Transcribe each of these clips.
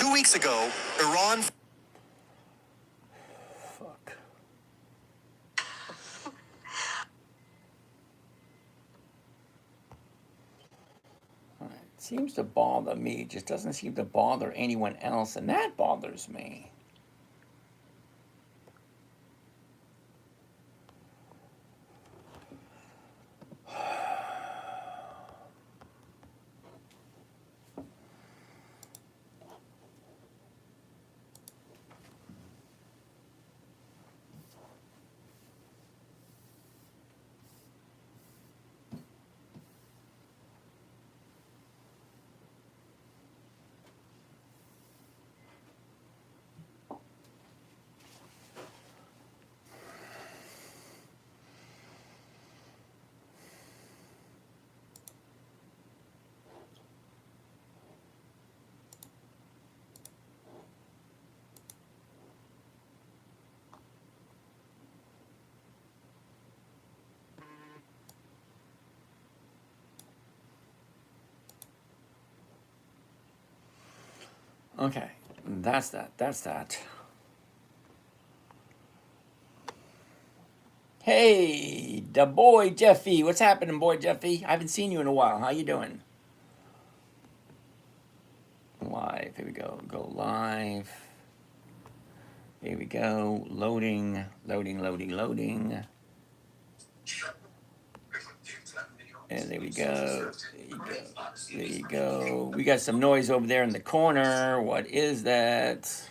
2 weeks ago, Iran... Fuck. It seems to bother me. It just doesn't seem to bother anyone else, and that bothers me. Okay, that's that. That's that. Hey, the boy Jeffy. What's happening, boy Jeffy? I haven't seen you in a while. How you doing? Live. Here we go. Go live. Here we go. Loading, loading, loading, loading. And there we go. There you go. There you go. We got some noise over there in the corner. What is that?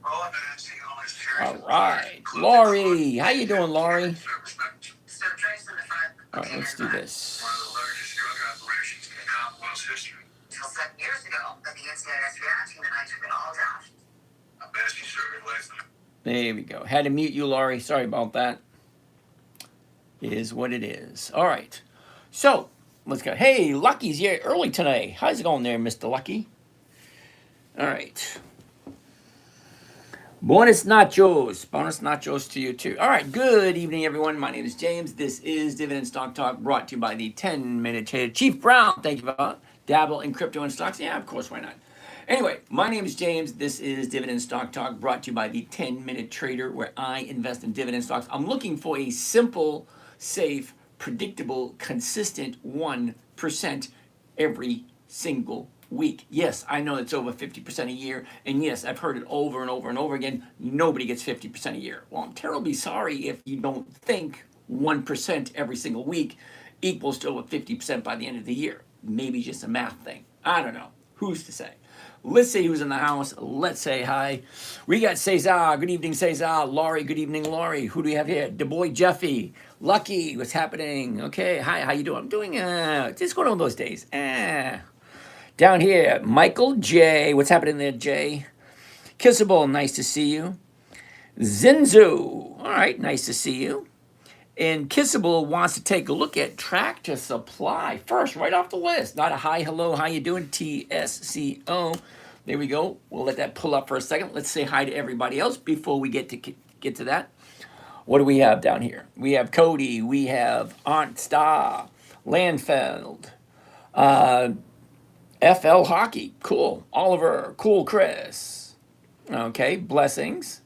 All right. Laurie. How you doing, Laurie? All right, let's do this. There we go. Had to mute you, Laurie. Sorry about that. Is what it is. All right. So, let's go. Hey, Lucky's here early today. How's it going there, Mr. Lucky? All right. Buenos nachos. Buenos nachos to you, too. All right. Good evening, everyone. My name is James. This is Dividend Stock Talk brought to you by the 10-Minute Trader. Chief Brown, thank you for dabble in crypto and stocks. Yeah, of course, why not? Anyway, my name is James. This is Dividend Stock Talk brought to you by the 10-Minute Trader, where I invest in dividend stocks. I'm looking for a simple, safe, predictable, consistent 1% every single week. Yes, I know it's over 50% a year, and yes, I've heard it over and over and over again. Nobody gets 50% a year. Well, I'm terribly sorry if you don't think 1% every single week equals to over 50% by the end of the year. Maybe just a math thing. I don't know. Who's to say? Let's see who's in the house. Let's say hi. We got Cesar. Good evening, Cesar. Laurie. Good evening, Laurie. Who do we have here? The boy Jeffy. Lucky. What's happening? Okay. Hi. How you doing? I'm doing. Just going on those days. Down here, Michael J. What's happening there, Jay? Kissable. Nice to see you. Zinzu. All right. Nice to see you. And Kissable wants to take a look at Tractor Supply first, right off the list. Not a hi, hello, how you doing? TSCO. There we go. We'll let that pull up for a second. Let's say hi to everybody else before we get to that. What do we have down here? We have Cody. We have Aunt Star, Landfeld, FL Hockey. Cool. Oliver. Cool. Chris. Okay. Blessings.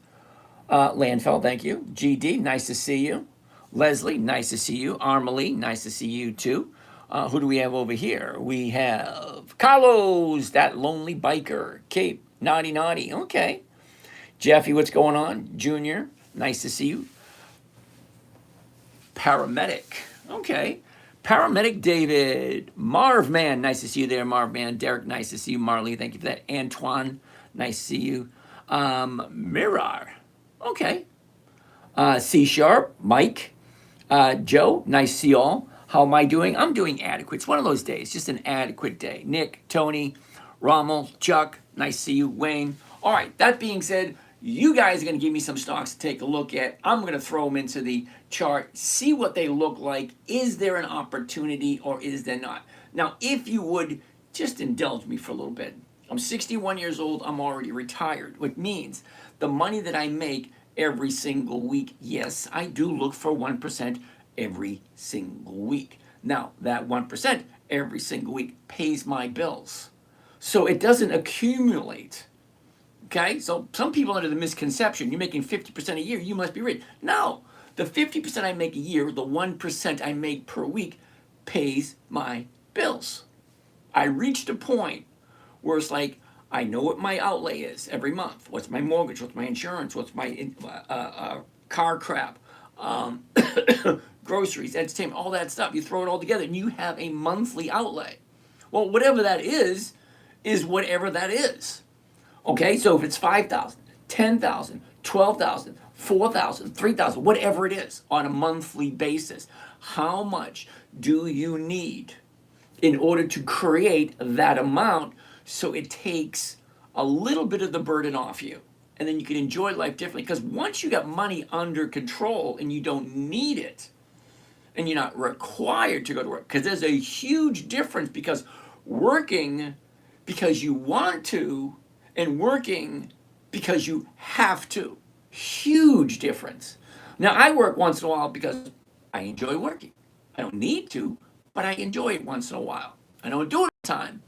Landfeld. Thank you. GD. Nice to see you. Leslie, nice to see you. Armalie, nice to see you too. Who do we have over here? We have Carlos, that lonely biker. Cape, naughty, naughty. Okay. Jeffy, what's going on? Junior, nice to see you. Paramedic. Okay. Paramedic David. Marv Man, nice to see you there, Marv Man. Derek, nice to see you. Marley, thank you for that. Antoine, nice to see you. Mirar. Okay. C Sharp, Mike. Joe, nice to see you all. How am I doing? I'm doing adequate. It's one of those days, just an adequate day. Nick, Tony, Rommel, Chuck, nice to see you. Wayne. All right, that being said, you guys are going to give me some stocks to take a look at. I'm going to throw them into the chart, see what they look like. Is there an opportunity or is there not? Now, if you would just indulge me for a little bit. I'm 61 years old. I'm already retired, which means the money that I make every single week, yes, I do look for 1% every single week. Now, that 1% every single week pays my bills. so it doesn't accumulate. Okay, so some people under the misconception, you're making 50% a year, you must be rich. No, the 50% I make a year, the 1% I make per week pays my bills. I reached a point where it's like, I know what my outlay is every month. What's my mortgage? What's my insurance? What's my car crap? Um, groceries, entertainment, all that stuff. You throw it all together and you have a monthly outlay. Well, whatever that is whatever that is. Okay, so if it's 5,000, 10,000, 12,000, 4,000, 3,000, whatever it is on a monthly basis, how much do you need in order to create that amount so it takes a little bit of the burden off you? And then you can enjoy life differently. Because once you got money under control and you don't need it, and you're not required to go to work, because there's a huge difference, because working because you want to and working because you have to. Huge difference. Now, I work once in a while because I enjoy working. I don't need to, but I enjoy it once in a while. I don't do it all the time,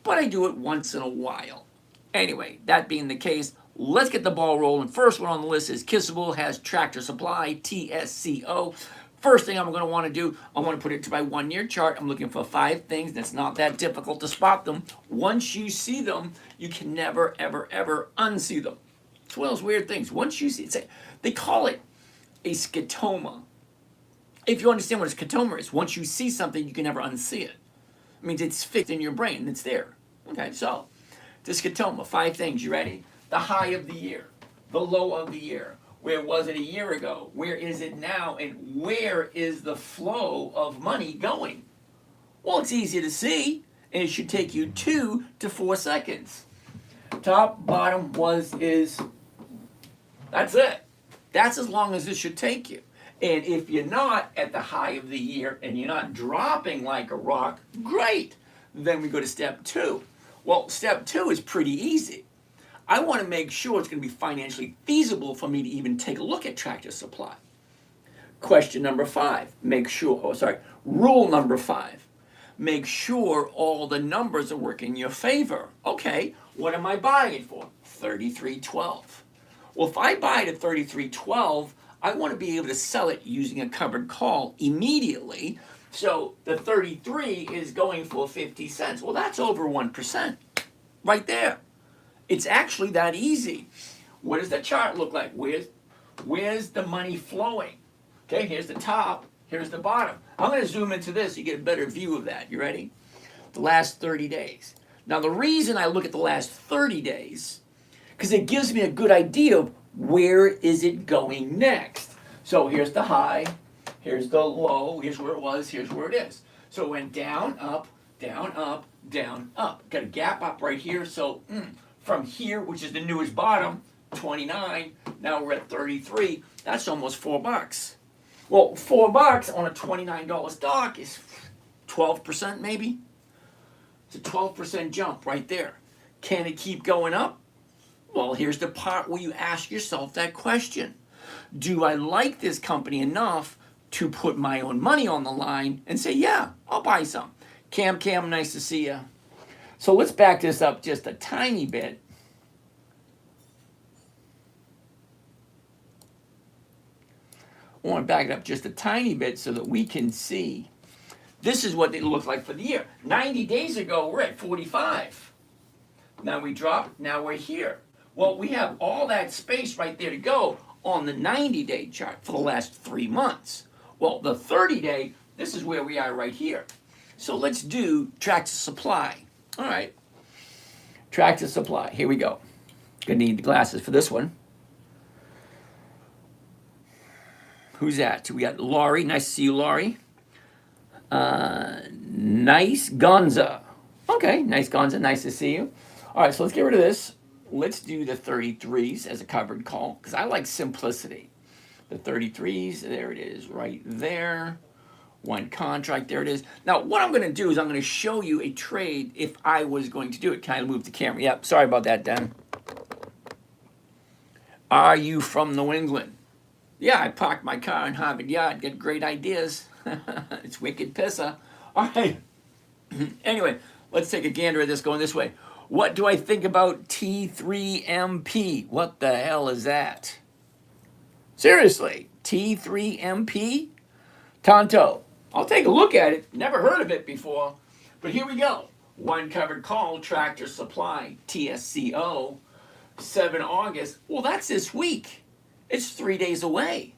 but I do it once in a while. Anyway, that being the case, let's get the ball rolling. First one on the list is Kissable has Tractor Supply, TSCO. First thing I'm going to want to do, I want to put it to my 1 year chart. I'm looking for 5 things. That's not that difficult to spot them. Once you see them, you can never, ever, ever unsee them. It's one of those weird things. Once you see it, they call it a scotoma. If you understand what a scotoma is, once you see something, you can never unsee it. It means it's fixed in your brain. It's there. Okay, so the scotoma, 5 things. You ready? The high of the year, the low of the year. Where was it a year ago? Where is it now? And where is the flow of money going? Well, it's easy to see, and it should take you 2 to 4 seconds. Top, bottom, was, is. That's it. That's as long as it should take you. And if you're not at the high of the year and you're not dropping like a rock, great. Then we go to step 2. Well, step 2 is pretty easy. I want to make sure it's going to be financially feasible for me to even take a look at Tractor Supply. Question number 5, rule number 5. Make sure all the numbers are working in your favor. Okay, what am I buying it for? $33.12. Well, if I buy it at $33.12, I want to be able to sell it using a covered call immediately. So the 33 is going for 50 cents. Well, that's over 1% right there. It's actually that easy. What does the chart look like? Where's the money flowing? Okay, here's the top, here's the bottom. I'm going to zoom into this so you get a better view of that. You ready? The last 30 days. Now, the reason I look at the last 30 days, because it gives me a good idea of where is it going next. So here's the high, here's the low, here's where it was, here's where it is. So it went down, up, down, up, down, up. Got a gap up right here, so from here, which is the newest bottom, 29, now we're at 33. That's almost $4. Well, $4 on a $29 stock is 12% maybe. It's a 12% jump right there. Can it keep going up? Well, here's the part where you ask yourself that question. Do I like this company enough to put my own money on the line and say, yeah, I'll buy some? Cam, nice to see you. So let's back this up just a tiny bit. I want to back it up just a tiny bit so that we can see. This is what it looked like for the year. 90 days ago, we're at 45. Now we dropped, now we're here. Well, we have all that space right there to go on the 90-day chart for the last 3 months. Well, the 30-day, this is where we are right here. So let's do Tractor Supply. All right. Tractor Supply. Here we go. Gonna need the glasses for this one. Who's that? We got Laurie. Nice to see you, Laurie. Nice Gonza. Okay, nice Gonza. Nice to see you. All right, so let's get rid of this. Let's do the 33s as a covered call because I like simplicity. The 33s, there it is right there. One contract, there it is. Now, what I'm going to do is I'm going to show you a trade if I was going to do it. Can I move the camera? Yep, sorry about that, Dan. Are you from New England? Yeah, I parked my car in Harvard Yard, get great ideas. It's wicked pissa. All right. Anyway, let's take a gander at this going this way. What do I think about T3MP? What the hell is that? Seriously, T3MP? Tonto, I'll take a look at it. Never heard of it before. But here we go. One covered call, Tractor Supply, TSCO, 7 August. Well, that's this week. It's 3 days away.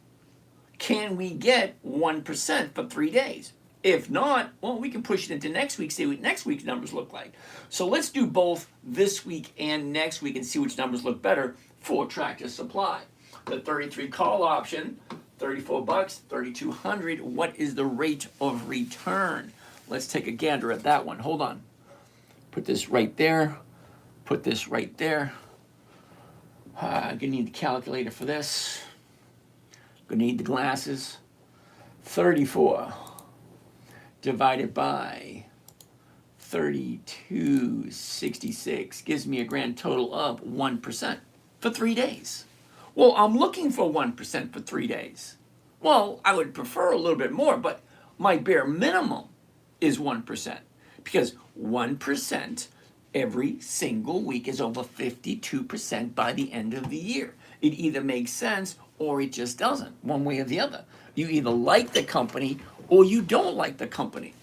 Can we get 1% for 3 days? If not, well, we can push it into next week, see what next week's numbers look like. So let's do both this week and next week and see which numbers look better for Tractor Supply. The 33 call option, $34, 3,200. What is the rate of return? Let's take a gander at that one. Hold on. Put this right there. Put this right there. I'm gonna need the calculator for this. Gonna need the glasses. 34 divided by 3266 gives me a grand total of 1% for 3 days. Well, I'm looking for 1% for 3 days. Well, I would prefer a little bit more, but my bare minimum is 1%, because 1% every single week is over 52% by the end of the year. It either makes sense or it just doesn't, one way or the other. You either like the company or you don't like the company.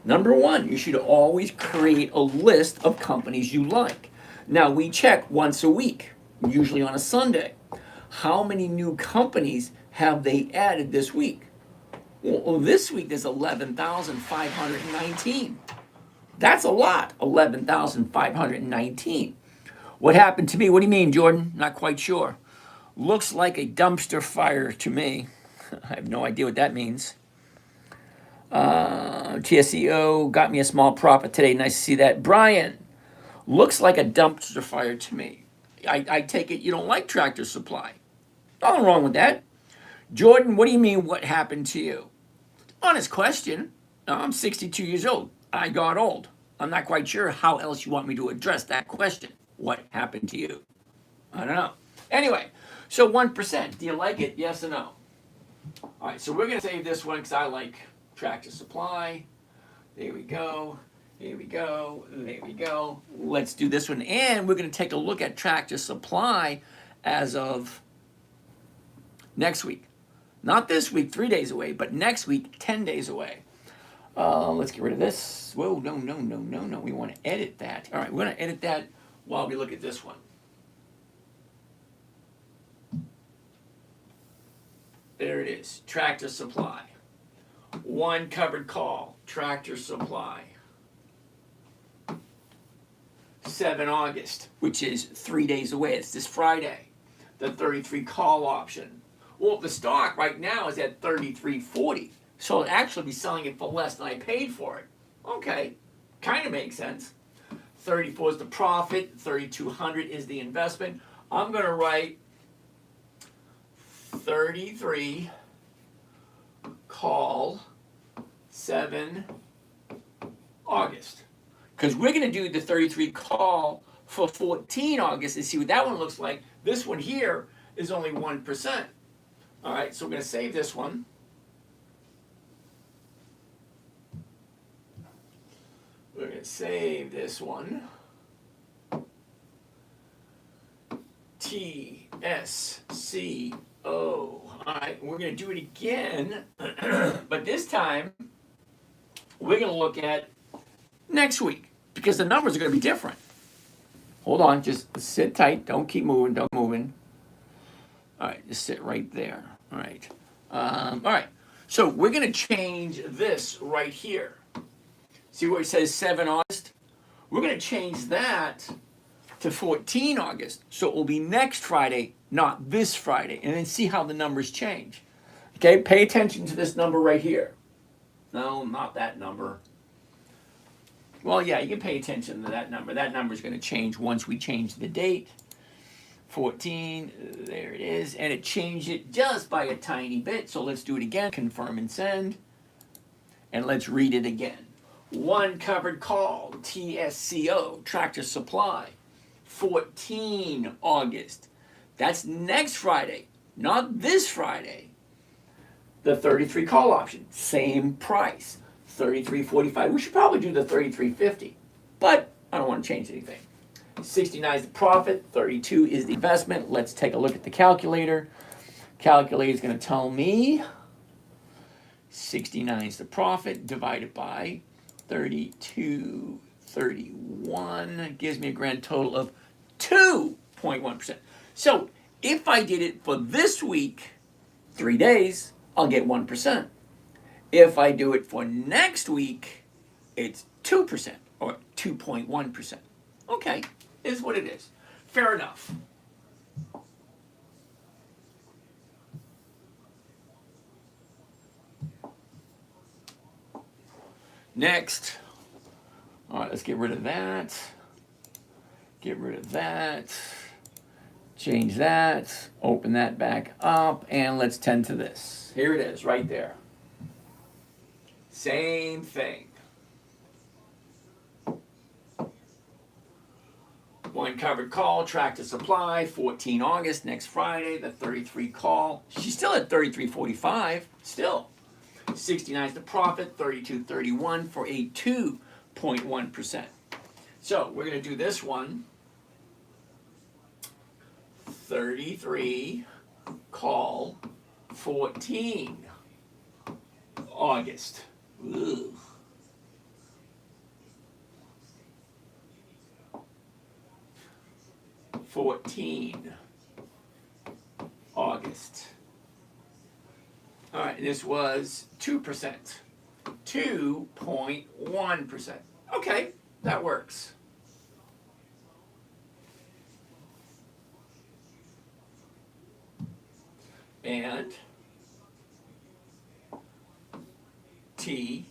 Number one, you should always create a list of companies you like. Now, we check once a week, usually on a Sunday. How many new companies have they added this week? Well, this week there's 11,519. That's a lot, 11,519. What happened to me? What do you mean, Jordan? Not quite sure. Looks like a dumpster fire to me. I have no idea what that means. TSEO got me a small profit today. Nice to see that. Brian, looks like a dumpster fire to me. I take it you don't like Tractor Supply. Nothing wrong with that. Jordan, what do you mean what happened to you? Honest question. I'm 62 years old. I got old. I'm not quite sure how else you want me to address that question. What happened to you? I don't know. Anyway, so 1%. Do you like it? Yes or no? All right, so we're going to save this one because I like Tractor Supply. There we go. Here we go. There we go. Let's do this one. And we're going to take a look at Tractor Supply as of next week. Not this week, 3 days away, but next week, 10 days away. Let's get rid of this. Whoa, no. We want to edit that. All right, we're going to edit that while we look at this one. There it is, Tractor Supply. One covered call, Tractor Supply. 7 August, which is 3 days away. It's this Friday. The 33 call option. Well, the stock right now is at 33.40. So I'll actually be selling it for less than I paid for it. Okay, kind of makes sense. 34 is the profit, 3,200 is the investment. I'm going to write 33 call 7 August. Because we're going to do the 33 call for 14 August and see what that one looks like. This one here is only 1%. All right, so we're going to save this one. We're going to save this one. TSCO. All right, we're going to do it again, but this time we're going to look at next week because the numbers are going to be different. Hold on, just sit tight. Don't keep moving. Don't moving. All right, just sit right there. All right. All right. So we're going to change this right here. See where it says 7 August? We're going to change that to 14 August. So it will be next Friday, not this Friday. And then see how the numbers change. Okay, pay attention to this number right here. No, not that number. Well, yeah, you can pay attention to that number. That number is going to change once we change the date. 14, there it is. And it changed it just by a tiny bit. So let's do it again. Confirm and send. And let's read it again. One covered call, TSCO, Tractor Supply, 14 August. That's next Friday, not this Friday. The 33 call option, same price, 33.45. We should probably do the 33.50, but I don't want to change anything. 69 is the profit, 32 is the investment. Let's take a look at the calculator. Calculator is going to tell me 69 is the profit divided by 32.31 gives me a grand total of 2.1%. So if I did it for this week, 3 days, I'll get 1%. If I do it for next week, it's 2% or 2.1%. Okay, is what it is. Fair enough. Next. All right, let's get rid of that. Get rid of that. Change that. Open that back up. And let's tend to this. Here it is, right there. Same thing. One covered call, track to supply, 14 August, next Friday, the 33 call. She's still at 33.45, still. 69 is the profit, 32.31 for a 2.1%. So we're going to do this one. 33 call, 14 August. Ugh. 14 August. All right, this was 2%, 2.1%. Okay, that works. And TSCO.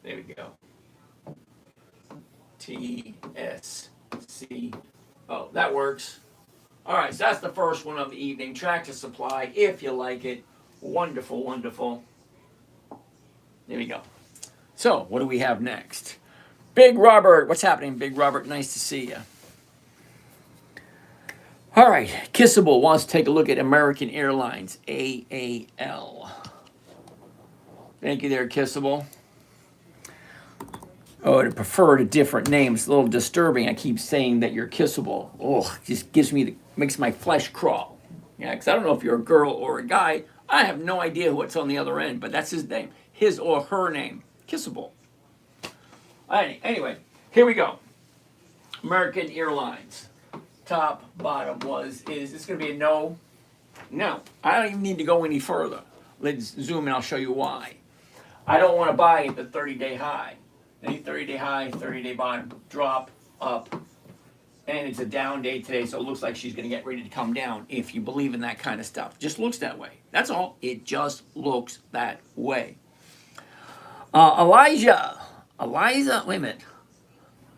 There we go. TSCO. That works. All right, so that's the first one of the evening. Track to supply, if you like it. Wonderful, wonderful. There we go. So, what do we have next? Big Robert. What's happening, Big Robert? Nice to see you. All right, Kissable wants to take a look at American Airlines, AAL. Thank you there, Kissable. Oh, I'd prefer a different name. It's a little disturbing. I keep saying that you're kissable. Oh, just makes my flesh crawl. Yeah, because I don't know if you're a girl or a guy. I have no idea what's on the other end, but that's his name. His or her name. Kissable. Anyway, here we go. American Airlines. Top, bottom is this going to be a no? No. I don't even need to go any further. Let's zoom in. I'll show you why. I don't want to buy at the 30-day high. Any 30-day high, 30-day bottom, drop, up. And it's a down day today, so it looks like she's going to get ready to come down if you believe in that kind of stuff. It just looks that way. That's all. It just looks that way. Eliza, wait a minute.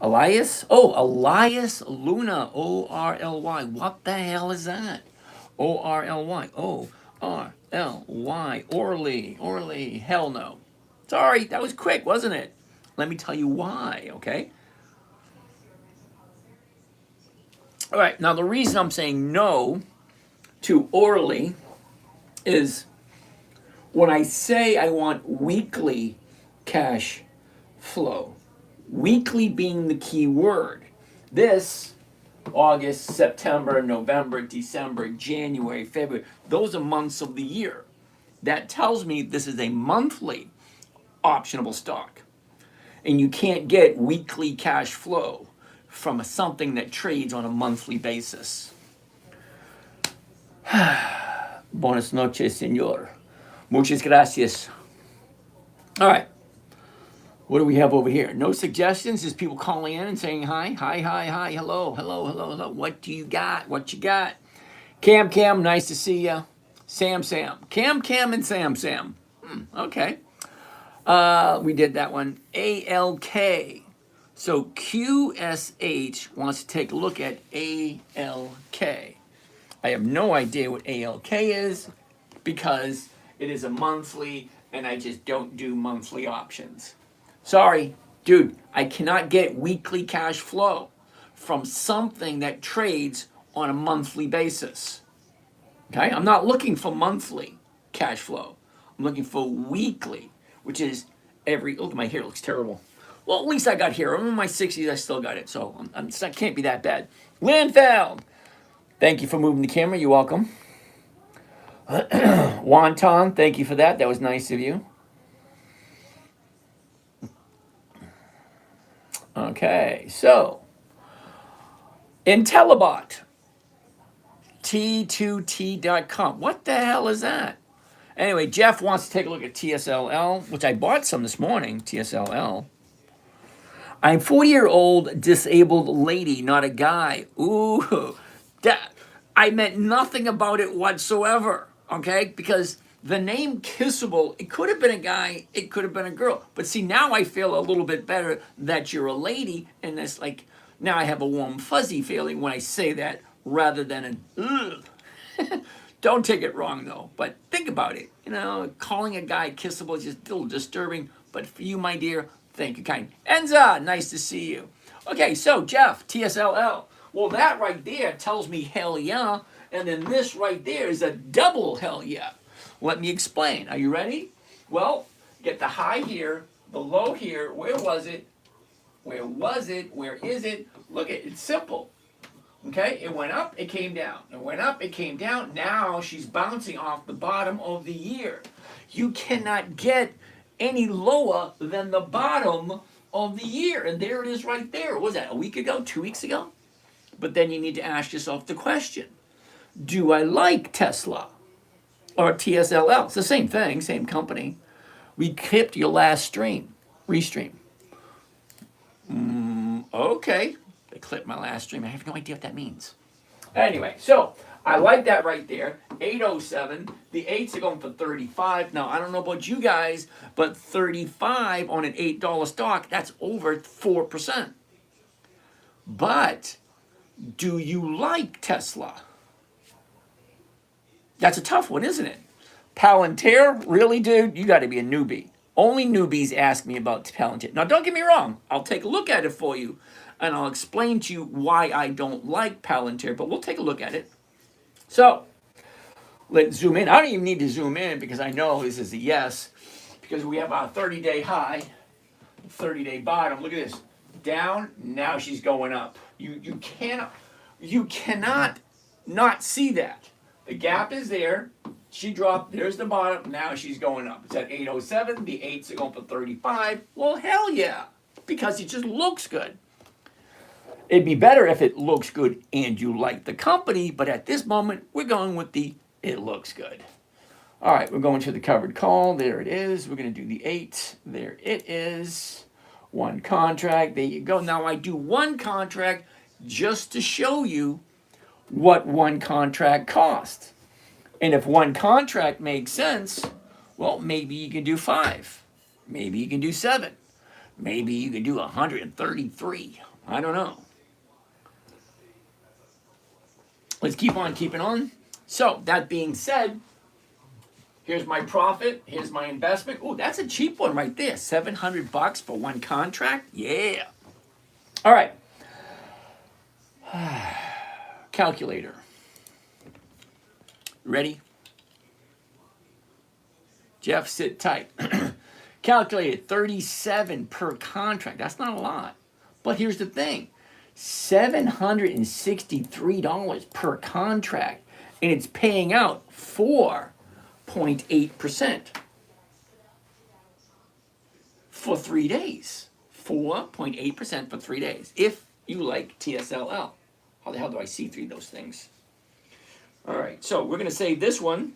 Elias? Oh, Elias Luna, O-R-L-Y. What the hell is that? O-R-L-Y. O-R-L-Y. Orly. Hell no. Sorry, that was quick, wasn't it? Let me tell you why, okay? All right, now the reason I'm saying no to Orly is when I say I want weekly cash flow, weekly being the key word. This, August, September, November, December, January, February, those are months of the year. That tells me this is a monthly optionable stock. And you can't get weekly cash flow from something that trades on a monthly basis. Buenas noches, señor. Muchas gracias. All right. What do we have over here? No suggestions? Just people calling in and saying hi, hello. What do you got? What you got? Cam, nice to see you. Sam. Cam and Sam. Okay. We did that one. ALK. So QSH wants to take a look at ALK. I have no idea what ALK is because it is a monthly and I just don't do monthly options. Sorry, dude, I cannot get weekly cash flow from something that trades on a monthly basis. Okay, I'm not looking for monthly cash flow. I'm looking for weekly. which is look at my hair, looks terrible. Well, at least I got hair. I'm in my 60s, I still got it, so I can't be that bad. Landfeld, thank you for moving the camera. You're welcome. Wonton, thank you for that. That was nice of you. Okay, so IntelliBot, T2T.com. What the hell is that? Anyway, Jeff wants to take a look at TSLL, which I bought some this morning, TSLL. I'm 40-year-old disabled lady, not a guy. Ooh, I meant nothing about it whatsoever, okay? Because the name Kissable, it could have been a guy, it could have been a girl. But see, now I feel a little bit better that you're a lady, and that's like, now I have a warm, fuzzy feeling when I say that rather than an ugh. Don't take it wrong, though, but think about it. You know, calling a guy kissable is just a little disturbing, but for you, my dear, thank you kind. Enza, nice to see you. Okay, so Jeff, TSLL. Well, that right there tells me hell yeah, and then this right there is a double hell yeah. Let me explain. Are you ready? Well, get the high here, the low here. Where was it? Where was it? Where is it? Look, it's simple. Okay, it went up, it came down. It went up, it came down. Now she's bouncing off the bottom of the year. You cannot get any lower than the bottom of the year. And there it is right there. What was that, a week ago, 2 weeks ago? But then you need to ask yourself the question, do I like Tesla or TSLL? It's the same thing, same company. We clipped your last restream. Okay. They clipped my last stream. I have no idea what that means. Anyway, so I like that right there. 807. The 8s are going for 35. Now, I don't know about you guys, but 35 on an $8 stock, that's over 4%. But do you like Tesla? That's a tough one, isn't it? Palantir? Really, dude? You got to be a newbie. Only newbies ask me about Palantir. Now, don't get me wrong. I'll take a look at it for you, and I'll explain to you why I don't like Palantir, but we'll take a look at it. So, let's zoom in. I don't even need to zoom in because I know this is a yes, because we have our 30-day high, 30-day bottom. Look at this. Down, now she's going up. You cannot not see that. The gap is there. She dropped, there's the bottom, now she's going up. It's at 807, the 8s are going for 35. Well, hell yeah, because it just looks good. It'd be better if it looks good and you like the company, but at this moment, we're going with the it looks good. All right, we're going to the covered call. There it is. We're going to do the 8. There it is. One contract. There you go. Now, I do one contract just to show you what one contract costs. And if one contract makes sense, well, maybe you can do 5. Maybe you can do 7. Maybe you can do 133. I don't know. Let's keep on keeping on. So, that being said, here's my profit. Here's my investment. Oh, that's a cheap one right there. $700 for one contract? Yeah. All right. Calculator. Ready? Jeff, sit tight. Calculated 37 per contract. That's not a lot. But here's the thing. $763 per contract. And it's paying out 4.8% for 3 days. 4.8% for 3 days. If you like TSLL. How the hell do I see through those things? All right, so we're going to save this one.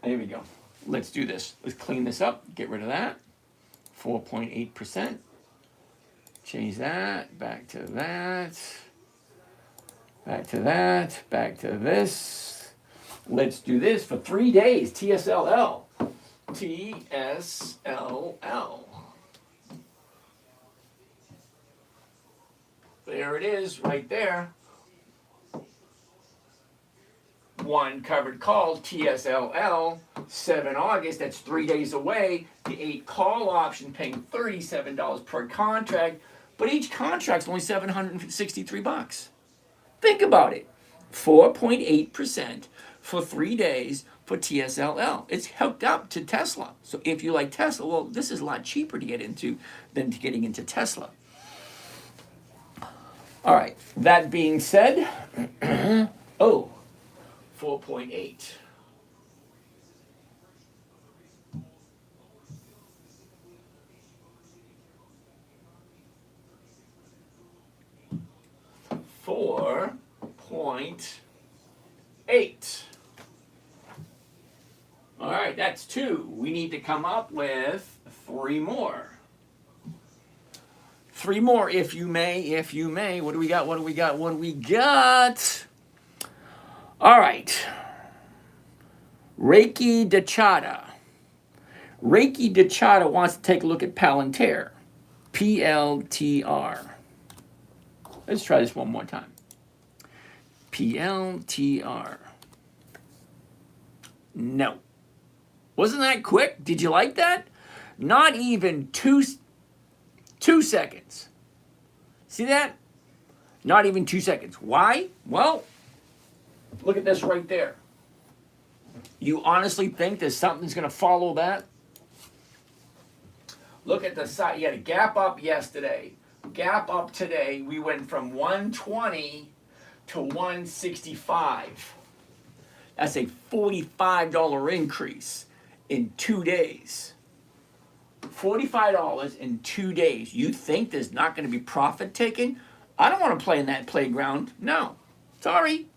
There we go. Let's do this. Let's clean this up. Get rid of that. 4.8%. Change that. Back to that. Back to that. Back to this. Let's do this for 3 days. TSLL. TSLL. There it is, right there. One covered call, TSLL, 7 August, that's 3 days away. The 8 call option paying $37 per contract, but each contract's only $763. Think about it. 4.8% for 3 days for TSLL. It's hooked up to Tesla. So if you like Tesla, well, this is a lot cheaper to get into than getting into Tesla. All right, that being said, 4.8. $4.8. All right, that's 2. We need to come up with 3 more. 3 more, if you may, if you may. What do we got? What do we got? What do we got? All right. Reiki Dechata. Reiki Dechata wants to take a look at Palantir. PLTR. Let's try this one more time. PLTR. No. Wasn't that quick? Did you like that? Not even two seconds. See that? Not even 2 seconds. Why? Well, look at this right there. You honestly think that something's going to follow that? Look at the side. You had a gap up yesterday. Gap up today. We went from 120 to 165. That's a $45 increase in 2 days. $45 in 2 days. You think there's not going to be profit taken? I don't want to play in that playground. No. Sorry.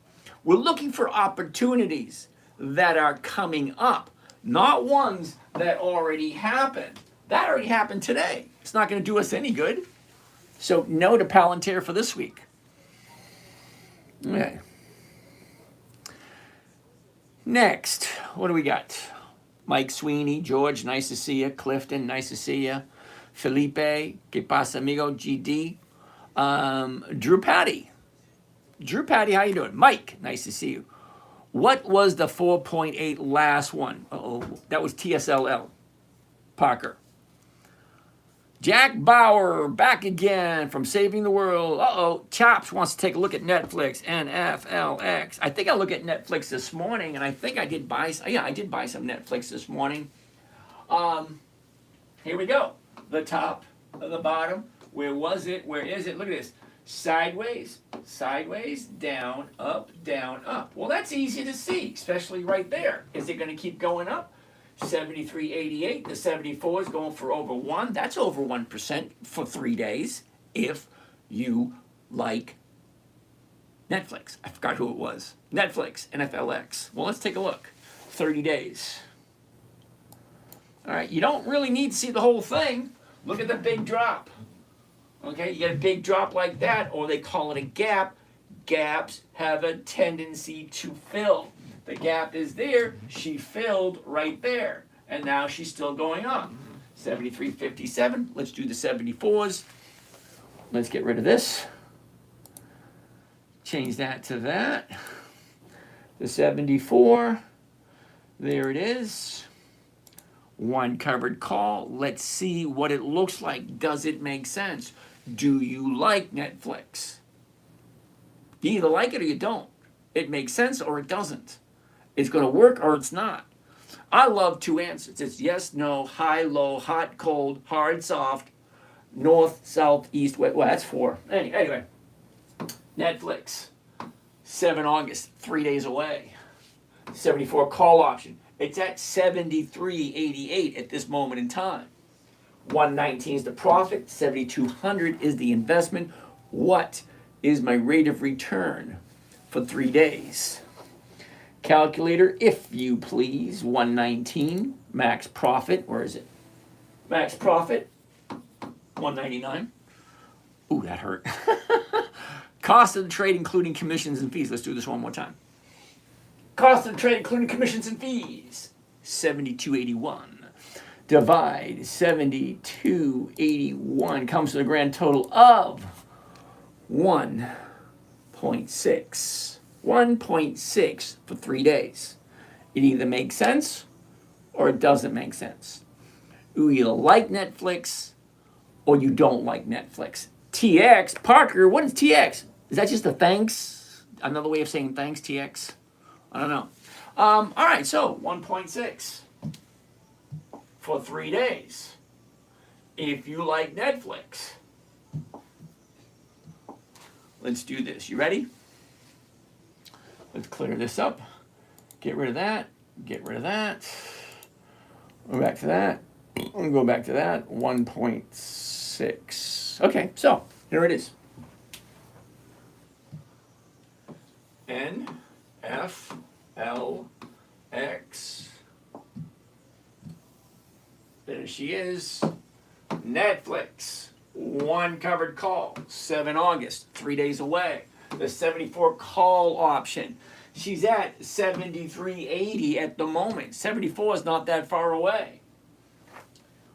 We're looking for opportunities that are coming up, not ones that already happened. That already happened today. It's not going to do us any good. So no to Palantir for this week. Okay. Next, what do we got? Mike Sweeney, George, nice to see you. Clifton, nice to see you. Felipe, que pasa, amigo? GD. Drew Patty. Drew Patty, how you doing? Mike, nice to see you. What was the 4.8 last one? That was TSLL. Parker. Jack Bauer, back again from Saving the World. Chops wants to take a look at Netflix, NFLX. I think I looked at Netflix this morning, and I think I did buy some Netflix this morning. Here we go. The top, the bottom. Where was it? Where is it? Look at this. Sideways, sideways, down, up, down, up. Well, that's easy to see, especially right there. Is it going to keep going up? 73.88. The 74 is going for over 1. That's over 1% for 3 days if you like Netflix. I forgot who it was. Netflix, NFLX. Well, let's take a look. 30 days. All right, you don't really need to see the whole thing. Look at the big drop. Okay, you get a big drop like that, or they call it a gap. Gaps have a tendency to fill. The gap is there. She filled right there. And now she's still going up. 73.57. Let's do the 74s. Let's get rid of this. Change that to that. The 74. There it is. One covered call. Let's see what it looks like. Does it make sense? Do you like Netflix? You either like it or you don't. It makes sense or it doesn't. It's going to work or it's not. I love 2 answers. It's yes, no, high, low, hot, cold, hard, soft, north, south, east, west. Well, that's 4. Anyway, Netflix, 7 August, 3 days away. 74 call option. It's at 73.88 at this moment in time. 119 is the profit. 7,200 is the investment. What is my rate of return for 3 days? Calculator, if you please. 119. Max profit. Where is it? Max profit. 199. Ooh, that hurt. Cost of the trade, including commissions and fees. Let's do this one more time. Cost of the trade, including commissions and fees. 72.81. Divide 72.81 comes to a grand total of 1.6. 1.6 for 3 days. It either makes sense or it doesn't make sense. You either like Netflix or you don't like Netflix. TX, Parker, what is TX? Is that just a thanks? Another way of saying thanks, TX? I don't know. All right, so 1.6 for 3 days. If you like Netflix, let's do this. You ready? Let's clear this up. Get rid of that. Get rid of that. Go back to that. We'll go back to that. 1.6. Okay, so here it is. N, F, L, X. There she is. Netflix. One covered call. 7 August. 3 days away. The 74 call option. She's at 73.80 at the moment. 74 is not that far away.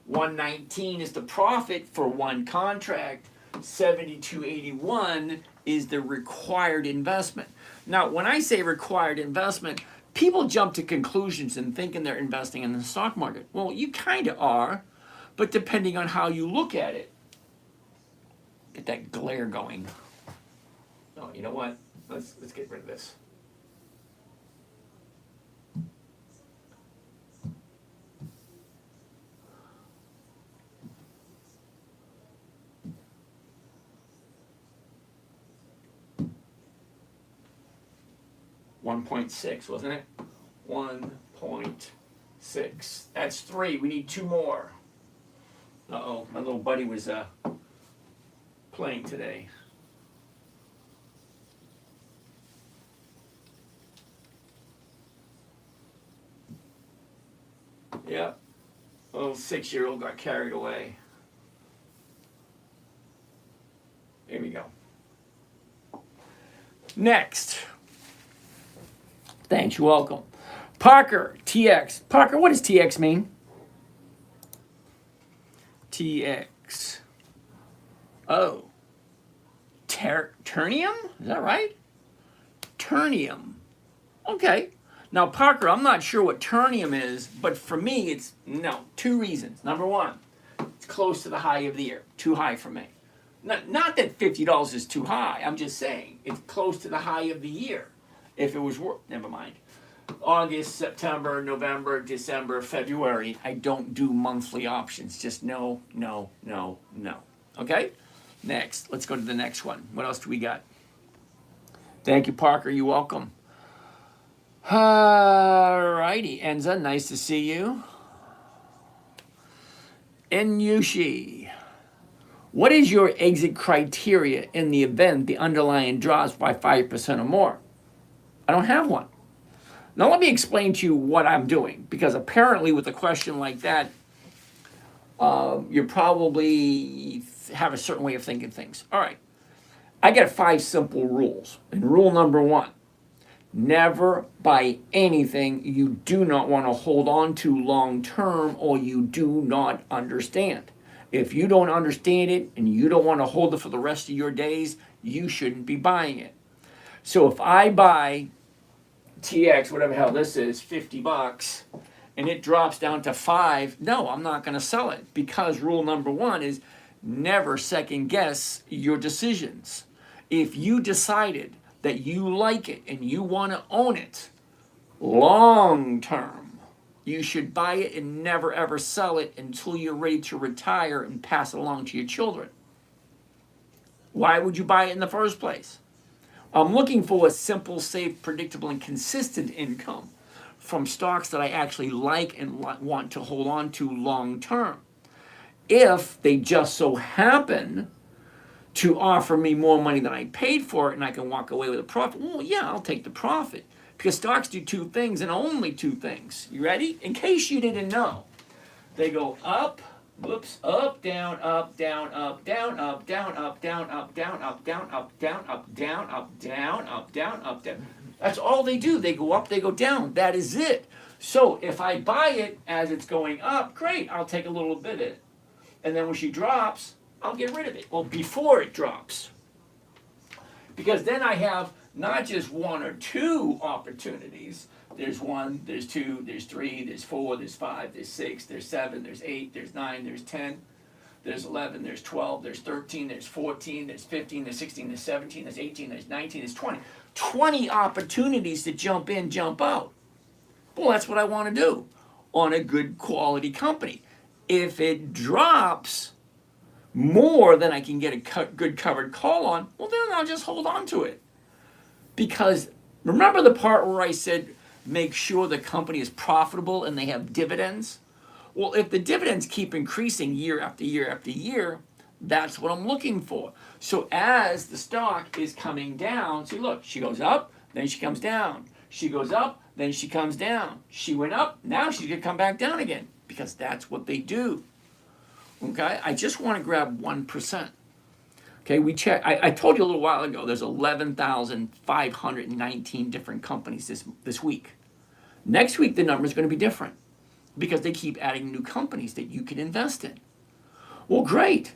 119 is the profit for one contract. 72.81 is the required investment. Now, when I say required investment, people jump to conclusions and thinking they're investing in the stock market. Well, you kind of are, but depending on how you look at it. Get that glare going. Oh, you know what? Let's get rid of this. $1.6, wasn't it? 1.6. That's 3. We need 2 more. Uh-oh, my little buddy was playing today. Yeah, a little 6-year-old got carried away. Here we go. Next. Thanks, you're welcome. Parker, TX. Parker, what does TX mean? TX. Oh. Ternium? Is that right? Ternium. Okay. Now, Parker, I'm not sure what ternium is, but for me, it's no. 2 reasons. Number 1, it's close to the high of the year. Too high for me. Not that $50 is too high. I'm just saying it's close to the high of the year. If it was worth, never mind. August, September, November, December, February, I don't do monthly options. Just no, no, no, no. Okay? Next. Let's go to the next one. What else do we got? Thank you, Parker. You're welcome. All righty. Enza, nice to see you. Enyushi. What is your exit criteria in the event the underlying drops by 5% or more? I don't have one. Now let me explain to you what I'm doing, because apparently with a question like that, you probably have a certain way of thinking things. All right. I got 5 simple rules. And rule number 1, never buy anything you do not want to hold on to long term or you do not understand. If you don't understand it and you don't want to hold it for the rest of your days, you shouldn't be buying it. So if I buy TX, whatever the hell this is, $50, and it drops down to 5, no, I'm not going to sell it, because rule number 1 is never second guess your decisions. If you decided that you like it and you want to own it long term, you should buy it and never ever sell it until you're ready to retire and pass it along to your children. Why would you buy it in the first place? I'm looking for a simple, safe, predictable, and consistent income from stocks that I actually like and want to hold on to long term. If they just so happen to offer me more money than I paid for it and I can walk away with a profit, well, yeah, I'll take the profit. Because stocks do 2 things and only 2 things. You ready? In case you didn't know, they go up, up, down, up, down, up, down, up, down, up, down, up, down, up, down, up, down, up, down, up, down, up, down, up, down. That's all they do. They go up, they go down. That is it. So if I buy it as it's going up, great, I'll take a little bit of it. And then when she drops, I'll get rid of it. Well, before it drops. Because then I have not just one or two opportunities. There's one, there's two, there's three, there's four, there's five, there's six, there's seven, there's eight, there's nine, there's 10, there's 11, there's 12, there's 13, there's 14, there's 15, there's 16, there's 17, there's 18, there's 19, there's 20. 20 opportunities to jump in, jump out. Well, that's what I want to do on a good quality company. If it drops more than I can get a good covered call on, well, then I'll just hold on to it. Because remember the part where I said make sure the company is profitable and they have dividends? Well, if the dividends keep increasing year after year after year, that's what I'm looking for. So as the stock is coming down, see, look, she goes up, then she comes down. She goes up, then she comes down. She went up, now she's going to come back down again, because that's what they do. Okay, I just want to grab 1%. Okay, we check. I told you a little while ago there's 11,519 different companies this week. Next week the number is going to be different because they keep adding new companies that you can invest in. Well, great.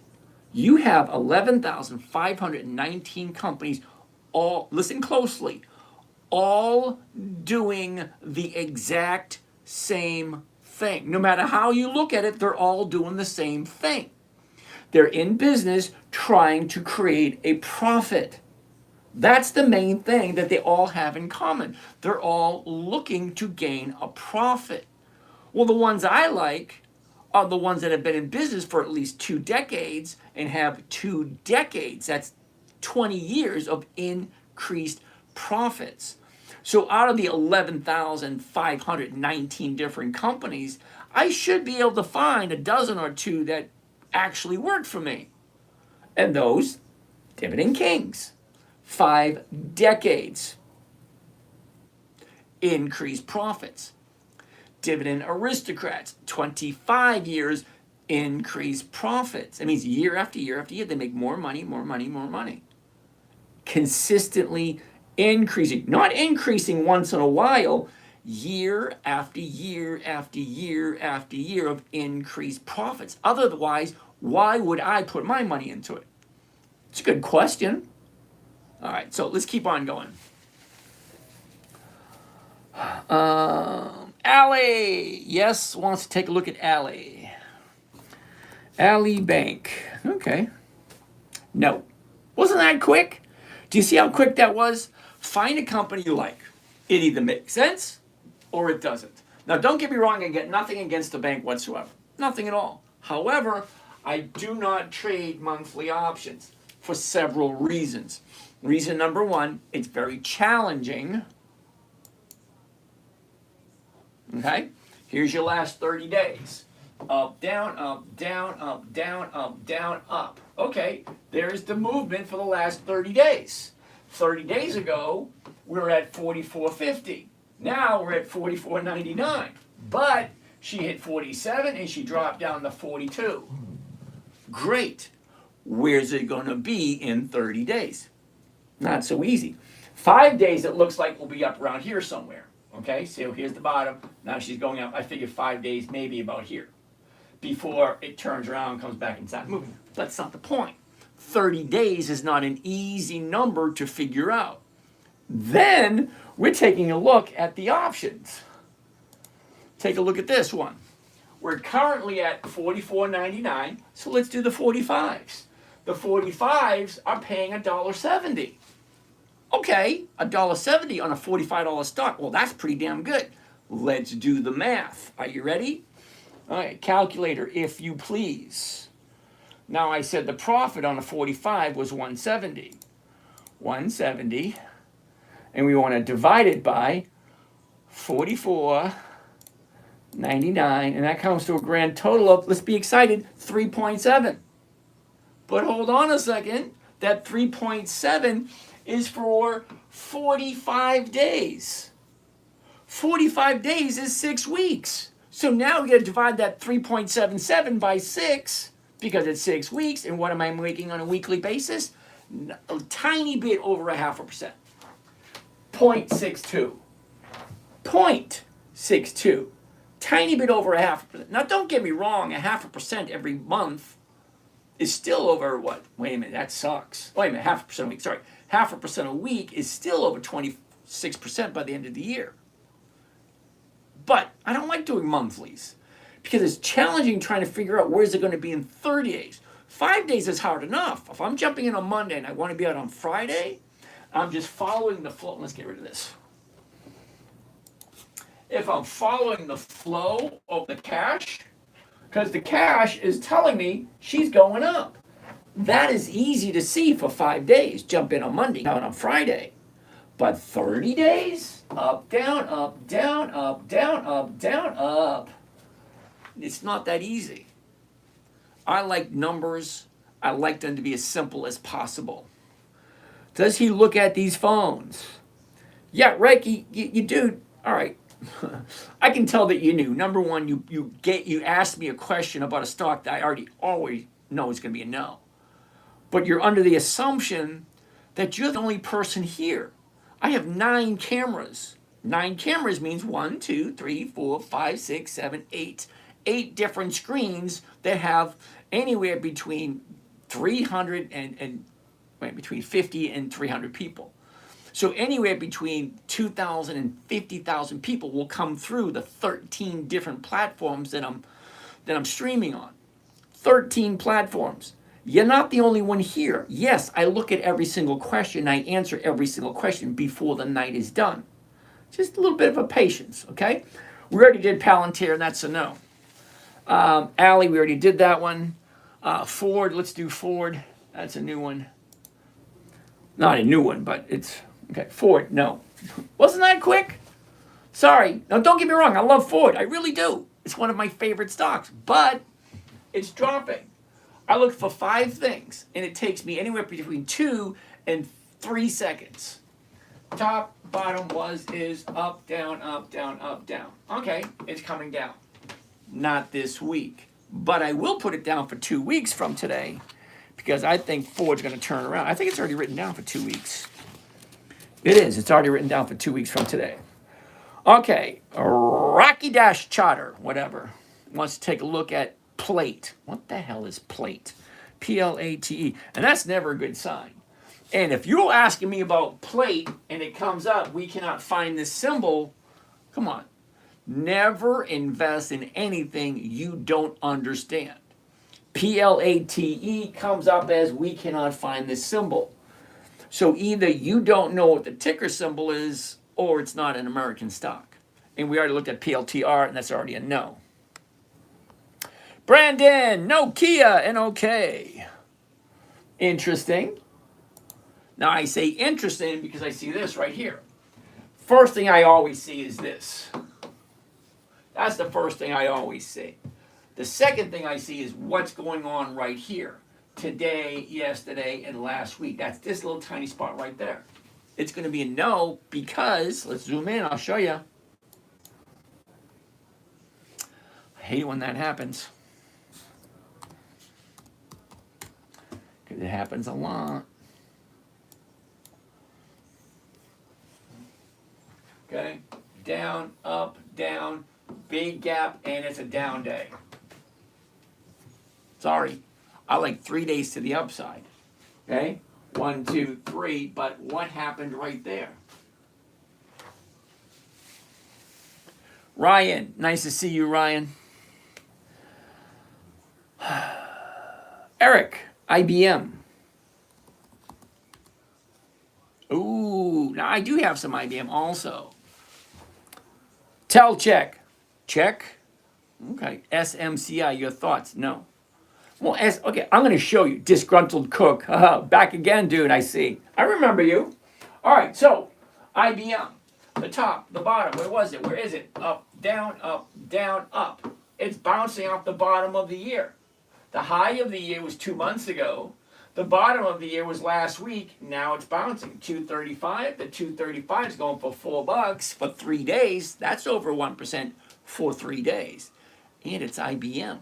You have 11,519 companies, all, listen closely, all doing the exact same thing. No matter how you look at it, they're all doing the same thing. They're in business trying to create a profit. That's the main thing that they all have in common. They're all looking to gain a profit. Well, the ones I like are the ones that have been in business for at least 2 decades and have 2 decades. That's 20 years of increased profits. So out of the 11,519 different companies, I should be able to find a dozen or two that actually work for me. And those, Dividend Kings, 5 decades, increased profits. Dividend Aristocrats, 25 years, increased profits. That means year after year after year, they make more money, more money, more money. Consistently increasing, not increasing once in a while, year after year after year after year of increased profits. Otherwise, why would I put my money into it? It's a good question. All right, so let's keep on going. Alley, yes, wants to take a look at Alley. Alley Bank, okay. No, wasn't that quick? Do you see how quick that was? Find a company you like. It either makes sense or it doesn't. Now, don't get me wrong, I get nothing against the bank whatsoever. Nothing at all. However, I do not trade monthly options for several reasons. Reason number one, it's very challenging. Okay? Here's your last 30 days. Up, down, up, down, up, down, up, down, up. Okay, there's the movement for the last 30 days. 30 days ago, we were at 44.50. Now we're at 44.99. But she hit 47 and she dropped down to 42. Great. Where's it going to be in 30 days? Not so easy. 5 days it looks like we'll be up around here somewhere. Okay, so here's the bottom. Now she's going up. I figure 5 days, maybe about here, before it turns around and comes back and starts moving. That's not the point. 30 days is not an easy number to figure out. Then we're taking a look at the options. Take a look at this one. We're currently at 44.99, so let's do the 45s. The 45s are paying $1.70. Okay, $1.70 on a $45 stock. Well, that's pretty damn good. Let's do the math. Are you ready? All right, calculator, if you please. Now, I said the profit on a 45 was 170. 170, and we want to divide it by 44.99, and that comes to a grand total of, let's be excited, 3.7. But hold on a second, that 3.7 is for 45 days. 45 days is 6 weeks. So now we got to divide that 3.77 by 6 because it's 6 weeks. And what am I making on a weekly basis? A tiny bit over 0.5%. 0.62. 0.62. Tiny bit over 0.5%. Now don't get me wrong, 0.5% every month is still over what? Wait a minute, that sucks. Wait a minute, 0.5% a week. Sorry, 0.5% a week is still over 26% by the end of the year. But I don't like doing monthlies because it's challenging trying to figure out where's it going to be in 30 days. 5 days is hard enough. If I'm jumping in on Monday and I want to be out on Friday, I'm just following the flow. Let's get rid of this. If I'm following the flow of the cash, because the cash is telling me she's going up. That is easy to see for 5 days. Jump in on Monday, out on Friday. But 30 days? Up, down, up, down, up, down, up, down, up. It's not that easy. I like numbers. I like them to be as simple as possible. Does he look at these phones? Yeah, Reiki, you do. All right. I can tell that you knew. Number one, you asked me a question about a stock that I already always know is going to be a no. But you're under the assumption that you're the only person here. I have 9 cameras. 9 cameras means 1, 2, 3, 4, 5, 6, 7, 8. 8 different screens that have anywhere between 300 and between 50 and 300 people. So anywhere between 2,000 and 50,000 people will come through the 13 different platforms that I'm streaming on. 13 platforms. You're not the only one here. Yes, I look at every single question. I answer every single question before the night is done. Just a little bit of a patience, okay? We already did Palantir, and that's a no. Alley, we already did that one. Ford, let's do Ford. That's a new one. Not a new one, but it's... Okay, Ford, no. Wasn't that quick? Sorry. Now, don't get me wrong. I love Ford. I really do. It's one of my favorite stocks. But it's dropping. I look for 5 things, and it takes me anywhere between 2 and 3 seconds. Top, bottom, is, up, down, up, down, up, down. Okay, it's coming down. Not this week. But I will put it down for 2 weeks from today because I think Ford's going to turn around. I think it's already written down for 2 weeks. It is. It's already written down for 2 weeks from today. Okay, Rocky Dash Charter, whatever, wants to take a look at Plate. What the hell is Plate? Plate. And that's never a good sign. And if you're asking me about Plate and it comes up, we cannot find this symbol, come on. Never invest in anything you don't understand. Plate comes up as we cannot find this symbol. So either you don't know what the ticker symbol is or it's not an American stock. And we already looked at PLTR, and that's already a no. Brandon, Nokia, and okay. Interesting. Now I say interesting because I see this right here. First thing I always see is this. That's the first thing I always see. The second thing I see is what's going on right here. Today, yesterday, and last week. That's this little tiny spot right there. It's going to be a no because, let's zoom in, I'll show you. I hate it when that happens. Because it happens a lot. Okay, down, up, down, big gap, and it's a down day. Sorry. I like 3 days to the upside. Okay? 1, 2, 3. But what happened right there? Ryan. Nice to see you, Ryan. Eric. IBM. Ooh. Now, I do have some IBM also. Tell check. Check. Okay. SMCI. Your thoughts? No. Well, okay, I'm going to show you. Disgruntled cook. Back again, dude, I see. I remember you. All right, so IBM. The top, the bottom, where was it? Where is it? Up, down, up, down, up. It's bouncing off the bottom of the year. The high of the year was 2 months ago. The bottom of the year was last week. Now it's bouncing. 235. The 235 is going for $4 for 3 days. That's over 1% for 3 days. And it's IBM.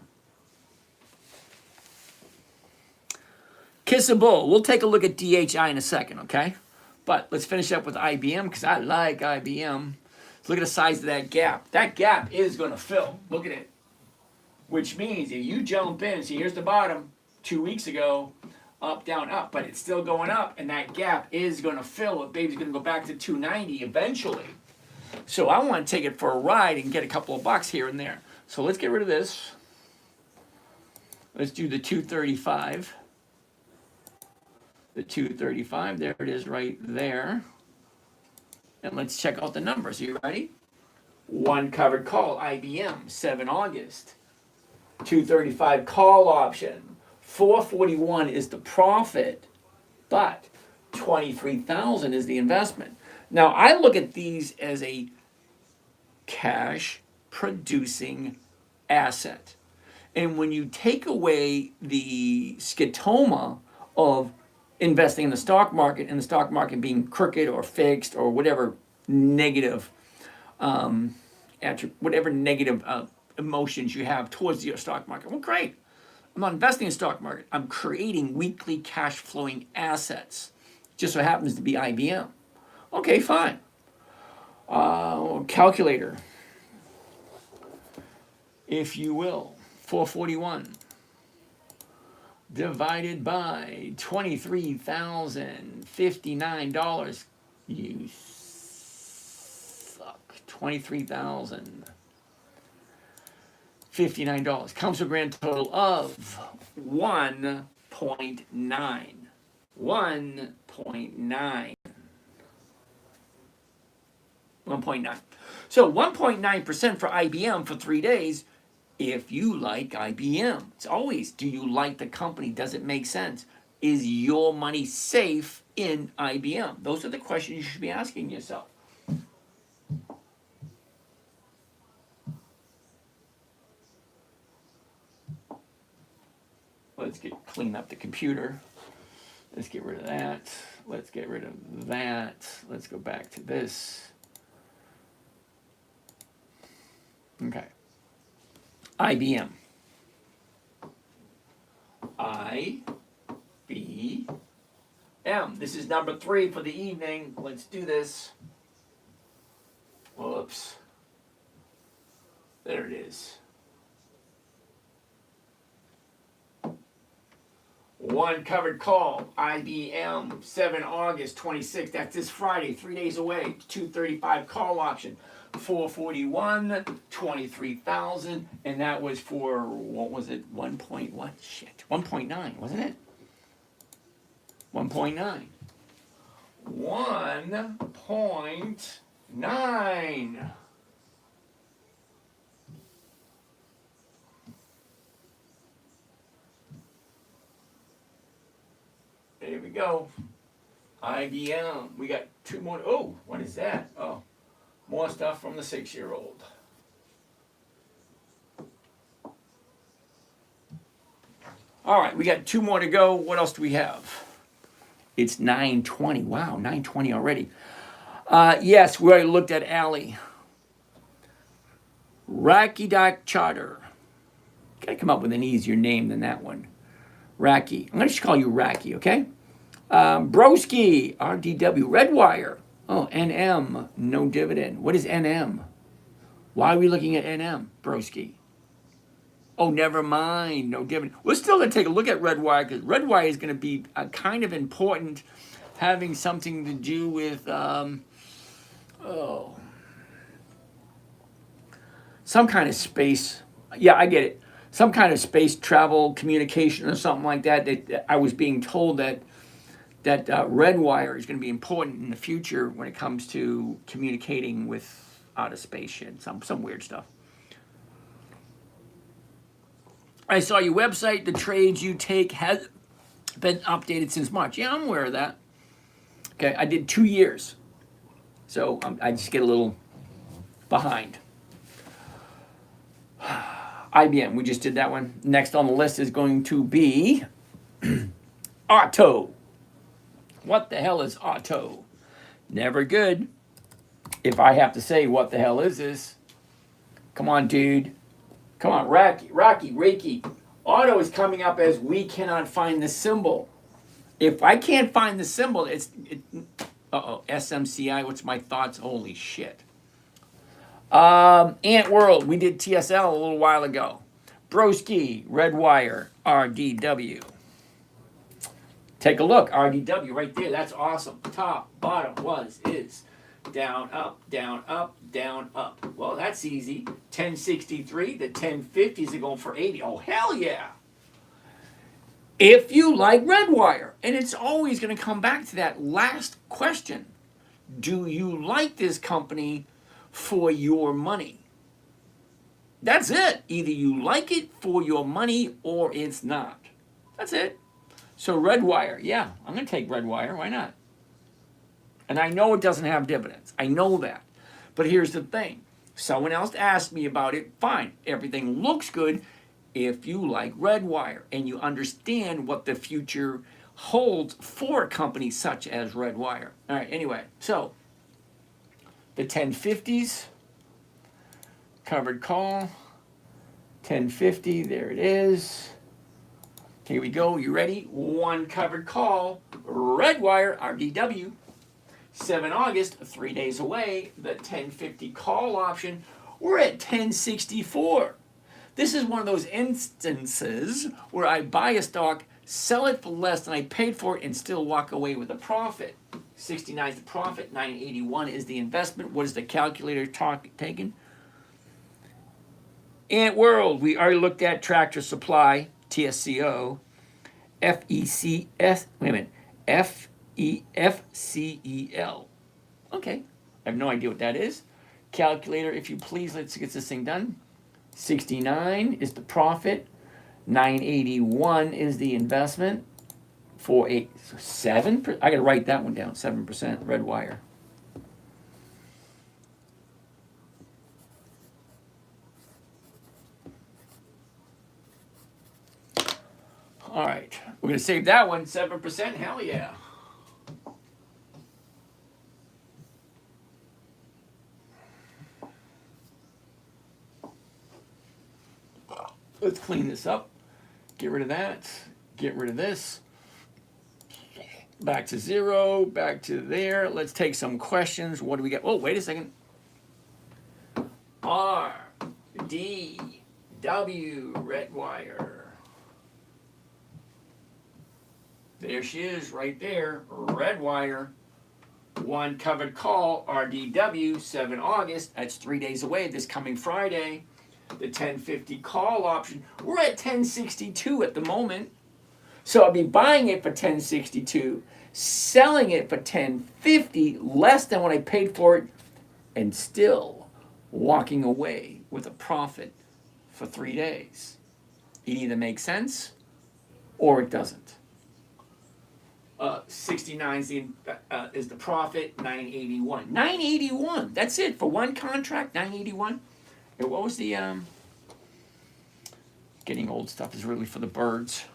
Kiss a bull. We'll take a look at DHI in a second, okay? But let's finish up with IBM because I like IBM. Look at the size of that gap. That gap is going to fill. Look at it. Which means if you jump in, see, here's the bottom, 2 weeks ago, up, down, up, but it's still going up, and that gap is going to fill. Baby's going to go back to 290 eventually. So I want to take it for a ride and get a couple of bucks here and there. So let's get rid of this. Let's do the 235. The 235, there it is right there. And let's check out the numbers. Are you ready? One covered call, IBM, 7 August. 235 call option. 441 is the profit, but 23,000 is the investment. Now, I look at these as a cash producing asset. And when you take away the scotoma of investing in the stock market and the stock market being crooked or fixed or whatever negative whatever negative emotions you have towards your stock market. Well, great. I'm not investing in the stock market. I'm creating weekly cash flowing assets. Just so happens to be IBM. Okay, fine. Calculator, if you will. 441 divided by $23,059. You suck. $23,059 comes to a grand total of 1.9. 1.9. 1.9. So 1.9% for IBM for 3 days. If you like IBM, it's always, do you like the company? Does it make sense? Is your money safe in IBM? Those are the questions you should be asking yourself. Let's clean up the computer. Let's get rid of that. Let's get rid of that. Let's go back to this. Okay. IBM. IBM. This is number 3 for the evening. Let's do this. Whoops. There it is. One covered call. IBM. 7 August 26. That's this Friday. 3 days away. 235 call option. 441, 23,000, and that was for, what was it, 1.1? Shit, 1.9, wasn't it? 1.9. 1.9. There we go. IBM. We got 2 more. Oh, what is that? Oh. More stuff from the 6-year-old. All right, we got 2 more to go. What else do we have? It's 9:20. Wow, 9:20 already. Yes, we already looked at Allie. Racky Doc Charter. Got to come up with an easier name than that one. Racky. I'm going to just call you Racky, okay? Broski, RDW, Redwire. Oh, NM, no dividend. What is NM? Why are we looking at NM, Broski? Oh, never mind, no dividend. We're still going to take a look at Redwire because Redwire is going to be kind of important, having something to do with, some kind of space. Yeah, I get it. Some kind of space travel, communication, or something like that. That I was being told that Redwire is going to be important in the future when it comes to communicating with outer space shit, some weird stuff. I saw your website. The trades you take has been updated since March. Yeah, I'm aware of that. Okay, I did 2 years, so I just get a little behind. IBM, we just did that one. Next on the list is going to be Auto. What the hell is Auto? Never good. If I have to say what the hell is this, come on, dude. Come on, Reiki. Auto is coming up as we cannot find the symbol. If I can't find the symbol, SMCI, what's my thoughts? Holy shit. Ant World, we did TSL a little while ago. Broski, Redwire, RDW. Take a look, RDW right there. That's awesome. Top, bottom, was, is. Down, up, down, up, down, up. Well, that's easy. 1063, the 1050s are going for 80. Oh, hell yeah. If you like Redwire, and it's always going to come back to that last question. Do you like this company for your money? That's it. Either you like it for your money or it's not. That's it. So Redwire, yeah, I'm going to take Redwire. Why not? And I know it doesn't have dividends. I know that. But here's the thing. Someone else asked me about it. Fine. Everything looks good if you like Redwire and you understand what the future holds for a company such as Redwire. All right, anyway. So, the 1050s, covered call, 1050, there it is. Here we go. You ready? One covered call, Redwire, RDW. 7 August, 3 days away, the 1050 call option, we're at 1064. This is one of those instances where I buy a stock, sell it for less than I paid for it, and still walk away with a profit. 69 is the profit, 981 is the investment. What is the calculator taking? Ant World, we already looked at Tractor Supply, TSCO, FECS, wait a minute, FCEL. Okay, I have no idea what that is. Calculator, if you please, let's get this thing done. 69 is the profit. 981 is the investment. 7%. I gotta write that one down. 7%. Redwire. All right, we're gonna save that one. 7%. Hell yeah. Let's clean this up. Get rid of that. Get rid of this. Back to 0. Back to there. Let's take some questions. What do we got? Oh, wait a second. R, D, W, Redwire. There she is, right there. Redwire. One covered call, RDW, 7 August. That's 3 days away, this coming Friday. The 1050 call option, we're at 1062 at the moment. So I'll be buying it for 1062, selling it for 1050, less than what I paid for it, and still walking away with a profit for 3 days. It either makes sense or it doesn't. 69 is the profit, 981. 981, that's it for one contract, 981. And what was the, getting old stuff is really for the birds.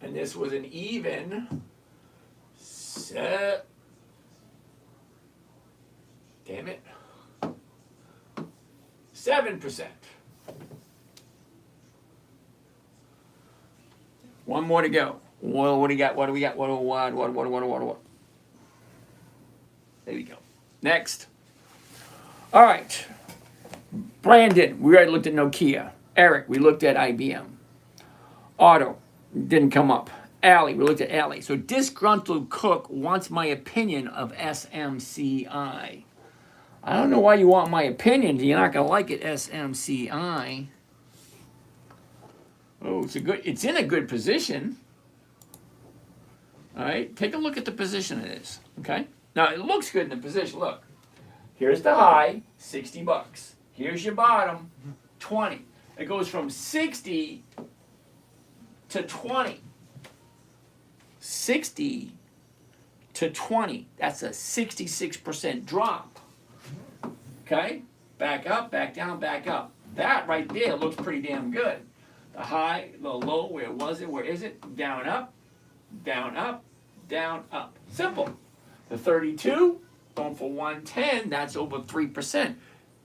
And this was an even, damn it, 7%. One more to go. Well, what do you got? What do we got? What? There we go. Next. All right. Brandon, we already looked at Nokia. Eric, we looked at IBM. Otto, didn't come up. Allie, we looked at Allie. So Disgruntled Cook wants my opinion of SMCI. I don't know why you want my opinion. You're not going to like it, SMCI. Oh, it's in a good position. All right, take a look at the position it is. Okay, now it looks good in the position. Look, here's the high, $60. Here's your bottom, 20. It goes from 60 to 20. 60 to 20. That's a 66% drop. Okay, back up, back down, back up. That right there looks pretty damn good. The high, the low, where was it? Where is it? Down, up, down, up, down, up. Simple. The 32, going for 110, that's over 3%.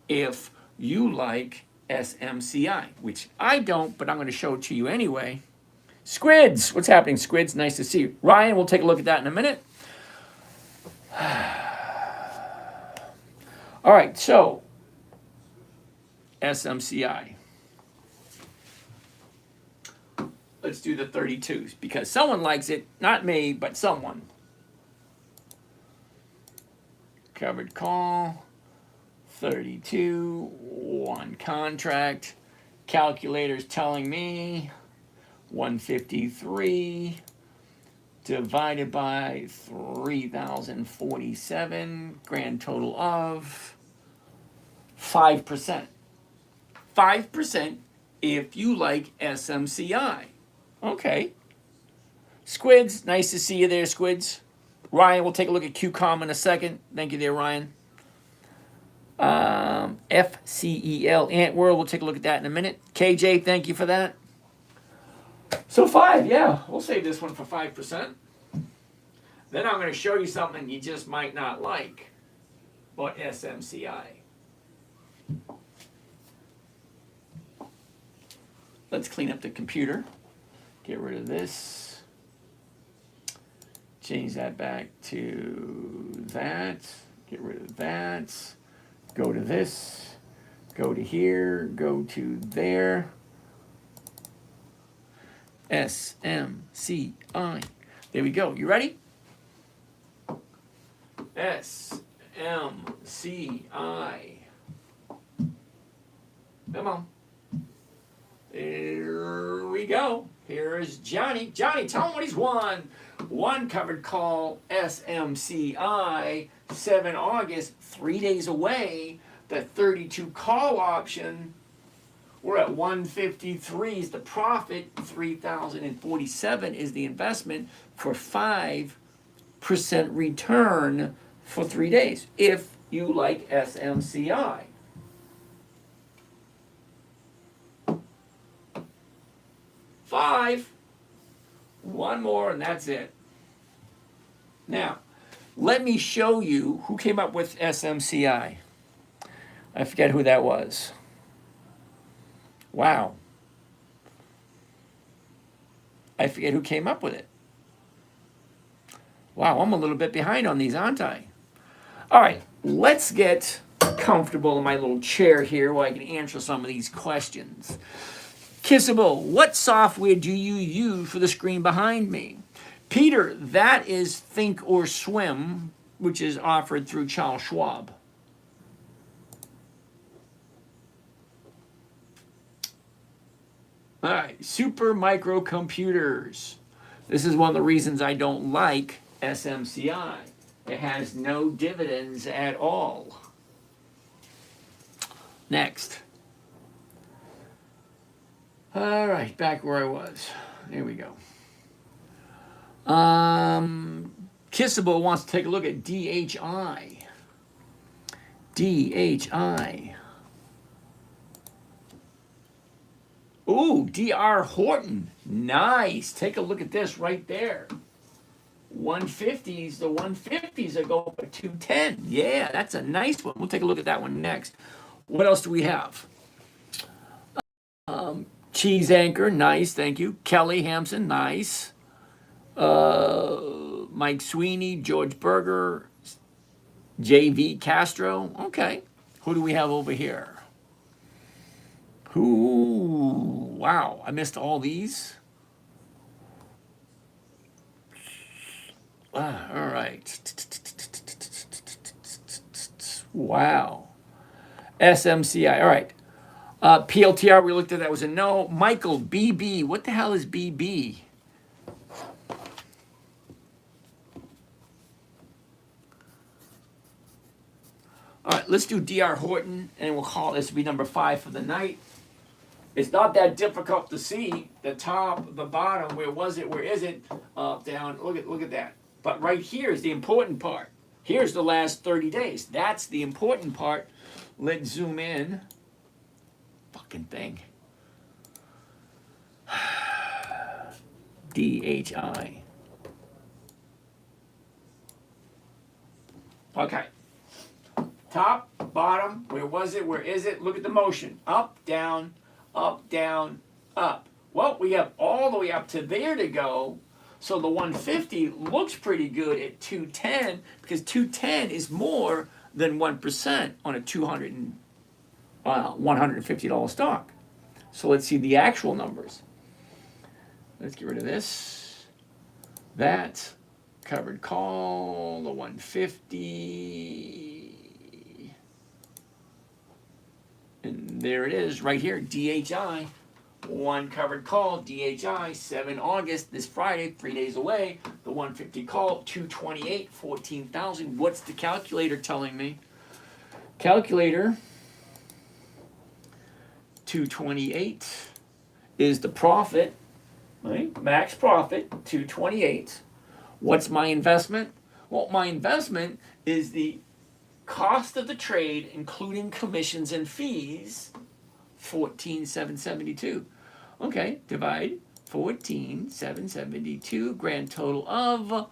If you like SMCI, which I don't, but I'm going to show it to you anyway. Squids, what's happening, Squids? Nice to see you. Ryan, we'll take a look at that in a minute. All right, so SMCI. Let's do the 32s because someone likes it. Not me, but someone. Covered call. 32. One contract. Calculator's telling me 153 divided by 3,047. Grand total of 5%. 5% if you like SMCI. Okay. Squids, nice to see you there, Squids. Ryan, we'll take a look at QCOM in a second. Thank you there, Ryan. FCEL, Ant World, we'll take a look at that in a minute. KJ, thank you for that. So 5, yeah, we'll save this one for 5%. Then I'm going to show you something you just might not like about SMCI. Let's clean up the computer. Get rid of this. Change that back to that. Get rid of that. Go to this. Go to here. Go to there. SMCI. There we go. You ready? SMCI. Come on. Here we go. Here is Johnny. Johnny, tell him what he's won. One covered call, SMCI, 7 August, 3 days away. The 32 call option, we're at 153 is the profit, 3,047 is the investment for 5% return for 3 days, if you like SMCI. Five. One more and that's it. Now, let me show you who came up with SMCI. I forget who that was. Wow. I forget who came up with it. Wow, I'm a little bit behind on these, aren't I? All right, let's get comfortable in my little chair here where I can answer some of these questions. Kissable, what software do you use for the screen behind me? Peter, that is Think or Swim, which is offered through Charles Schwab. All right, super microcomputers. This is one of the reasons I don't like SMCI. It has no dividends at all. Next. All right, back where I was. There we go. Kissable wants to take a look at DHI. DHI. Ooh, DR Horton. Nice. Take a look at this right there. 150s, the 150s are going for 210. Yeah, that's a nice one. We'll take a look at that one next. What else do we have? Cheese Anchor, nice, thank you. Kelly Hampson, nice. Mike Sweeney, George Berger, JV Castro. Okay. Who do we have over here? Who? Wow, I missed all these. All right. Wow. SMCI. All right. PLTR, we looked at that, was a no. Michael, BB. What the hell is BB? All right, let's do DR Horton, and we'll call this be number 5 for the night. It's not that difficult to see the top, the bottom. Where was it? Where is it? Up, down. Look at that. But right here is the important part. Here's the last 30 days. That's the important part. Let's zoom in. Fucking thing. DHI. Okay. Top, bottom, where was it? Where is it? Look at the motion. Up, down, up, down, up. Well, we have all the way up to there to go. So the 150 looks pretty good at 210 because 210 is more than 1% on a $150 stock. So let's see the actual numbers. Let's get rid of this. That. Covered call, the 150. And there it is right here, DHI. One covered call, DHI, 7 August, this Friday, 3 days away. The 150 call, 228, 14,000. What's the calculator telling me? Calculator, 228 is the profit, right? Max profit, 228. What's my investment? Well, my investment is the cost of the trade, including commissions and fees, 14,772. Okay, divide 14,772, grand total of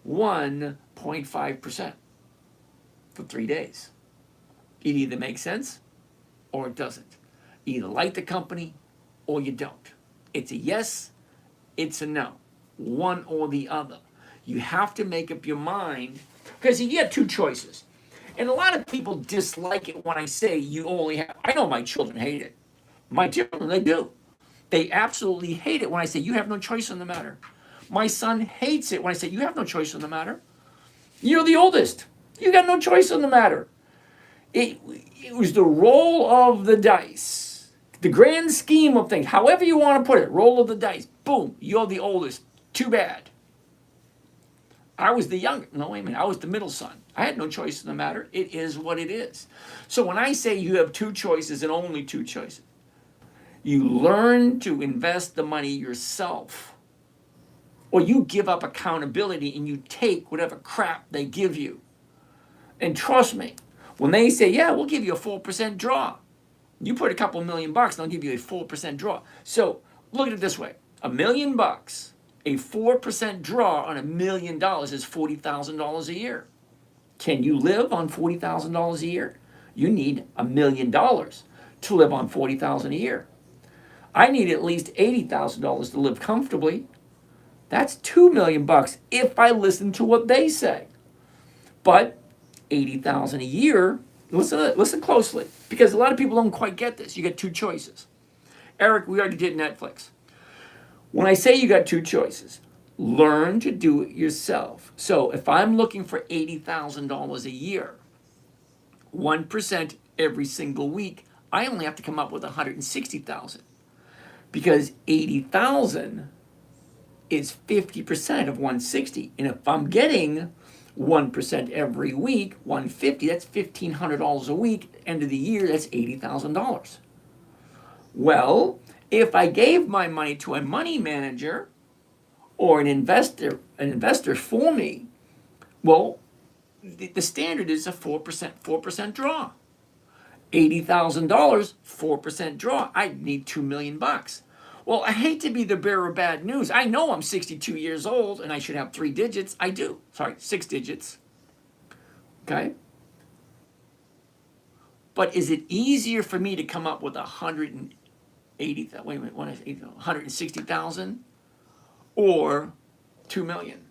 1.5% for 3 days. It either makes sense or it doesn't. You either like the company or you don't. It's a yes, it's a no. One or the other. You have to make up your mind, because you have two choices. And a lot of people dislike it when I say you only have, I know my children hate it. My children, they do. They absolutely hate it when I say you have no choice in the matter. My son hates it when I say you have no choice in the matter. You're the oldest. You got no choice in the matter. It was the roll of the dice. The grand scheme of things, however you want to put it, roll of the dice. Boom, you're the oldest. Too bad. I was the younger, no, wait a minute, I was the middle son. I had no choice in the matter. It is what it is. So when I say you have two choices and only two choices, you learn to invest the money yourself, or you give up accountability and you take whatever crap they give you. And trust me, when they say, yeah, we'll give you a 4% draw, you put a couple $1 million, they'll give you a 4% draw. So look at it this way, $1 million, a 4% draw on $1 million is $40,000 a year. Can you live on $40,000 a year? You need $1 million to live on $40,000 a year. I need at least $80,000 to live comfortably. That's $2 million if I listen to what they say. But $80,000 a year, listen closely, because a lot of people don't quite get this. You get two choices. Eric, we already did Netflix. When I say you got two choices, learn to do it yourself. So if I'm looking for $80,000 a year, 1% every single week, I only have to come up with $160,000, because 80,000 is 50% of 160. And if I'm getting 1% every week, 150, that's $1,500 a week. End of the year, that's $80,000. Well, if I gave my money to a money manager or an investor for me, well, the standard is a 4% draw. $80,000, 4% draw. I need $2 million. Well, I hate to be the bearer of bad news. I know I'm 62 years old and I should have 3 digits. I do. Sorry, 6 digits. Okay? But is it easier for me to come up with 160,000 or 2 million?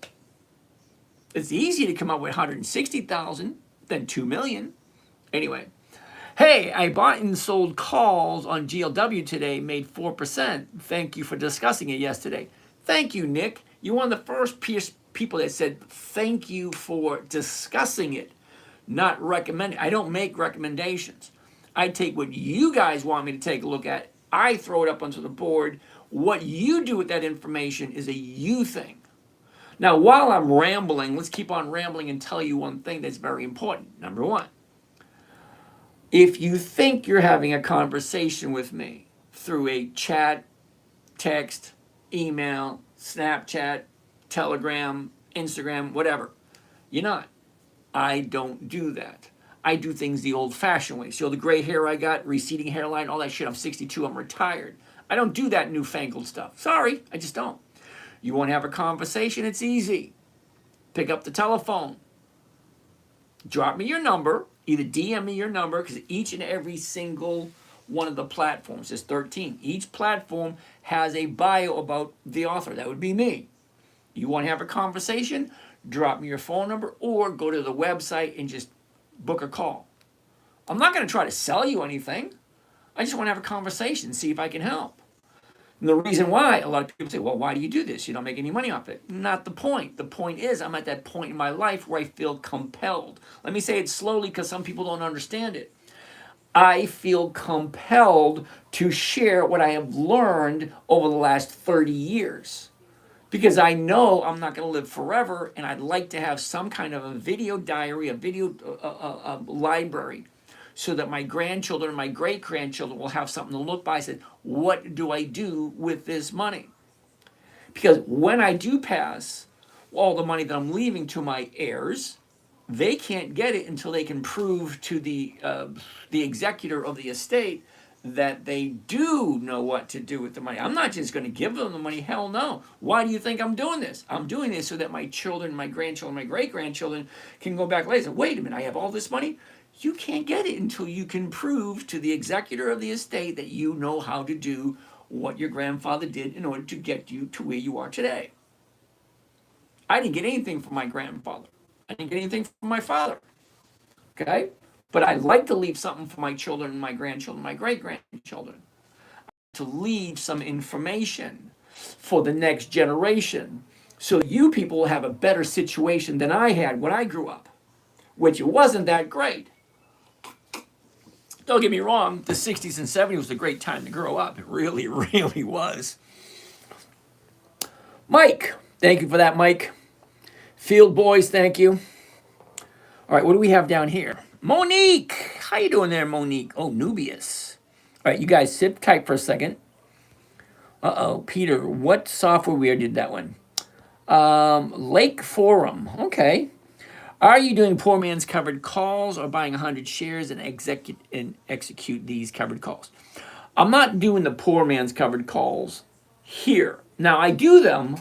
It's easier to come up with 160,000 than 2 million. Anyway, hey, I bought and sold calls on GLW today, made 4%. Thank you for discussing it yesterday. Thank you, Nick. You're one of the first people that said thank you for discussing it, not recommending. I don't make recommendations. I take what you guys want me to take a look at. I throw it up onto the board. What you do with that information is a you thing. Now, while I'm rambling, let's keep on rambling and tell you one thing that's very important. Number one, if you think you're having a conversation with me through a chat, text, email, Snapchat, Telegram, Instagram, whatever, you're not. I don't do that. I do things the old-fashioned way. See all the gray hair I got, receding hairline, all that shit. I'm 62, I'm retired. I don't do that newfangled stuff. Sorry, I just don't. You want to have a conversation? It's easy. Pick up the telephone. Drop me your number. Either DM me your number, because each and every single one of the platforms, there's 13. Each platform has a bio about the author. That would be me. You want to have a conversation? Drop me your phone number or go to the website and just book a call. I'm not going to try to sell you anything. I just want to have a conversation and see if I can help. And the reason why, a lot of people say, well, why do you do this? You don't make any money off it. Not the point. The point is, I'm at that point in my life where I feel compelled. Let me say it slowly because some people don't understand it. I feel compelled to share what I have learned over the last 30 years. Because I know I'm not going to live forever, and I'd like to have some kind of a video diary, a video library, so that my grandchildren and my great grandchildren will have something to look by and say, what do I do with this money? Because when I do pass, all the money that I'm leaving to my heirs, they can't get it until they can prove to the executor of the estate that they do know what to do with the money. I'm not just going to give them the money. Hell no. Why do you think I'm doing this? I'm doing this so that my children, my grandchildren, my great-grandchildren can go back later and say, wait a minute, I have all this money? You can't get it until you can prove to the executor of the estate that you know how to do what your grandfather did in order to get you to where you are today. I didn't get anything from my grandfather. I didn't get anything from my father. Okay? But I'd like to leave something for my children, my grandchildren, my great-grandchildren. To leave some information for the next generation so you people will have a better situation than I had when I grew up, which it wasn't that great. Don't get me wrong, the 60s and 70s was a great time to grow up. It really, really was. Mike, thank you for that, Mike. Field Boys, thank you. All right, what do we have down here? Monique, how you doing there, Monique? Oh, Nubius. All right, you guys sit tight for a second. Uh-oh, Peter, what software did that one? Lake Forum, okay. Are you doing poor man's covered calls or buying 100 shares and execute these covered calls? I'm not doing the poor man's covered calls here. Now, I do them,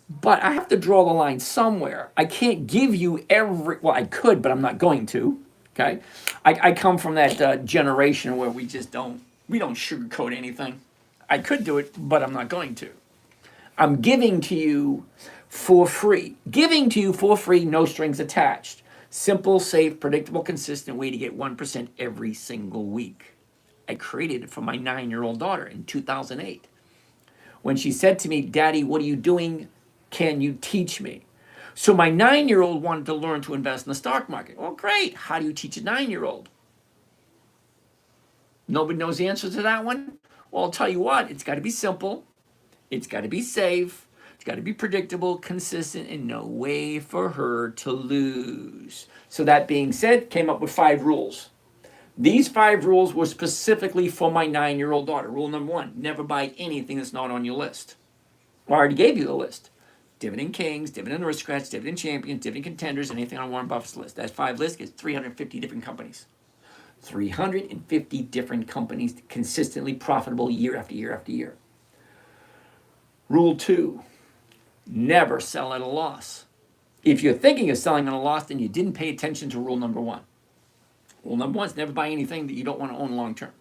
but I have to draw the line somewhere. I can't give you well, I could, but I'm not going to, okay? I come from that generation where we don't sugarcoat anything. I could do it, but I'm not going to. I'm giving to you for free. Giving to you for free, no strings attached. Simple, safe, predictable, consistent way to get 1% every single week. I created it for my 9-year-old daughter in 2008. When she said to me, Daddy, what are you doing? Can you teach me? So my 9-year-old wanted to learn to invest in the stock market. Well, great. How do you teach a 9-year-old? Nobody knows the answer to that one? Well, I'll tell you what, it's got to be simple. It's got to be safe. It's got to be predictable, consistent, and no way for her to lose. So that being said, came up with 5 rules. These 5 rules were specifically for my 9-year-old daughter. Rule number 1, never buy anything that's not on your list. Well, I already gave you the list. Dividend Kings, Dividend Aristocrats, Dividend Champions, Dividend Contenders, anything on Warren Buffett's list. That 5 list is 350 different companies. 350 different companies consistently profitable year after year after year. Rule 2, never sell at a loss. If you're thinking of selling at a loss, then you didn't pay attention to rule number 1. Rule number 1 is never buy anything that you don't want to own long term.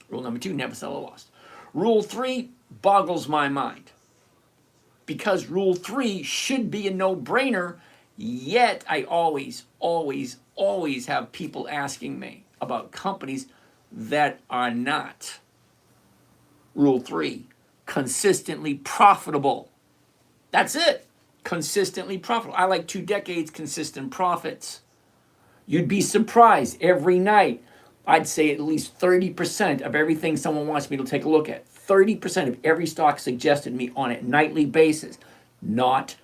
Rule number 2, never sell a loss. Rule 3 boggles my mind. Because rule 3 should be a no-brainer, yet I always have people asking me about companies that are not. Rule 3, consistently profitable. That's it. Consistently profitable. I like 2 decades consistent profits. You'd be surprised every night. I'd say at least 30% of everything someone wants me to take a look at. 30% of every stock suggested to me on a nightly basis, not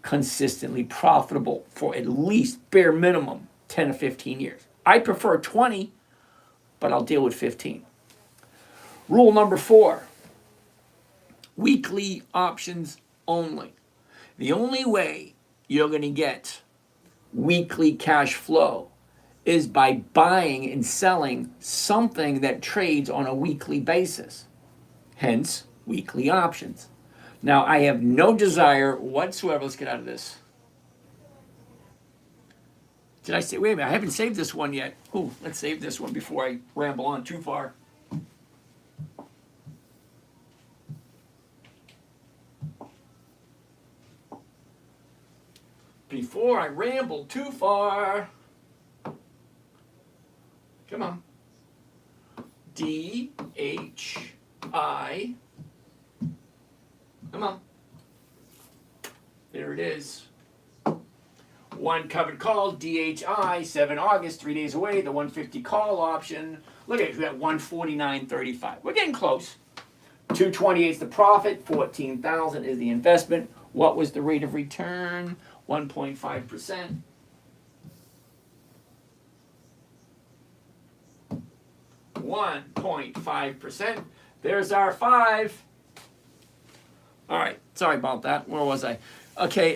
consistently profitable for at least bare minimum 10 to 15 years. I prefer 20, but I'll deal with 15. Rule number 4, weekly options only. The only way you're going to get weekly cash flow is by buying and selling something that trades on a weekly basis. Hence, weekly options. Now, I have no desire whatsoever. Let's get out of this. Did I say, wait a minute, I haven't saved this one yet. Ooh, let's save this one before I ramble on too far. Before I ramble too far. Come on. DHI it is. One covered call, DHI, 7 August, 3 days away. The 150 call option. Look at it, we got 149.35. We're getting close. 228 is the profit. 14,000 is the investment. What was the rate of return? 1.5%. 1.5%. There's our 5. All right, sorry about that. Where was I? Okay,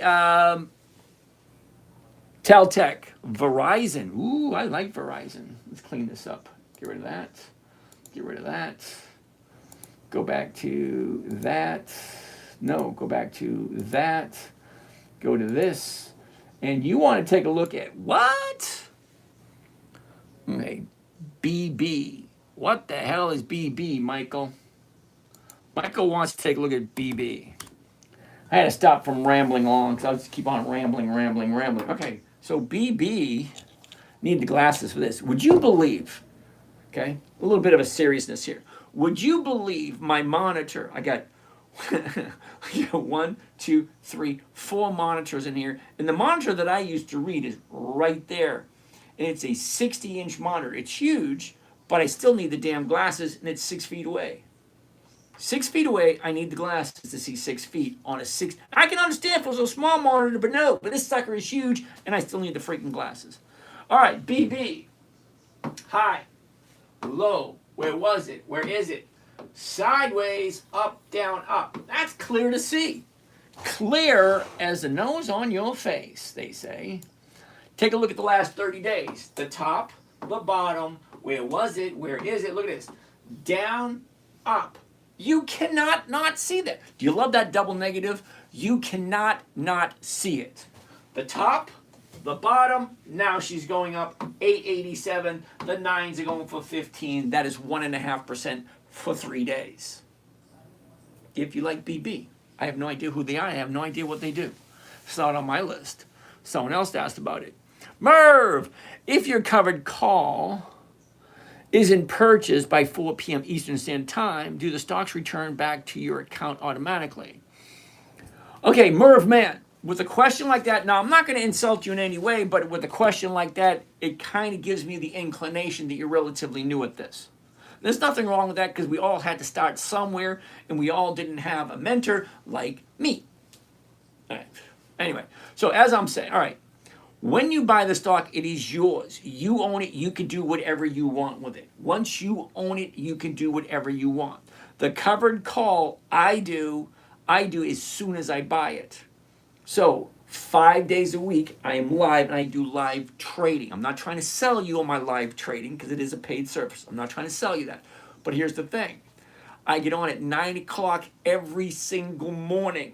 Teltec, Verizon. Ooh, I like Verizon. Let's clean this up. Get rid of that. Get rid of that. Go back to that. No, go back to that. Go to this. And you want to take a look at what? Okay, BB. What the hell is BB, Michael? Michael wants to take a look at BB. I had to stop from rambling on because I'll just keep on rambling. Okay, so BB need the glasses for this. Would you believe, okay, a little bit of a seriousness here. Would you believe my monitor, I got 1, 2, 3, 4 monitors in here, and the monitor that I used to read is right there. And it's a 60-inch monitor. It's huge, but I still need the damn glasses, and it's 6 feet away. 6 feet away, I need the glasses to see 6 feet on a 6. I can understand if it was a small monitor, but no. But this sucker is huge, and I still need the freaking glasses. All right, BB. High, low. Where was it? Where is it? Sideways, up, down, up. That's clear to see. Clear as the nose on your face, they say. Take a look at the last 30 days. The top, the bottom. Where was it? Where is it? Look at this. Down, up. You cannot not see that. Do you love that double negative? You cannot not see it. The top, the bottom, now she's going up 887. The 9s are going for 15. That is 1.5% for 3 days. If you like BB, I have no idea who they are. I have no idea what they do. It's not on my list. Someone else asked about it. Merv, if your covered call isn't purchased by 4 p.m. Eastern Standard Time, do the stocks return back to your account automatically? Okay, Merv, man, with a question like that, now I'm not going to insult you in any way, but with a question like that, it kind of gives me the inclination that you're relatively new at this. There's nothing wrong with that because we all had to start somewhere, and we all didn't have a mentor like me. All right. Anyway, so as I'm saying, all right, when you buy the stock, it is yours. You own it. You can do whatever you want with it. Once you own it, you can do whatever you want. The covered call I do as soon as I buy it. So 5 days a week, I am live and I do live trading. I'm not trying to sell you on my live trading because it is a paid service. I'm not trying to sell you that. But here's the thing. I get on at 9 o'clock every single morning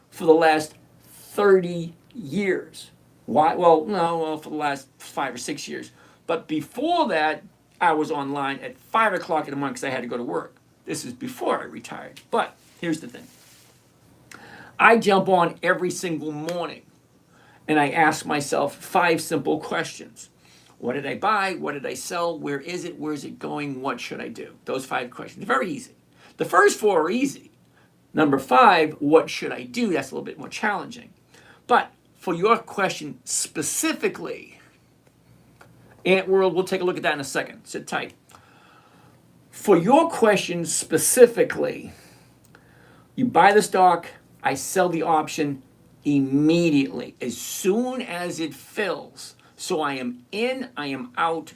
for the last 30 years. Why? Well, no, for the last 5 or 6 years. But before that, I was online at 5 o'clock in the morning because I had to go to work. This is before I retired. But here's the thing. I jump on every single morning and I ask myself 5 simple questions. What did I buy? What did I sell? Where is it? Where is it going? What should I do? Those 5 questions. Very easy. The first 4 are easy. Number 5, what should I do? That's a little bit more challenging. But for your question specifically, Ant World, we'll take a look at that in a second. Sit tight. For your question specifically, you buy the stock, I sell the option immediately, as soon as it fills. So I am in, I am out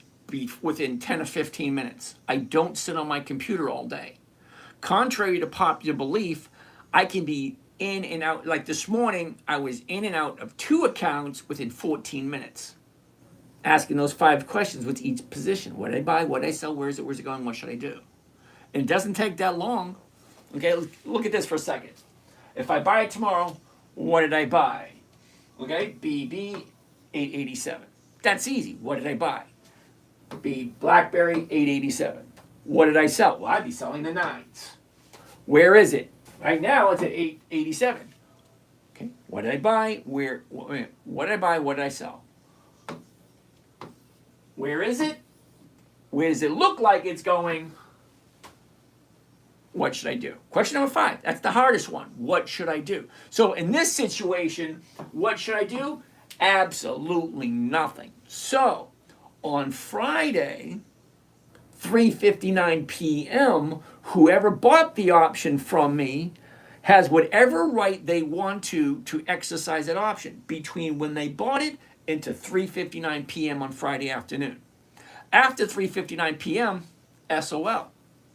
within 10 or 15 minutes. I don't sit on my computer all day. Contrary to popular belief, I can be in and out. Like this morning, I was in and out of 2 accounts within 14 minutes. Asking those 5 questions with each position. What did I buy? What did I sell? Where is it? Where's it going? What should I do? And it doesn't take that long. Okay, look at this for a second. If I buy it tomorrow, what did I buy? Okay, BB 887. That's easy. What did I buy? BlackBerry 887. What did I sell? Well, I'd be selling the 9s. Where is it? Right now, it's at 887. Okay, what did I buy? What did I buy? What did I sell? Where is it? Where does it look like it's going? What should I do? Question number 5. That's the hardest one. What should I do? So in this situation, what should I do? Absolutely nothing. So on Friday, 3:59 p.m., whoever bought the option from me has whatever right they want to exercise that option between when they bought it into 3:59 p.m. on Friday afternoon. After 3:59 p.m., SOL.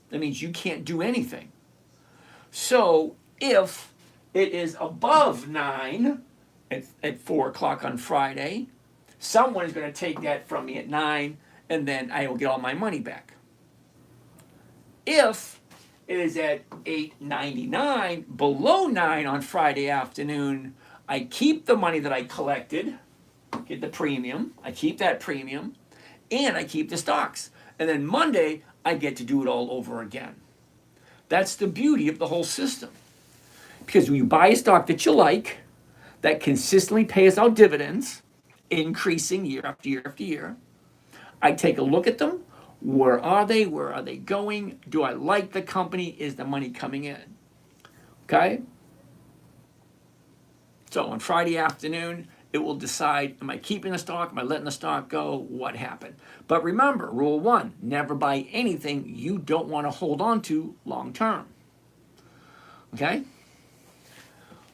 That means you can't do anything. So if it is above 9 at 4 o'clock on Friday, someone is going to take that from me at 9, and then I will get all my money back. If it is at 8.99, below 9 on Friday afternoon, I keep the money that I collected, get the premium, I keep that premium, and I keep the stocks. And then Monday, I get to do it all over again. That's the beauty of the whole system. Because when you buy a stock that you like, that consistently pays out dividends, increasing year after year after year, I take a look at them. Where are they? Where are they going? Do I like the company? Is the money coming in? Okay? So on Friday afternoon, it will decide, am I keeping the stock? Am I letting the stock go? What happened? But remember, rule 1, never buy anything you don't want to hold on to long term. Okay?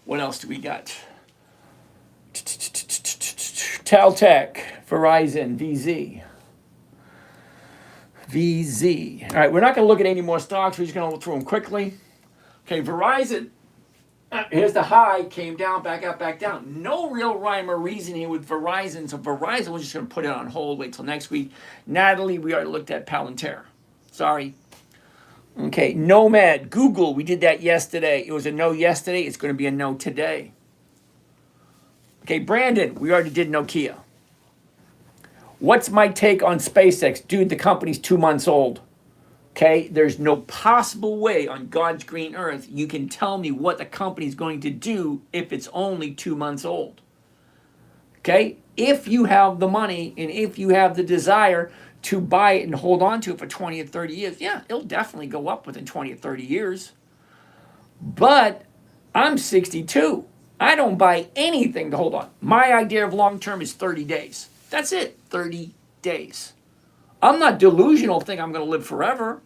What else do we got? Teltec, Verizon, VZ. VZ. All right, we're not going to look at any more stocks. We're just going to look through them quickly. Okay, Verizon. Here's the high, came down, back up, back down. No real rhyme or reason here with Verizon. So Verizon, we're just going to put it on hold, wait till next week. Natalie, we already looked at Palantir. Sorry. Okay, Nomad, Google, we did that yesterday. It was a no yesterday. It's going to be a no today. Okay, Brandon, we already did Nokia. What's my take on SpaceX? Dude, the company's 2 months old. Okay, there's no possible way on God's green earth you can tell me what the company's going to do if it's only 2 months old. Okay, if you have the money and if you have the desire to buy it and hold on to it for 20 or 30 years, yeah, it'll definitely go up within 20 or 30 years. But I'm 62. I don't buy anything to hold on. My idea of long term is 30 days. That's it, 30 days. I'm not delusional, think I'm going to live forever.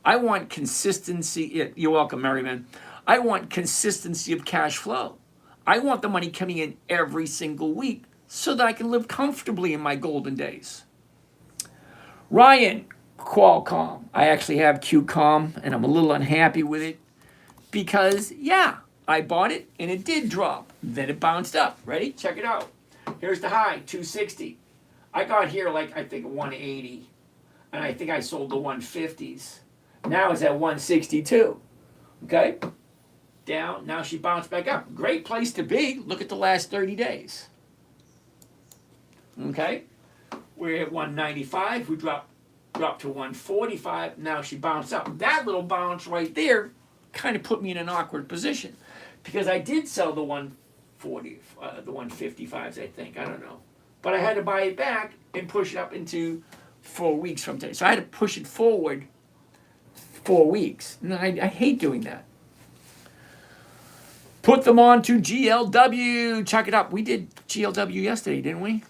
I want consistency. You're welcome, Merriman. I want consistency of cash flow. I want the money coming in every single week so that I can live comfortably in my golden days. Ryan, Qualcomm. I actually have QCOM, and I'm a little unhappy with it because, yeah, I bought it, and it did drop. Then it bounced up. Ready? Check it out. Here's the high, 260. I got here like, I think, 180. And I think I sold the 150s. Now it's at 162. Okay? Down. Now she bounced back up. Great place to be. Look at the last 30 days. Okay? We're at 195. We dropped to 145. Now she bounced up. That little bounce right there kind of put me in an awkward position. Because I did sell the 140, the 155s, I think. I don't know. But I had to buy it back and push it up into 4 weeks from today. So I had to push it forward 4 weeks. And I hate doing that. Put them on to GLW. Check it out. We did GLW yesterday, didn't we?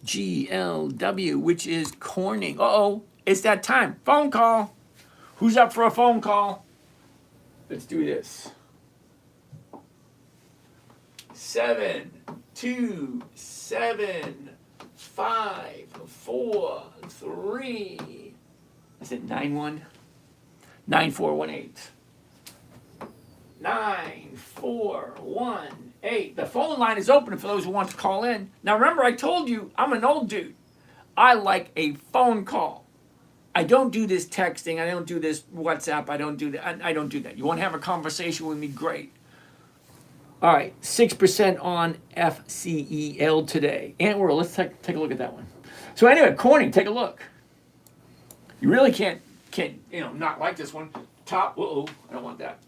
GLW, which is Corning. Uh-oh, it's that time. Phone call. Who's up for a phone call? Let's do this. 7, 2, 7, 5, 4, 3. Is it 9-1? 9418. 9418. The phone line is open for those who want to call in. Now remember, I told you I'm an old dude. I like a phone call. I don't do this texting. I don't do this WhatsApp. I don't do that. I don't do that. You want to have a conversation with me? Great. All right, 6% on FCEL today. Antwerp, let's take a look at that one. So anyway, Corning, take a look. You really can't not like this one. Top, I don't want that.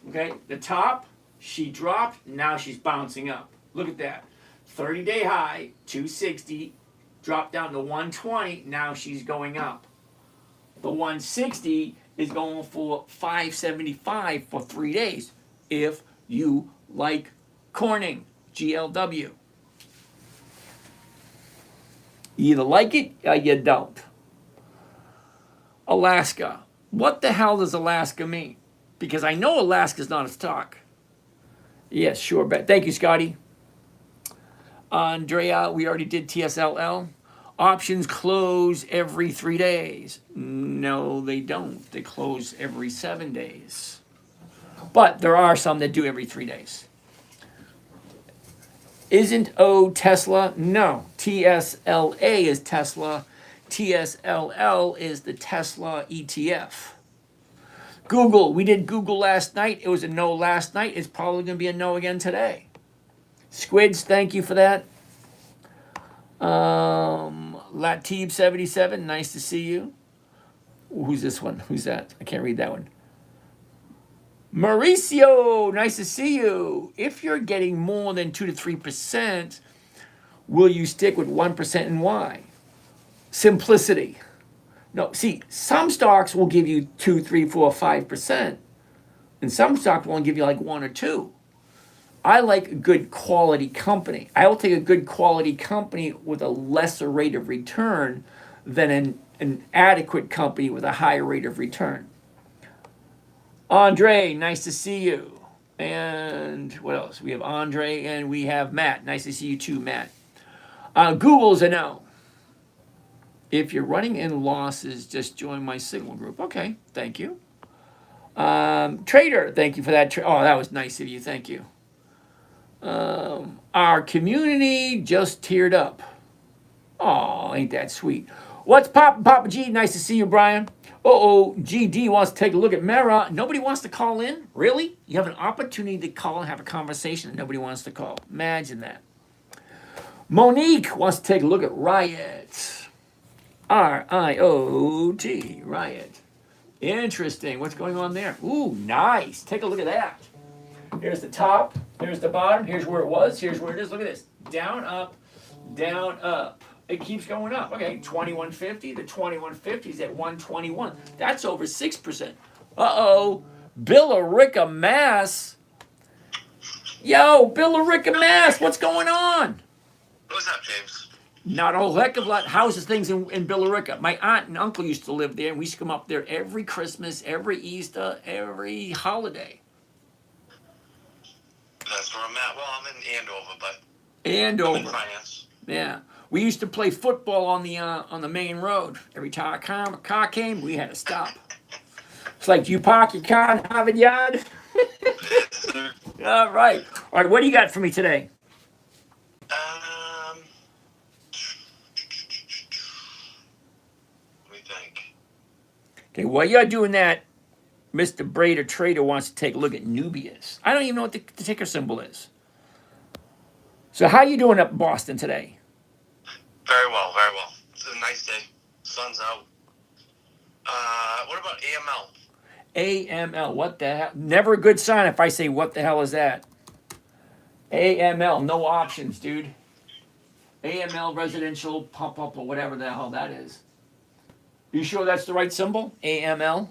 Okay, the top, she dropped, now she's bouncing up. Look at that. 30-day high, 260, dropped down to 120. Now she's going up. The 160 is going for 575 for 3 days. If you like Corning, GLW. You either like it or you don't. Alaska. What the hell does Alaska mean? Because I know Alaska's not a stock. Yes, sure bet. Thank you, Scotty. Andrea, we already did TSLL. Options close every 3 days. No, they don't. They close every 7 days. But there are some that do every 3 days. Isn't O Tesla? No. TSLA is Tesla. TSLL is the Tesla ETF. Google, we did Google last night. It was a no last night. It's probably going to be a no again today. Squids, thank you for that. Latib77, nice to see you. Who's this one? Who's that? I can't read that one. Mauricio, nice to see you. If you're getting more than 2 to 3%, will you stick with 1% and why? Simplicity. No, see, some stocks will give you 2, 3, 4, 5%, and some stocks won't give you like 1 or 2. I like a good quality company. I will take a good quality company with a lesser rate of return than an adequate company with a higher rate of return. Andre, nice to see you. And what else? We have Andre and we have Matt. Nice to see you too, Matt. Google's a no. If you're running in losses, just join my signal group. Okay, thank you. Trader, thank you for that. Oh, that was nice of you. Thank you. Our community just teared up. Oh, ain't that sweet. What's poppin', Papa G? Nice to see you, Brian. GD wants to take a look at Mara. Nobody wants to call in? Really? You have an opportunity to call and have a conversation and nobody wants to call. Imagine that. Monique wants to take a look at Riot. RIOT, Riot. Interesting. What's going on there? Ooh, nice. Take a look at that. Here's the top. Here's the bottom. Here's where it was. Here's where it is. Look at this. Down, up, down, up. It keeps going up. Okay, 2150. The 2150 is at 121. That's over 6%. Uh-oh. Billerica Mass. Yo, Billerica Mass. What's going on? What's up, James? Not a whole heck of a lot. How's things in Billerica? My aunt and uncle used to live there, and we used to come up there every Christmas, every Easter, every holiday. That's where I'm at. Well, I'm in Andover, but Andover. I'm in finance. Yeah. We used to play football on the main road. Every time a car came, we had to stop. It's like, do you park your car in Harvard Yard? Yes, sir. All right. All right, what do you got for me today? Let me think. Okay, while you're doing that, Mr. Brader Trader wants to take a look at Nubius. I don't even know what the ticker symbol is. So how you doing up in Boston today? Very well, very well. It's a nice day. Sun's out. What about AML? AML, what the hell? Never a good sign if I say, what the hell is that? AML, no options, dude. AML residential pump up or whatever the hell that is. You sure that's the right symbol? AML?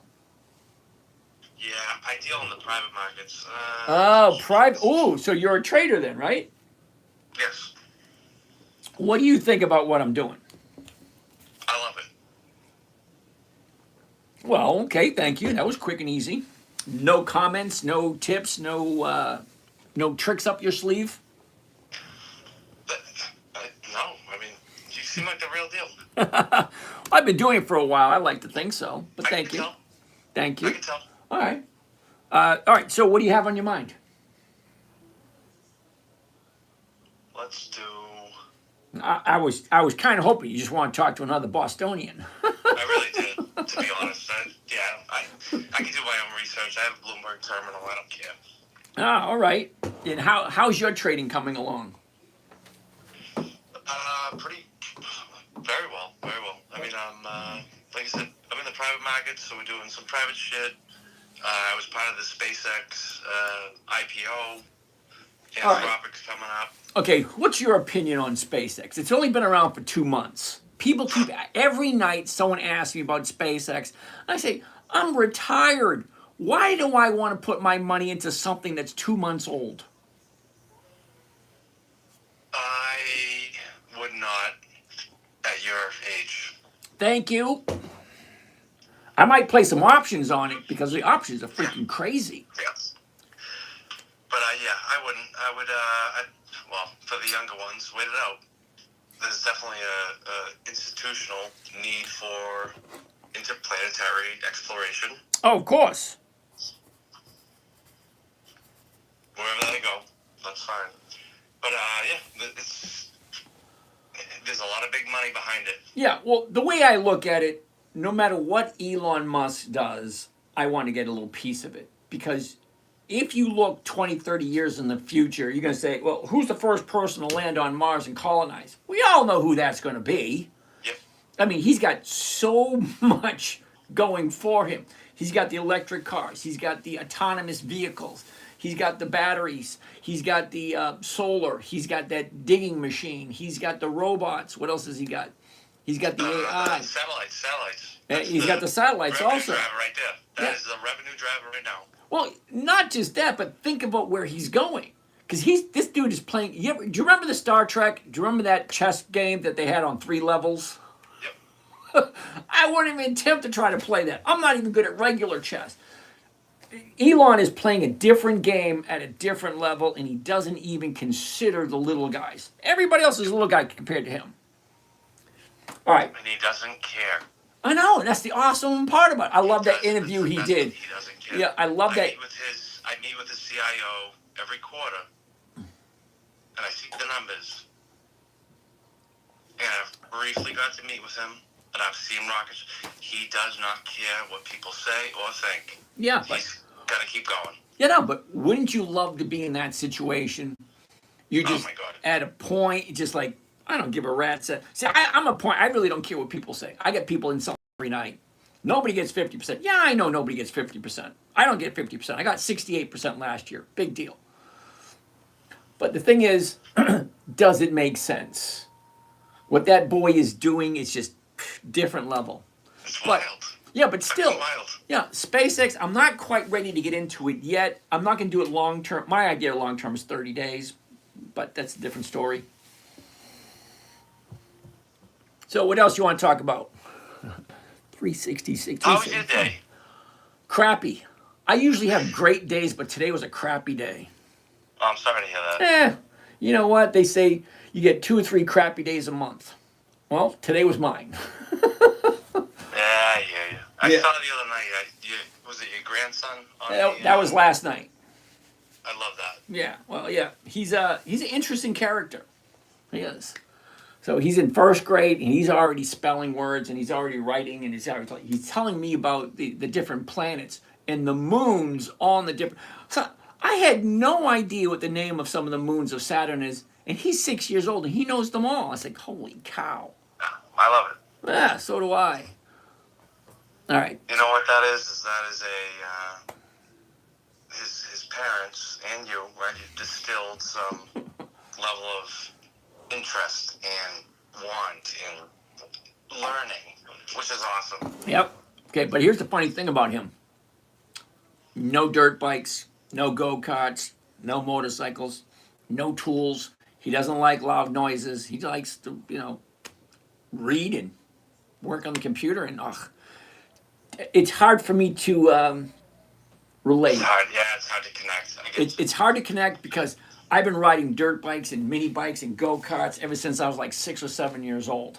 Yeah, I deal in the private markets. Oh, private. Oh, so you're a trader then, right? Yes. What do you think about what I'm doing? I love it. Well, okay, thank you. That was quick and easy. No comments, no tips, no tricks up your sleeve. No, I mean, you seem like the real deal. I've been doing it for a while. I like to think so, but thank you. Tell. Thank you. I can tell. All right. All right. So, what do you have on your mind? Let's do. I was kind of hoping you just want to talk to another Bostonian. I really did, to be honest. I can do my own research. I have a Bloomberg terminal. I don't care. All right. And how's your trading coming along? Very well, very well. I mean, like I said, I'm in the private market, so we're doing some private shit. I was part of the SpaceX IPO. All right. Anthropic's coming up. Okay, what's your opinion on SpaceX? It's only been around for 2 months. People keep, every night someone asks me about SpaceX. I say, I'm retired. Why do I want to put my money into something that's 2 months old? I would not at your age. Thank you. I might play some options on it because the options are freaking crazy. Yes. But yeah, I wouldn't. I would, well, for the younger ones, wait it out. There's definitely a institutional need for interplanetary exploration. Oh, of course. Wherever they go, that's fine. But yeah, there's a lot of big money behind it. Yeah, well, the way I look at it, no matter what Elon Musk does, I want to get a little piece of it. Because if you look 20, 30 years in the future, you're going to say, well, who's the first person to land on Mars and colonize? We all know who that's going to be. Yep. I mean, he's got so much going for him. He's got the electric cars. He's got the autonomous vehicles. He's got the batteries. He's got the solar. He's got that digging machine. He's got the robots. What else has he got? He's got the AI. Satellites. He's got the satellites also. Revenue driver right there. That is the revenue driver right now. Well, not just that, but think about where he's going. Because this dude is playing. Do you remember the Star Trek? Do you remember that chess game that they had on 3 levels? Yep. I wouldn't even attempt to try to play that. I'm not even good at regular chess. Elon is playing a different game at a different level, and he doesn't even consider the little guys. Everybody else is a little guy compared to him. All right. And he doesn't care. I know. That's the awesome part about it. I love that interview he did. He doesn't care. Yeah, I love that. I meet with his CIO every quarter, and I see the numbers. And I've briefly got to meet with him, and I've seen rockets. He does not care what people say or think. Yeah, He's got to keep going. You know, but wouldn't you love to be in that situation? You're just at a point, just like, I don't give a rat's. See, I'm a point. I really don't care what people say. I get people insulted every night. Nobody gets 50%. Yeah, I know nobody gets 50%. I don't get 50%. I got 68% last year. Big deal. But the thing is, does it make sense? What that boy is doing is just different level. It's wild. Yeah, but still, wild. Yeah, SpaceX, I'm not quite ready to get into it yet. I'm not going to do it long term. My idea of long term is 30 days, but that's a different story. So what else you want to talk about? 366. How was your day? Crappy. I usually have great days, but today was a crappy day. Oh, I'm sorry to hear that. You know what? They say you get 2 or 3 crappy days a month. Well, today was mine. Yeah, I hear you. I saw the other night. Was it your grandson? That was last night. I love that. Yeah, well, yeah. He's an interesting character. He is. So he's in 1st grade, and he's already spelling words, and he's already writing, and he's telling me about the different planets and the moons on the different... So I had no idea what the name of some of the moons of Saturn is, and he's 6 years old, and he knows them all. I was like, holy cow. I love it. Yeah, so do I. All right. You know what that is? That is his parents and you, right? You distilled some level of interest and want in learning, which is awesome. Yep. Okay, but here's the funny thing about him. No dirt bikes, no go-karts, no motorcycles, no tools. He doesn't like loud noises. He likes to, read and work on the computer, and it's hard for me to relate. It's hard, yeah, it's hard to connect. It's hard to connect because I've been riding dirt bikes and mini bikes and go-karts ever since I was like 6 or 7 years old.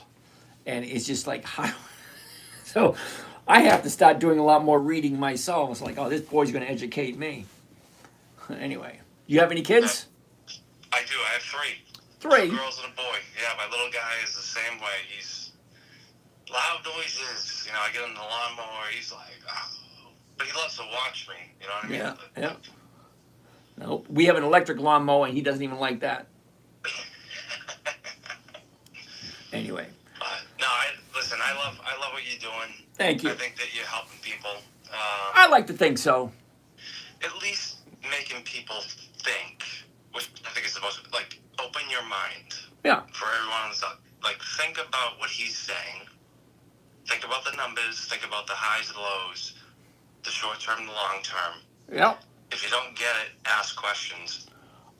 And it's just like, so I have to start doing a lot more reading myself. It's like, oh, this boy's going to educate me. Anyway, you have any kids? I do. I have 3. 3? 2 girls and a boy. Yeah, my little guy is the same way. He's loud noises. I get in the lawnmower. He's like, oh. But he loves to watch me. You know what I mean? Yeah. Nope. We have an electric lawnmower, and he doesn't even like that. Anyway. No, listen. I love what you're doing. Thank you. I think that you're helping people. I like to think so. At least making people think. which I think is the most, like, open your mind Yeah. for everyone. Like, think about what he's saying. Think about the numbers. Think about the highs, the lows, the short term, the long term. Yep. If you don't get it, ask questions.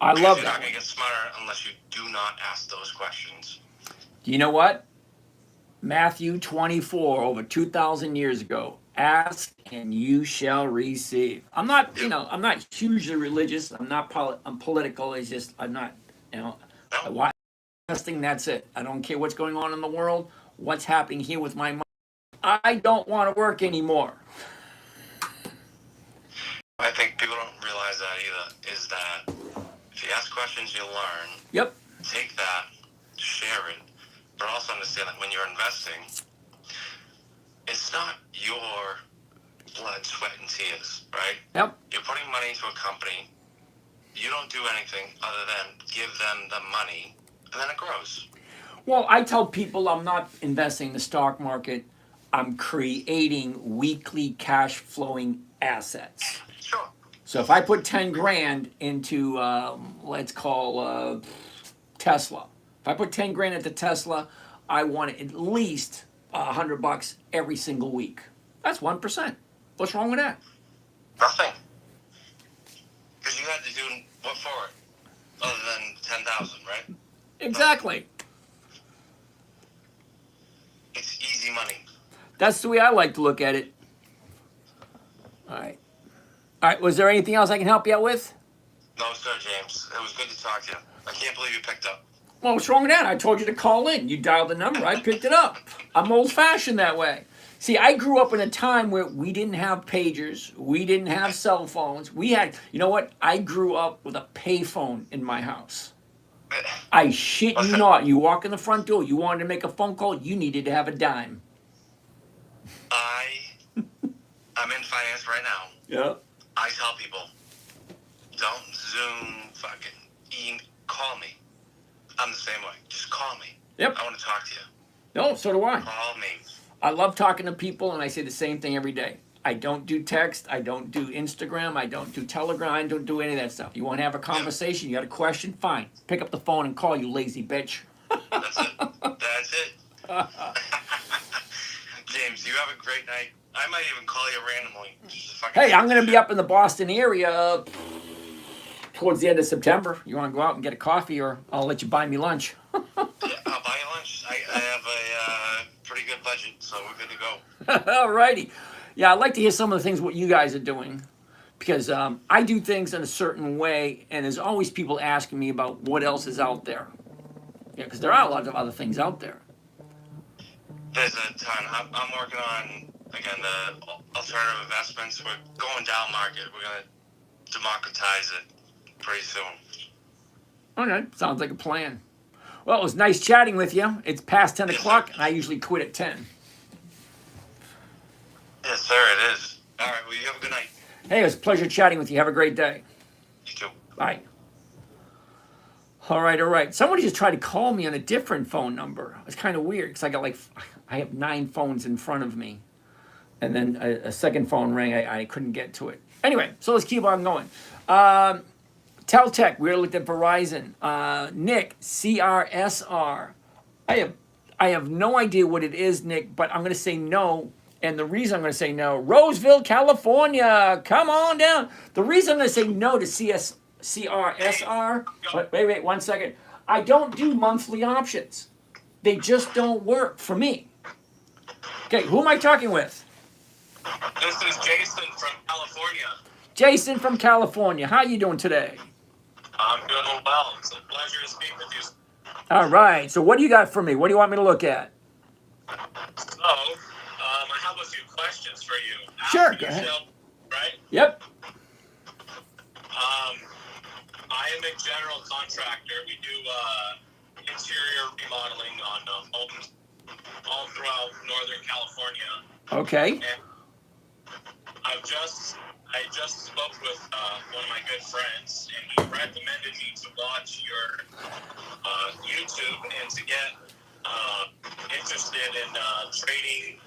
I Because love you're that not going one. to get smarter unless you do not ask those questions. You know what? Matthew 24, over 2,000 years ago. Ask and you shall receive. I'm not, I'm not hugely religious. I'm not, I'm political. It's just, I'm not, No? I watch testing, that's it. I don't care what's going on in the world, what's happening here with my money. I don't want to work anymore. I think people don't realize that either, is that if you ask questions, you learn. Yep. Take that, share it, but also understand that when you're investing, it's not your blood, sweat, and tears, right? Yep. You're putting money into a company. You don't do anything other than give them the money, and then it grows. Well, I tell people I'm not investing in the stock market. I'm creating weekly cash flowing assets. Sure. So if I put 10 grand into, let's call Tesla. If I put 10 grand into Tesla, I want at least $100 every single week. That's 1%. What's wrong with that? Nothing. Because you had to do what for it? Other than 10,000, right? Exactly. It's easy money. That's the way I like to look at it. All right. All right. Was there anything else I can help you out with? No, sir, James. It was good to talk to you. I can't believe you picked up. Well, what's wrong with that? I told you to call in. You dialed the number. I picked it up. I'm old-fashioned that way. See, I grew up in a time where we didn't have pagers. We didn't have cell phones. We had, you know what? I grew up with a payphone in my house. I shit you not. You walk in the front door. You wanted to make a phone call. You needed to have a dime. I'm in finance right now. Yeah. I tell people, don't Zoom, call me. I'm the same way. Just call me. Yep. I want to talk to you. No, so do I. Call me. I love talking to people, and I say the same thing every day. I don't do text. I don't do Instagram. I don't do Telegram. I don't do any of that stuff. You want to have a conversation? You got a question? Fine. Pick up the phone and call, you lazy bitch. That's it. That's it. James, you have a great night. I might even call you randomly. Hey, I'm going to be up in the Boston area towards the end of September. You want to go out and get a coffee, or I'll let you buy me lunch? Yeah, I'll buy you lunch. I have a pretty good budget, so we're good to go. All righty. Yeah, I'd like to hear some of the things what you guys are doing, because I do things in a certain way, and there's always people asking me about what else is out there. Yeah, because there are a lot of other things out there. There's a ton. I'm working on, again, the alternative investments. We're going down market. We're going to democratize it pretty soon. Okay, sounds like a plan. Well, it was nice chatting with you. It's past 10 o'clock, and I usually quit at 10. Yes, sir, it is. All right, well, you have a good night. Hey, it was a pleasure chatting with you. Have a great day. You too. Bye. All right. Somebody just tried to call me on a different phone number. It's kind of weird, because I have 9 phones in front of me. And then a second phone rang. I couldn't get to it. Anyway, so let's keep on going. Teltech, we looked at Verizon. Nick, CRSR. I have no idea what it is, Nick, but I'm going to say no. And the reason I'm going to say no, Roseville, California, come on down. The reason I'm going to say no to CRSR, wait, 1 second. I don't do monthly options. They just don't work for me. Okay, who am I talking with? This is Jason from California. Jason from California. How you doing today? I'm doing well. It's a pleasure to speak with you. All right. So what do you got for me? What do you want me to look at? So, I have a few questions for you. Sure, go ahead. Right? Yep. I am a general contractor. We do interior remodeling on homes all throughout Northern California. Okay. And I just spoke with one of my good friends, and he recommended me to watch your YouTube and to get interested in trading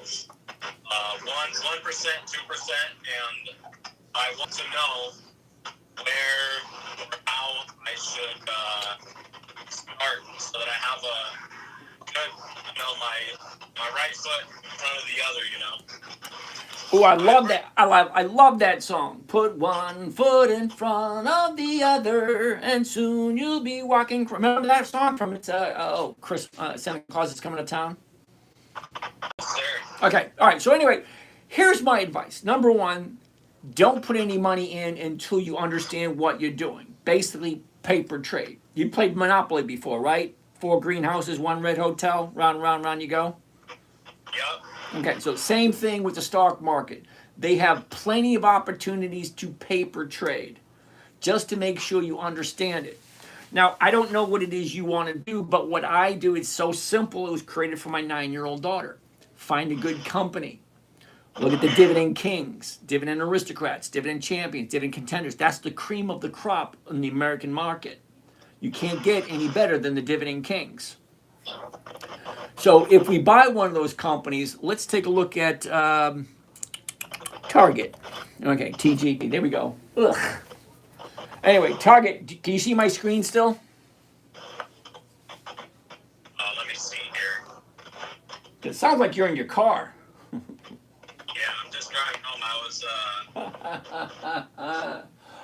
1%, 2%, and I want to know where or how I should should start so that I have a good, my right foot in front of the other, Oh, I love that. I love that song. Put one foot in front of the other, and soon you'll be walking. Remember that song from Santa Claus is coming to town? Yes, sir. Okay, all right. So anyway, here's my advice. Number one, don't put any money in until you understand what you're doing. Basically, paper trade. You played Monopoly before, right? 4 greenhouses, 1 red hotel. Round, round, round you go. Yep. Okay, so same thing with the stock market. They have plenty of opportunities to paper trade, just to make sure you understand it. Now, I don't know what it is you want to do, but what I do is so simple. It was created for my 9-year-old daughter. Find a good company. Look at the dividend kings, dividend aristocrats, dividend champions, dividend contenders. That's the cream of the crop in the American market. You can't get any better than the dividend kings. So if we buy one of those companies, let's take a look at Target. Okay, TGP. There we go. Ugh. Anyway, Target. Can you see my screen still? Let me see here. It sounds like you're in your car. Yeah, I'm just driving home.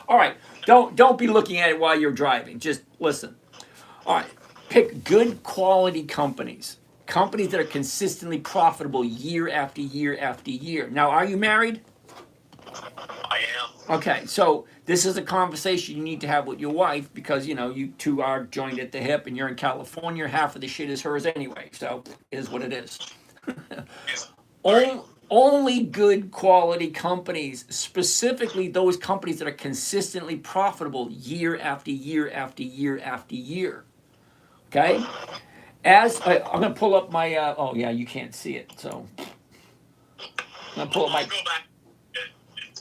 All right. Don't be looking at it while you're driving. Just listen. All right. Pick good quality companies. Companies that are consistently profitable year after year after year. Now, are you married? I am. Okay, so this is a conversation you need to have with your wife because, you two are joined at the hip and you're in California. Half of the shit is hers anyway, so it is what it is. Only good quality companies, specifically those companies that are consistently profitable year after year after year after year. Okay? I'm going to pull up my, oh yeah, you can't see it, so. I'm going to pull up my. Go back.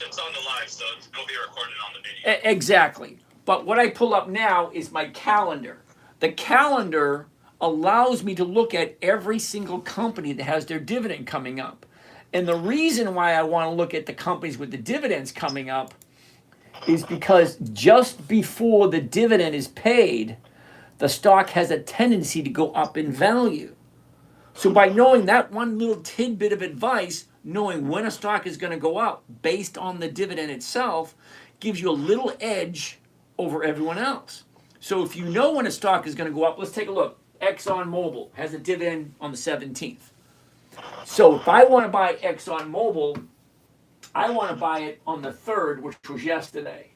It's on the live, so it'll be recorded on the video. Exactly. But what I pull up now is my calendar. The calendar allows me to look at every single company that has their dividend coming up. And the reason why I want to look at the companies with the dividends coming up is because just before the dividend is paid, the stock has a tendency to go up in value. So by knowing that one little tidbit of advice, knowing when a stock is going to go up based on the dividend itself, gives you a little edge over everyone else. So if you know when a stock is going to go up, let's take a look. ExxonMobil has a dividend on the 17th. So if I want to buy ExxonMobil, I want to buy it on the 3rd, which was yesterday.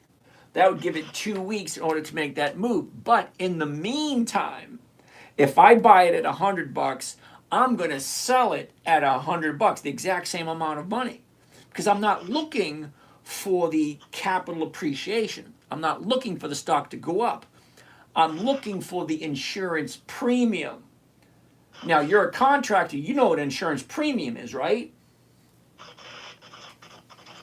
That would give it 2 weeks in order to make that move. But in the meantime, if I buy it at $100, I'm going to sell it at $100, the exact same amount of money, because I'm not looking for the capital appreciation. I'm not looking for the stock to go up. I'm looking for the insurance premium. Now, you're a contractor. You know what insurance premium is, right? I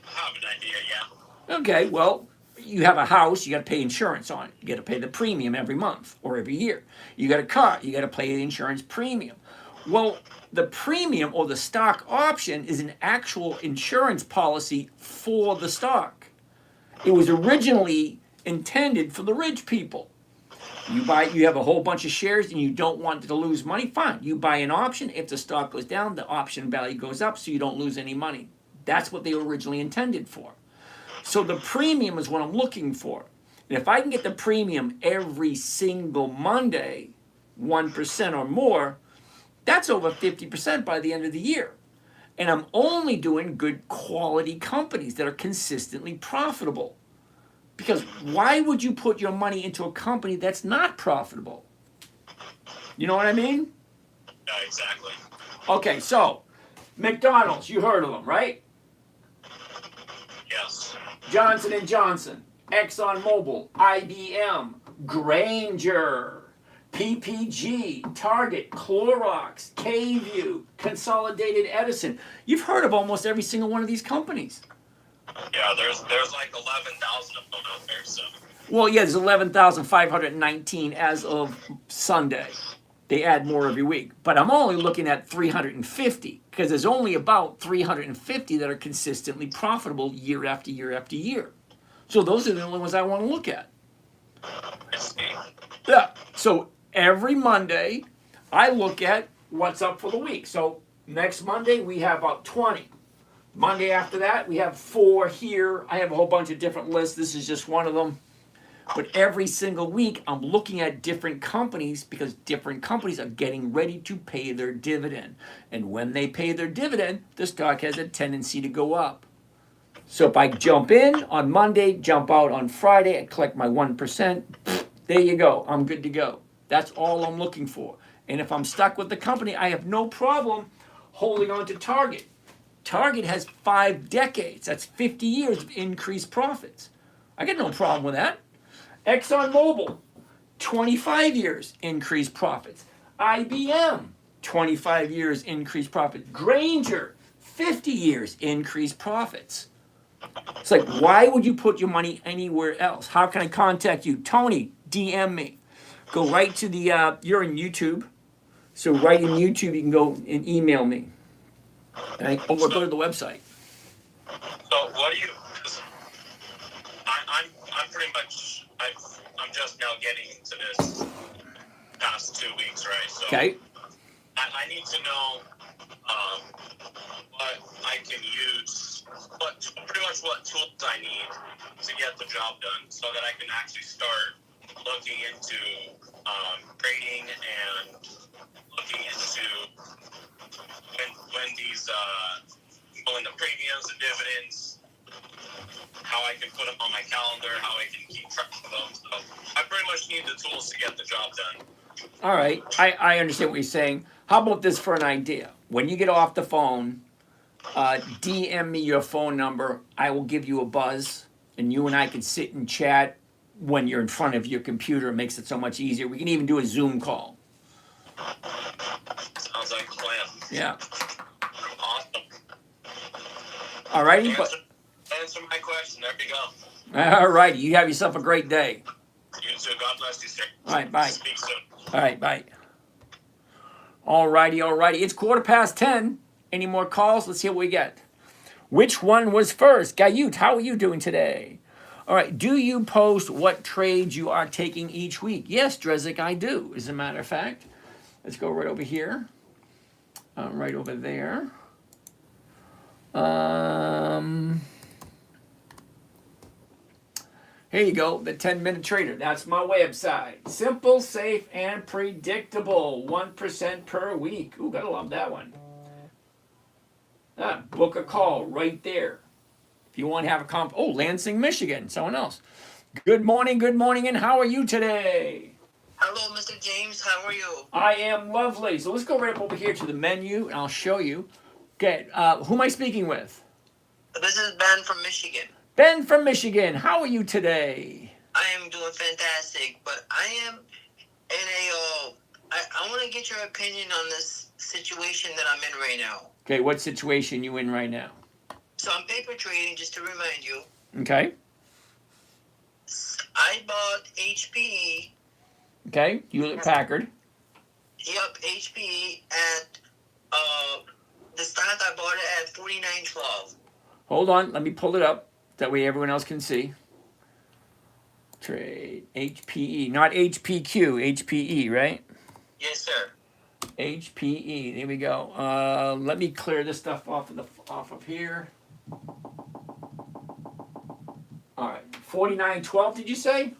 have an idea, yeah. Okay, well, you have a house, you got to pay insurance on it. You got to pay the premium every month or every year. You got a car, you got to pay the insurance premium. Well, the premium or the stock option is an actual insurance policy for the stock. It was originally intended for the rich people. You have a whole bunch of shares and you don't want to lose money, fine. You buy an option. If the stock goes down, the option value goes up so you don't lose any money. That's what they were originally intended for. So the premium is what I'm looking for. And if I can get the premium every single Monday, 1% or more, that's over 50% by the end of the year. And I'm only doing good quality companies that are consistently profitable. Because why would you put your money into a company that's not profitable? You know what I mean? Yeah, exactly. Okay, so McDonald's, you heard of them, right? Yes. Johnson & Johnson, ExxonMobil, IBM, Grainger, PPG, Target, Clorox, K-View, Consolidated Edison. You've heard of almost every single one of these companies. Yeah, there's like 11,000 of them out there, so. Well, yeah, there's 11,519 as of Sunday. They add more every week. But I'm only looking at 350 because there's only about 350 that are consistently profitable year after year after year. So those are the only ones I want to look at. It's Yeah. So every Monday, I look at what's up for the week. So next Monday, we have about 20. Monday after that, we have 4 here. I have a whole bunch of different lists. This is just one of them. But every single week, I'm looking at different companies because different companies are getting ready to pay their dividend. And when they pay their dividend, the stock has a tendency to go up. So if I jump in on Monday, jump out on Friday, I collect my 1%, there you go. I'm good to go. That's all I'm looking for. And if I'm stuck with the company, I have no problem holding on to Target. Target has 5 decades. That's 50 years of increased profits. I got no problem with that. ExxonMobil, 25 years increased profits. IBM, 25 years increased profits. Granger, 50 years increased profits. It's like, why would you put your money anywhere else? How can I contact you? Tony, DM me. Go right to the, you're in YouTube. So right in YouTube, you can go and email me. Okay? Or go to the website. So what do you? Cause I'm pretty much I'm just now getting into this past 2 weeks, right? So Okay? I need to know what I can use, pretty much what tools I need to get the job done, so that I can actually start looking into trading and looking into when these when the premiums and dividends, how I can put them on my calendar, how I can keep track of them. So I pretty much need the tools to get the job done. All right. I understand what you're saying. How about this for an idea? When you get off the phone, DM me your phone number. I will give you a buzz, and you and I can sit and chat when you're in front of your computer. It makes it so much easier. We can even do a Zoom call. Sounds like a plan. Yeah. Awesome. All righty. But Answer my question. There you go. all righty. You have yourself a great day. You too. God bless you, sir. All right. Bye. Speak soon. All right. Bye. All righty. All righty. It's 10:15. Any more calls? Let's see what we get. Which one was first? Gayut, how are you doing today? All right. Do you post what trades you are taking each week? Yes, Drezik, I do. As a matter of fact, let's go right over here. Right over there. Here you go, the 10-minute trader. That's my website. Simple, safe, and predictable. 1% per week. Ooh, gotta love that one. Book a call right there. If you want to have a oh, Lansing, Michigan, someone else. Good morning, and how are you today? Hello, Mr. James. How are you? I am lovely. So let's go right up over here to the menu, and I'll show you. Okay, who am I speaking with? This is Ben from Michigan. Ben from Michigan. How are you today? I am doing fantastic, but I am in a. I want to get your opinion on this situation that I'm in right now. Okay, what situation you in right now? So I'm paper trading, just to remind you. Okay. I bought HPE. Okay, Hewlett Packard. Yep, HPE at the start. I bought it at $49.12. Hold on, let me pull it up. That way everyone else can see. Trade HPE, not HPQ, HPE, right? Yes, sir. HPE. There we go. Let me clear this stuff off of here. All right, $49.12. Did you say?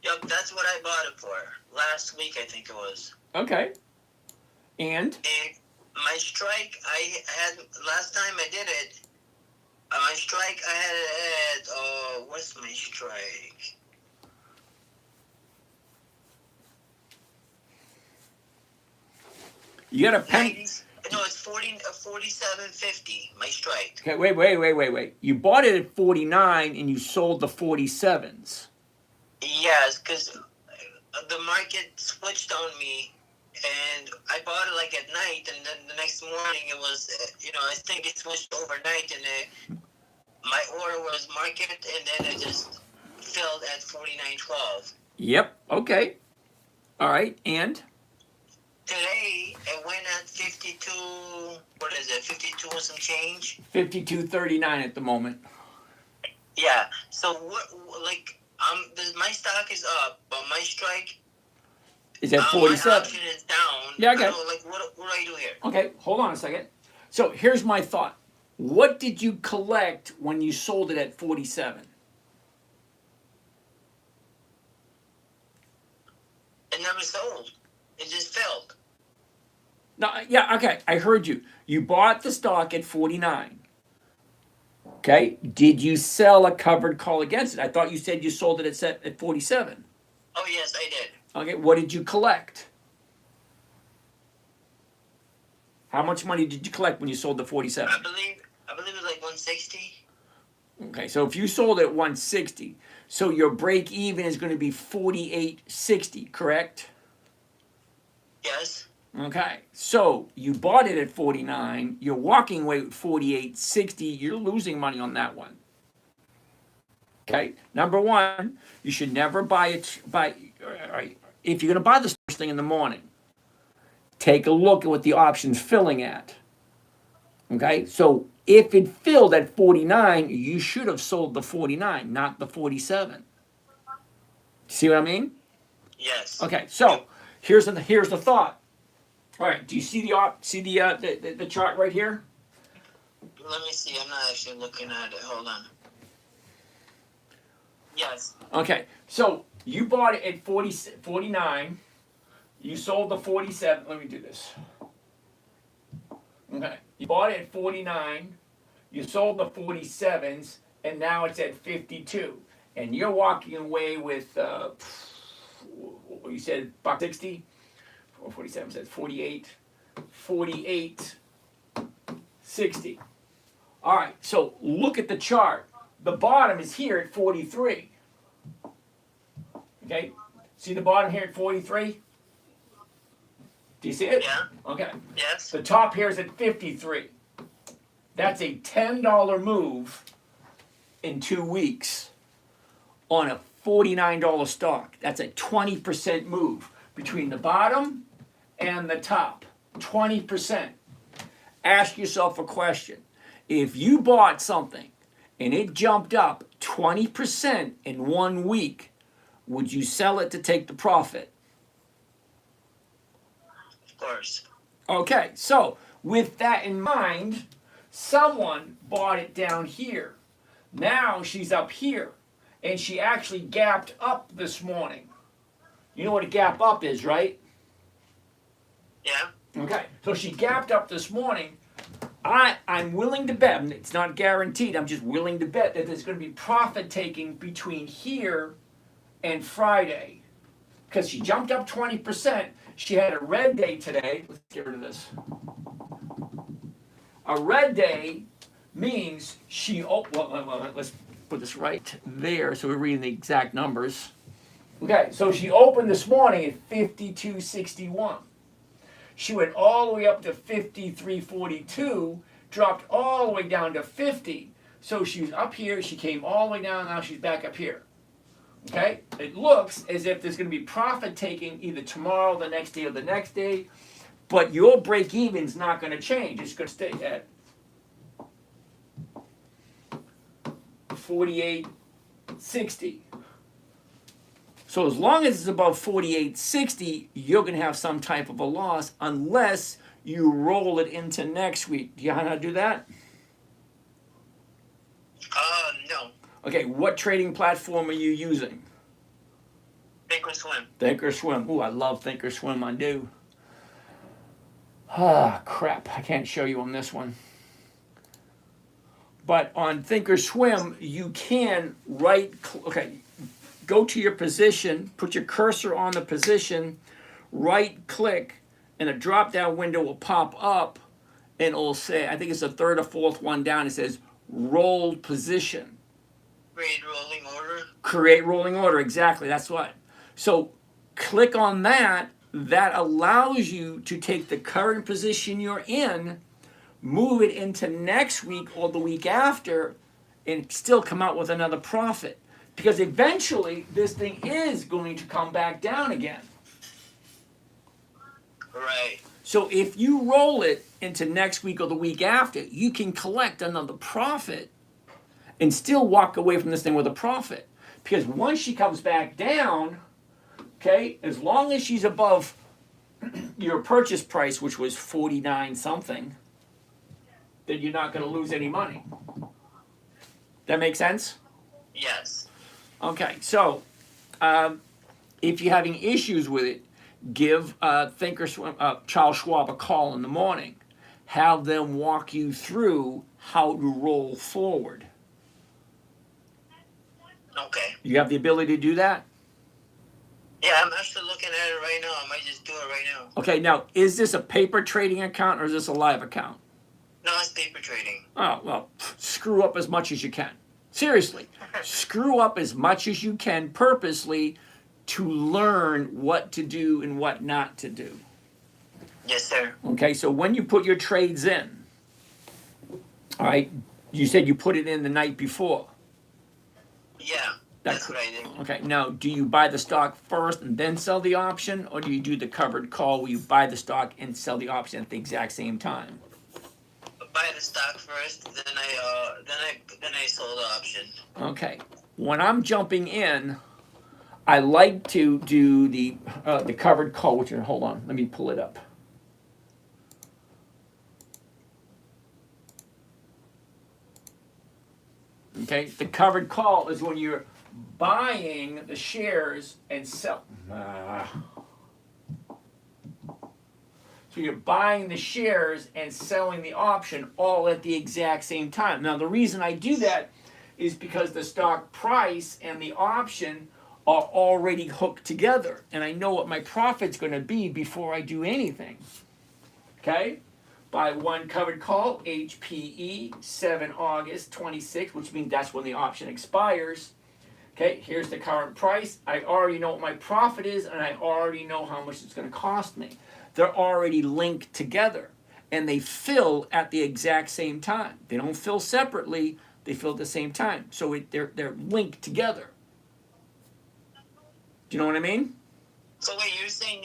Yep, that's what I bought it for last week. I think it was. Okay. And And my strike, I had last time I did it. My strike, I had it at what's my strike? you got a pen. No, it's 47.50. My strike. Okay, wait. You bought it at 49 and you sold the 47s. Yes, because the market switched on me, and I bought it like at night, and then the next morning it was, I think it switched overnight, and my order was market, and then it just filled at $49.12. Yep. Okay. All right. And Today it went at 52. What is it? 52 and some change. 52.39 at the moment. Yeah. So what? Like because my stock is up, but my strike, Is at my 47. option is down. Yeah, okay. I don't, like, what do I do here? Okay, hold on a second. So here's my thought. What did you collect when you sold it at 47? It never sold. It just failed. No, yeah, okay, I heard you. You bought the stock at 49. Okay, did you sell a covered call against it? I thought you said you sold it at 47. Oh, yes, I did. Okay, what did you collect? How much money did you collect when you sold the 47? I believe it was like 160. Okay, so if you sold at 160, so your break even is going to be 48.60, correct? Yes. Okay, so you bought it at 49, you're walking away with 48.60, you're losing money on that one. Okay, number one, you should never buy it. If you're going to buy this first thing in the morning, take a look at what the option's filling at. Okay, so if it filled at 49, you should have sold the 49, not the 47. See what I mean? Yes. Okay, so here's the thought. All right, do you see the chart right here? Let me see. I'm not actually looking at it. Hold on. Yes. Okay, so you bought it at 49. You sold the 47. Let me do this. Okay, you bought it at 49. You sold the 47s, and now it's at 52. And you're walking away with, you said $1.60? 47 says 48.60. All right, so look at the chart. The bottom is here at 43. Okay, see the bottom here at 43? Do you see it? Yeah. Okay. Yes. The top here is at 53. That's a $10 move in 2 weeks on a $49 stock. That's a 20% move between the bottom and the top. 20%. Ask yourself a question. If you bought something and it jumped up 20% in 1 week, would you sell it to take the profit? Of course. Okay, so with that in mind, someone bought it down here. Now she's up here, and she actually gapped up this morning. You know what a gap up is, right? Yeah. Okay, so she gapped up this morning. I'm willing to bet, and it's not guaranteed, I'm just willing to bet that there's going to be profit taking between here and Friday. Because she jumped up 20%. She had a red day today. Let's get rid of this. A red day means let's put this right there so we're reading the exact numbers. Okay, so she opened this morning at 52.61. She went all the way up to 53.42, dropped all the way down to 50. So she was up here, she came all the way down, now she's back up here. Okay? It looks as if there's going to be profit taking either tomorrow, the next day, or the next day, but your break even's not going to change. It's going to stay at 48.60. So as long as it's above 48.60, you're going to have some type of a loss unless you roll it into next week. Do you know how to do that? No. Okay, what trading platform are you using? Thinkorswim. Thinkorswim. Ooh, I love Thinkorswim, I do. Ah, crap, I can't show you on this one. But on Thinkorswim, you can go to your position, put your cursor on the position, right click, and a drop down window will pop up and it'll say, I think it's the third or fourth one down, it says rolled position. Create rolling order. Create rolling order, exactly, that's what. So click on that, that allows you to take the current position you're in, move it into next week or the week after, and still come out with another profit. Because eventually, this thing is going to come back down again. Right. So if you roll it into next week or the week after, you can collect another profit and still walk away from this thing with a profit. Because once she comes back down, okay, as long as she's above your purchase price, which was 49 something, then you're not going to lose any money. That make sense? Yes. Okay, so if you're having issues with it, give Charles Schwab a call in the morning. Have them walk you through how to roll forward. Okay. You have the ability to do that? Yeah, I'm actually looking at it right now. I might just do it right now. Okay, now, is this a paper trading account or is this a live account? No, it's paper trading. Oh, well, screw up as much as you can. Seriously, screw up as much as you can purposely to learn what to do and what not to do. Yes, sir. Okay, so when you put your trades in, all right, you said you put it in the night before. Yeah, that's what I did. Okay, now, do you buy the stock first and then sell the option, or do you do the covered call where you buy the stock and sell the option at the exact same time? Buy the stock first, then I sold the option. Okay, when I'm jumping in, I like to do the covered call. Which, hold on, let me pull it up. Okay, the covered call is when you're buying the shares and sell. So you're buying the shares and selling the option all at the exact same time. Now the reason I do that is because the stock price and the option are already hooked together, and I know what my profit's going to be before I do anything. Okay? Buy one covered call, HPE, 7 August 26, which means that's when the option expires. Okay, here's the current price. I already know what my profit is, and I already know how much it's going to cost me. They're already linked together, and they fill at the exact same time. They don't fill separately, they fill at the same time. So they're linked together. Do you know what I mean? So wait, you're saying,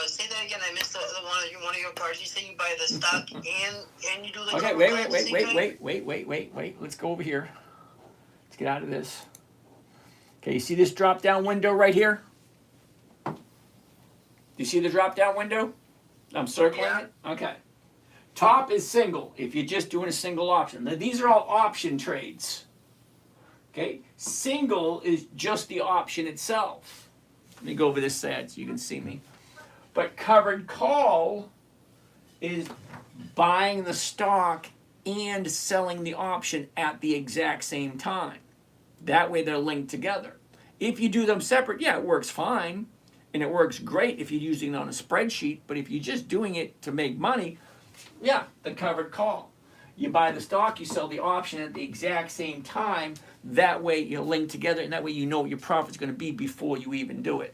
say that again, I missed one of your parts. You say you buy the stock and you do the Okay, wait. Let's go over here. Let's get out of this. Okay, you see this drop down window right here? Do you see the drop down window? I'm circling it? Okay. Top is single, if you're just doing a single option. Now, these are all option trades. Okay? Single is just the option itself. Let me go over this side so you can see me. But covered call is buying the stock and selling the option at the exact same time. That way they're linked together. If you do them separate, yeah, it works fine. And it works great if you're using it on a spreadsheet. But if you're just doing it to make money, yeah, the covered call. You buy the stock, you sell the option at the exact same time. That way you're linked together, and that way you know what your profit's going to be before you even do it.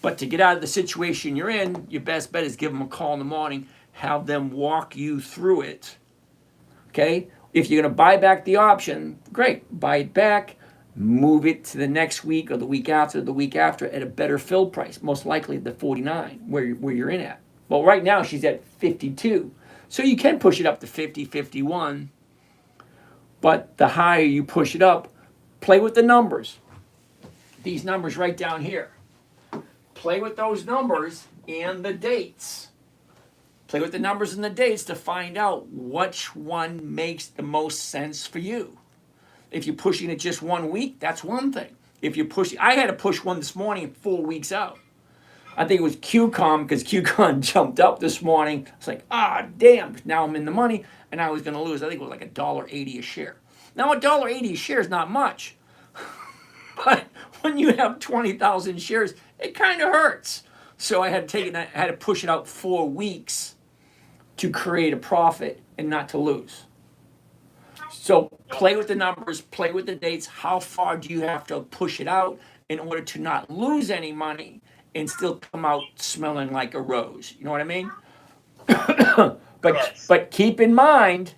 But to get out of the situation you're in, your best bet is give them a call in the morning, have them walk you through it. Okay? If you're going to buy back the option, great, buy it back, move it to the next week or the week after at a better fill price, most likely the 49 where you're in at. Well, right now she's at 52. So you can push it up to 50, 51. But the higher you push it up, play with the numbers. These numbers right down here. Play with those numbers and the dates. Play with the numbers and the dates to find out which one makes the most sense for you. If you're pushing it just 1 week, that's one thing. If you're pushing, I had to push one this morning 4 weeks out. I think it was QCOM because QCOM jumped up this morning. It's like, damn, now I'm in the money and I was going to lose. I think it was like $1.80 a share. Now $1.80 a share is not much. But when you have 20,000 shares, it kind of hurts. So I had to push it out 4 weeks to create a profit and not to lose. So play with the numbers, play with the dates. How far do you have to push it out in order to not lose any money and still come out smelling like a rose? You know what I mean? But keep in mind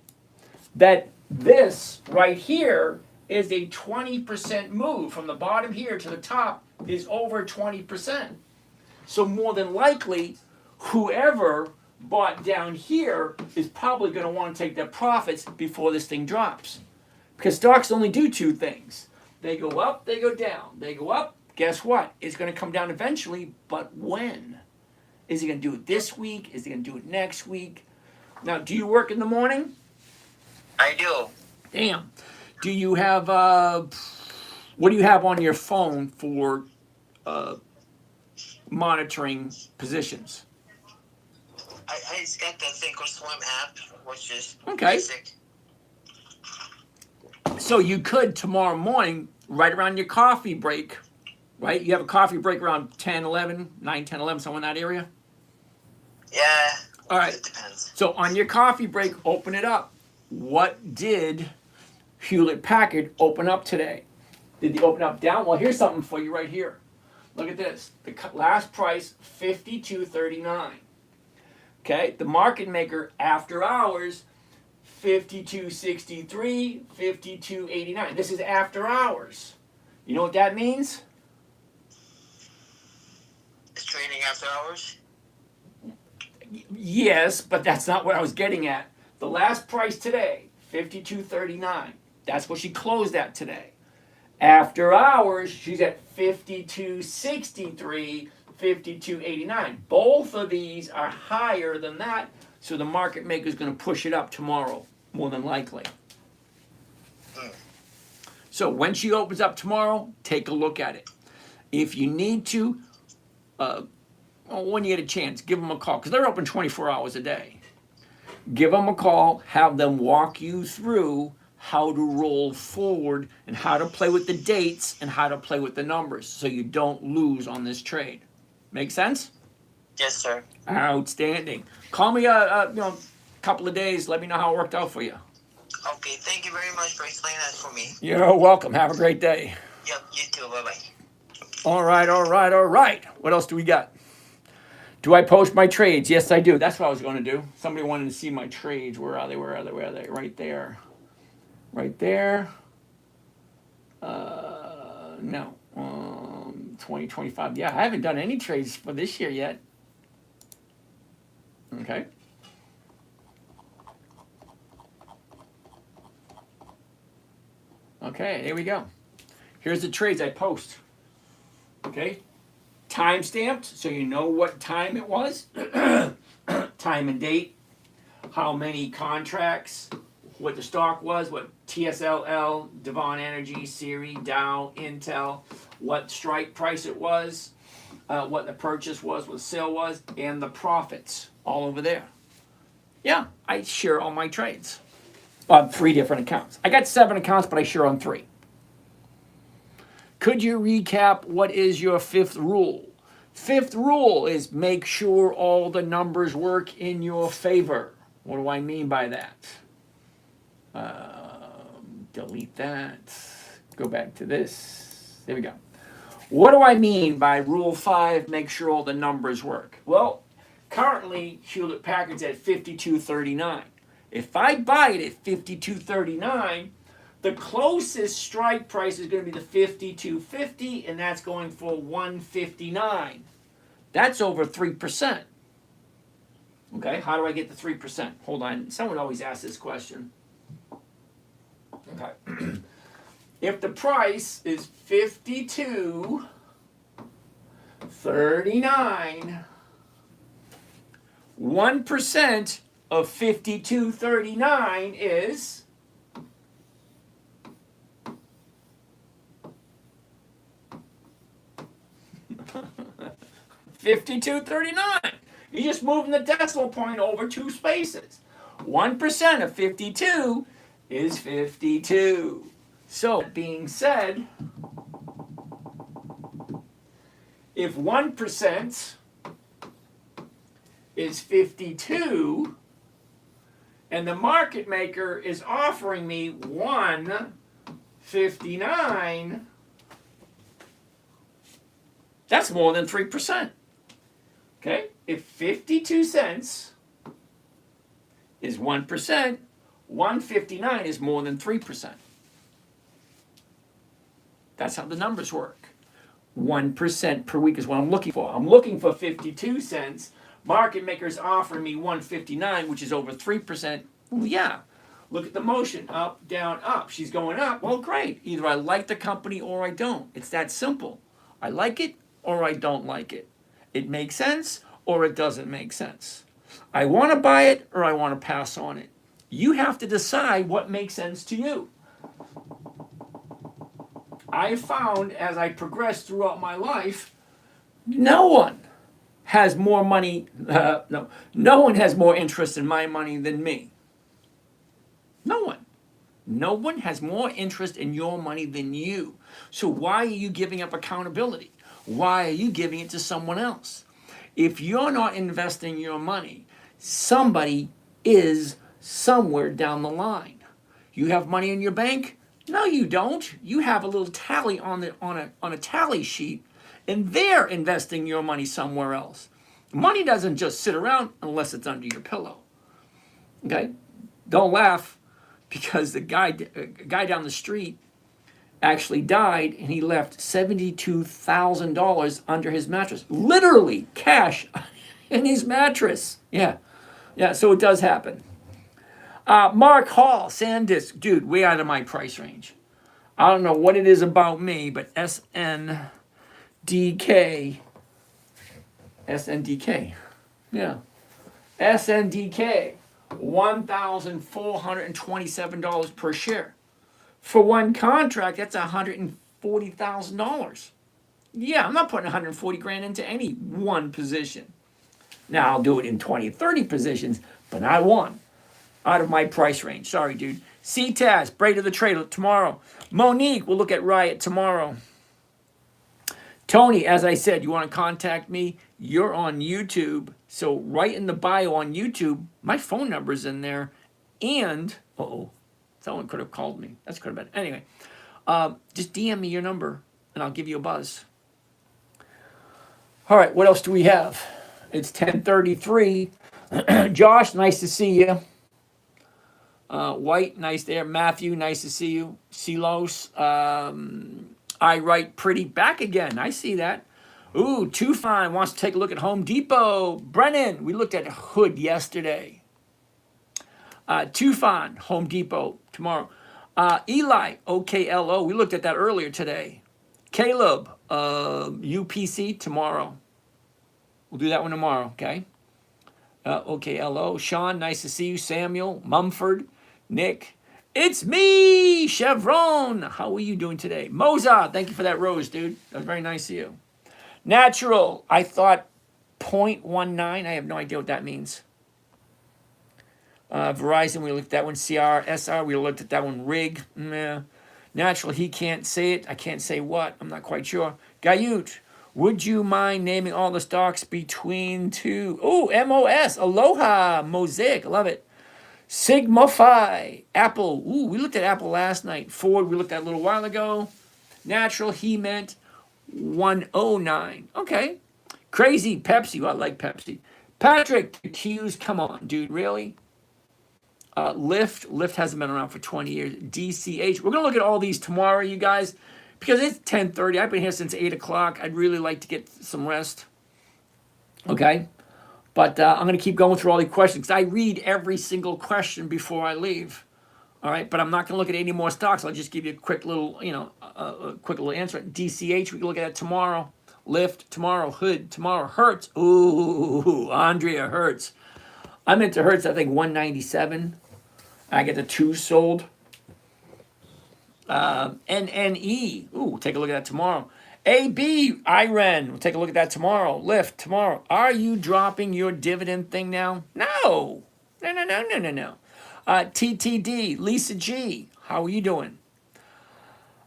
that this right here is a 20% move. From the bottom here to the top is over 20%. So more than likely, whoever bought down here is probably going to want to take their profits before this thing drops. Because stocks only do two things. They go up, they go down. They go up. Guess what? It's going to come down eventually, but when? Is he going to do it this week? Is he going to do it next week? Now, do you work in the morning? I do. Damn. Do you have, what do you have on your phone for monitoring positions? I just got the Thinkorswim app, which is Okay. basic. So you could tomorrow morning, right around your coffee break, right? You have a coffee break around 10, 11, 9, 10, 11, somewhere in that area? Yeah. All right. It depends. So on your coffee break, open it up. What did Hewlett Packard open up today? Did they open up down? Well, here's something for you right here. Look at this. The last price, $52.39. Okay, the market maker after hours, $52.63, $52.89. This is after hours. You know what that means? It's trading after hours? Yes, but that's not what I was getting at. The last price today, $52.39. That's what she closed at today. After hours, she's at $52.63, $52.89. Both of these are higher than that, so the market maker is going to push it up tomorrow, more than likely. So when she opens up tomorrow, take a look at it. If you need to, when you get a chance, give them a call, because they're open 24 hours a day. Give them a call, have them walk you through how to roll forward and how to play with the dates and how to play with the numbers so you don't lose on this trade. Make sense? Yes, sir. Outstanding. Call me a couple of days. Let me know how it worked out for you. Okay, thank you very much for explaining that for me. You're welcome. Have a great day. Yep, you too. Bye-bye. All right. What else do we got? Do I post my trades? Yes, I do. That's what I was going to do. Somebody wanted to see my trades. Where are they? Right there. Right there. No. 2025. Yeah, I haven't done any trades for this year yet. Okay. Okay, here we go. Here's the trades I post. Okay. Time stamped, so you know what time it was. Time and date. How many contracts. What the stock was. What TSLL, Devon Energy, Siri, Dow, Intel. What strike price it was. What the purchase was. What the sale was. And the profits. All over there. Yeah, I share all my trades. On 3 different accounts. I got 7 accounts, but I share on 3. Could you recap what is your 5th rule? 5th rule is make sure all the numbers work in your favor. What do I mean by that? Delete that. Go back to this. There we go. What do I mean by rule 5, make sure all the numbers work? Well, currently Hewlett Packard's at $52.39. If I buy it at $52.39, the closest strike price is going to be the $52.50, and that's going for $159. That's over 3%. Okay, how do I get the 3%? Hold on, someone always asks this question. Okay, if the price is $52.39, 1% of $52.39 is $52.39. You're just moving the decimal point over 2 spaces. 1% of 52 is 52. So, that being said, if 1% is 52, and the market maker is offering me 159, that's more than 3%. Okay? If 52 cents is 1%, 159 is more than 3%. That's how the numbers work. 1% per week is what I'm looking for. I'm looking for 52 cents. Market maker's offering me 159, which is over 3%. Well, yeah. Look at the motion, up, down, up. She's going up. Well, great. Either I like the company or I don't. It's that simple. I like it or I don't like it. It makes sense or it doesn't make sense. I want to buy it or I want to pass on it. You have to decide what makes sense to you. I found as I progressed throughout my life, no one has more money, no one has more interest in my money than me. No one. No one has more interest in your money than you. So why are you giving up accountability? Why are you giving it to someone else? If you're not investing your money, somebody is somewhere down the line. You have money in your bank? No, you don't. You have a little tally on a tally sheet, and they're investing your money somewhere else. Money doesn't just sit around unless it's under your pillow. Okay? Don't laugh, because the guy down the street actually died, and he left $72,000 under his mattress. Literally cash in his mattress. Yeah. So it does happen. Mark Hall, SanDisk, dude, way out of my price range. I don't know what it is about me, but SNDK, yeah, SNDK, $1,427 per share. For one contract, that's $140,000. Yeah, I'm not putting 140 grand into any one position. Now, I'll do it in 20, 30 positions, but not one. Out of my price range. Sorry, dude. CTAS, Braid of the Trader tomorrow. Monique, we'll look at Riot tomorrow. Tony, as I said, you want to contact me? You're on YouTube. So right in the bio on YouTube, my phone number's in there. And, someone could have called me. That's could have been. Anyway, just DM me your number and I'll give you a buzz. All right, what else do we have? It's 10:33. Josh, nice to see you. White, nice there. Matthew, nice to see you. Silos, I write pretty back again. I see that. Ooh, Too Fine wants to take a look at Home Depot. Brennan, we looked at Hood yesterday. Too Fine, Home Depot tomorrow. Eli, OKLO, we looked at that earlier today. Caleb, UPC tomorrow. We'll do that one tomorrow, okay? OKLO. Sean, nice to see you. Samuel, Mumford, Nick. It's me, Chevron. How are you doing today? Moza, thank you for that rose, dude. That was very nice of you. Natural, I thought 0.19. I have no idea what that means. Verizon, we looked at that one. CR, SR, we looked at that one. Rig, meh. Natural, he can't say it. I can't say what. I'm not quite sure. Gayut, would you mind naming all the stocks between two? Oh, MOS, Aloha, Mosaic, love it. Sigmafy, Apple. Ooh, we looked at Apple last night. Ford, we looked at a little while ago. Natural, he meant 109. Okay. Crazy, Pepsi. Well, I like Pepsi. Patrick, Hughes, come on, dude, really? Lyft hasn't been around for 20 years. DCH. We're going to look at all these tomorrow, you guys, because it's 10:30. I've been here since 8 o'clock. I'd really like to get some rest. Okay? But I'm going to keep going through all the questions, because I read every single question before I leave. All right? But I'm not going to look at any more stocks. I'll just give you a quick little, a quick little answer. DCH, we can look at that tomorrow. Lyft tomorrow. Hood tomorrow. Hertz. Ooh, Andrea Hertz. I'm into Hertz, I think 197. I get the 2 sold. NNE. Ooh, take a look at that tomorrow. AB, IREN. We'll take a look at that tomorrow. Lyft tomorrow. Are you dropping your dividend thing now? No. No. TTD, Lisa G. How are you doing?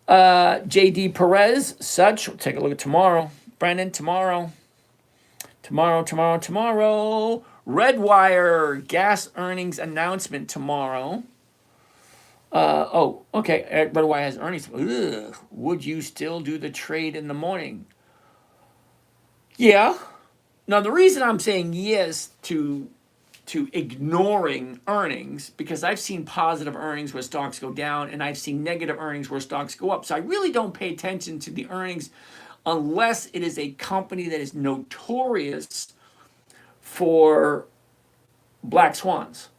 JD Perez, such. We'll take a look at tomorrow. Brennan, tomorrow. Tomorrow. Redwire, gas earnings announcement tomorrow. Okay. Redwire has earnings. Ugh. Would you still do the trade in the morning? Yeah. Now, the reason I'm saying yes to ignoring earnings, because I've seen positive earnings where stocks go down, and I've seen negative earnings where stocks go up. So I really don't pay attention to the earnings unless it is a company that is notorious for black swans.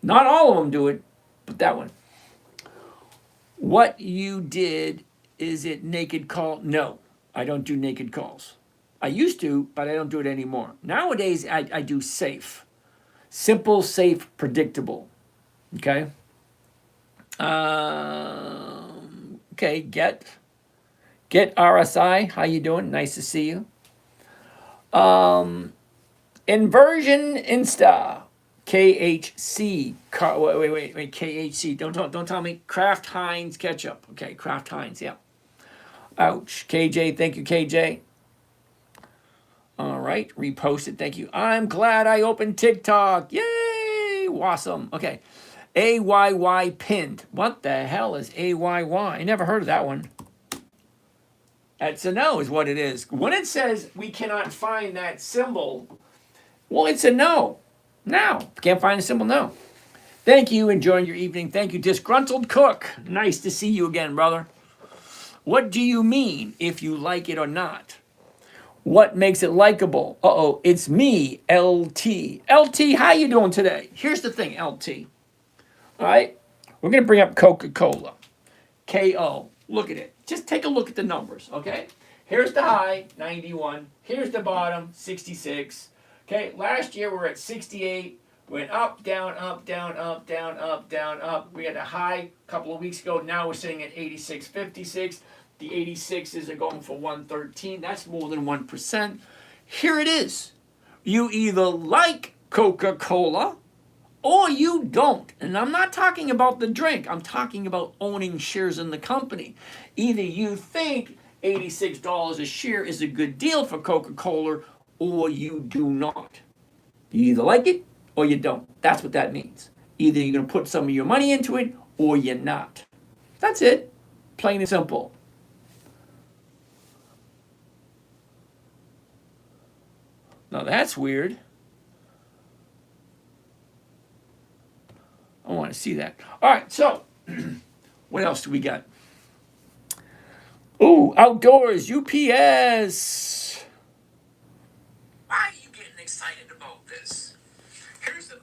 Not all of them do it, But that one. What you did, is it naked call? No, I don't do naked calls. I used to, but I don't do it anymore. Nowadays, I do safe. Simple, safe, predictable. Okay? Okay, get RSI. How you doing? Nice to see you. Inversion Insta. KHC. Wait. KHC. Don't tell me. Kraft Heinz ketchup. Okay, Kraft Heinz. Yeah. Ouch. KJ. Thank you, KJ. All right. Reposted. Thank you. I'm glad I opened TikTok. Yay. Awesome. Okay. AYY pinned. What the hell is AYY? I never heard of that one. That's a no, is what it is. When it says we cannot find that symbol, well, it's a no. No. Can't find a symbol, no. Thank you. Enjoying your evening. Thank you, Disgruntled Cook. Nice to see you again, brother. What do you mean if you like it or not? What makes it likable? Uh-oh, it's me, LT. LT, how you doing today? Here's the thing, LT. All right? We're going to bring up Coca-Cola. KO. Look at it. Just take a look at the numbers, okay? Here's the high, 91. Here's the bottom, 66. Okay, last year we were at 68. Went up, down, up, down, up, down, up, down, up. We had a high a couple of weeks ago. Now we're sitting at 86.56. The 86s are going for 113. That's more than 1%. Here it is. You either like Coca-Cola or you don't. And I'm not talking about the drink. I'm talking about owning shares in the company. Either you think $86 a share is a good deal for Coca-Cola or you do not. You either like it or you don't. That's what that means. Either you're going to put some of your money into it or you're not. That's it. Plain and simple. Now that's weird. I want to see that. All right, so what else do we got? Ooh, outdoors, UPS. Why are you getting excited about this? Here's the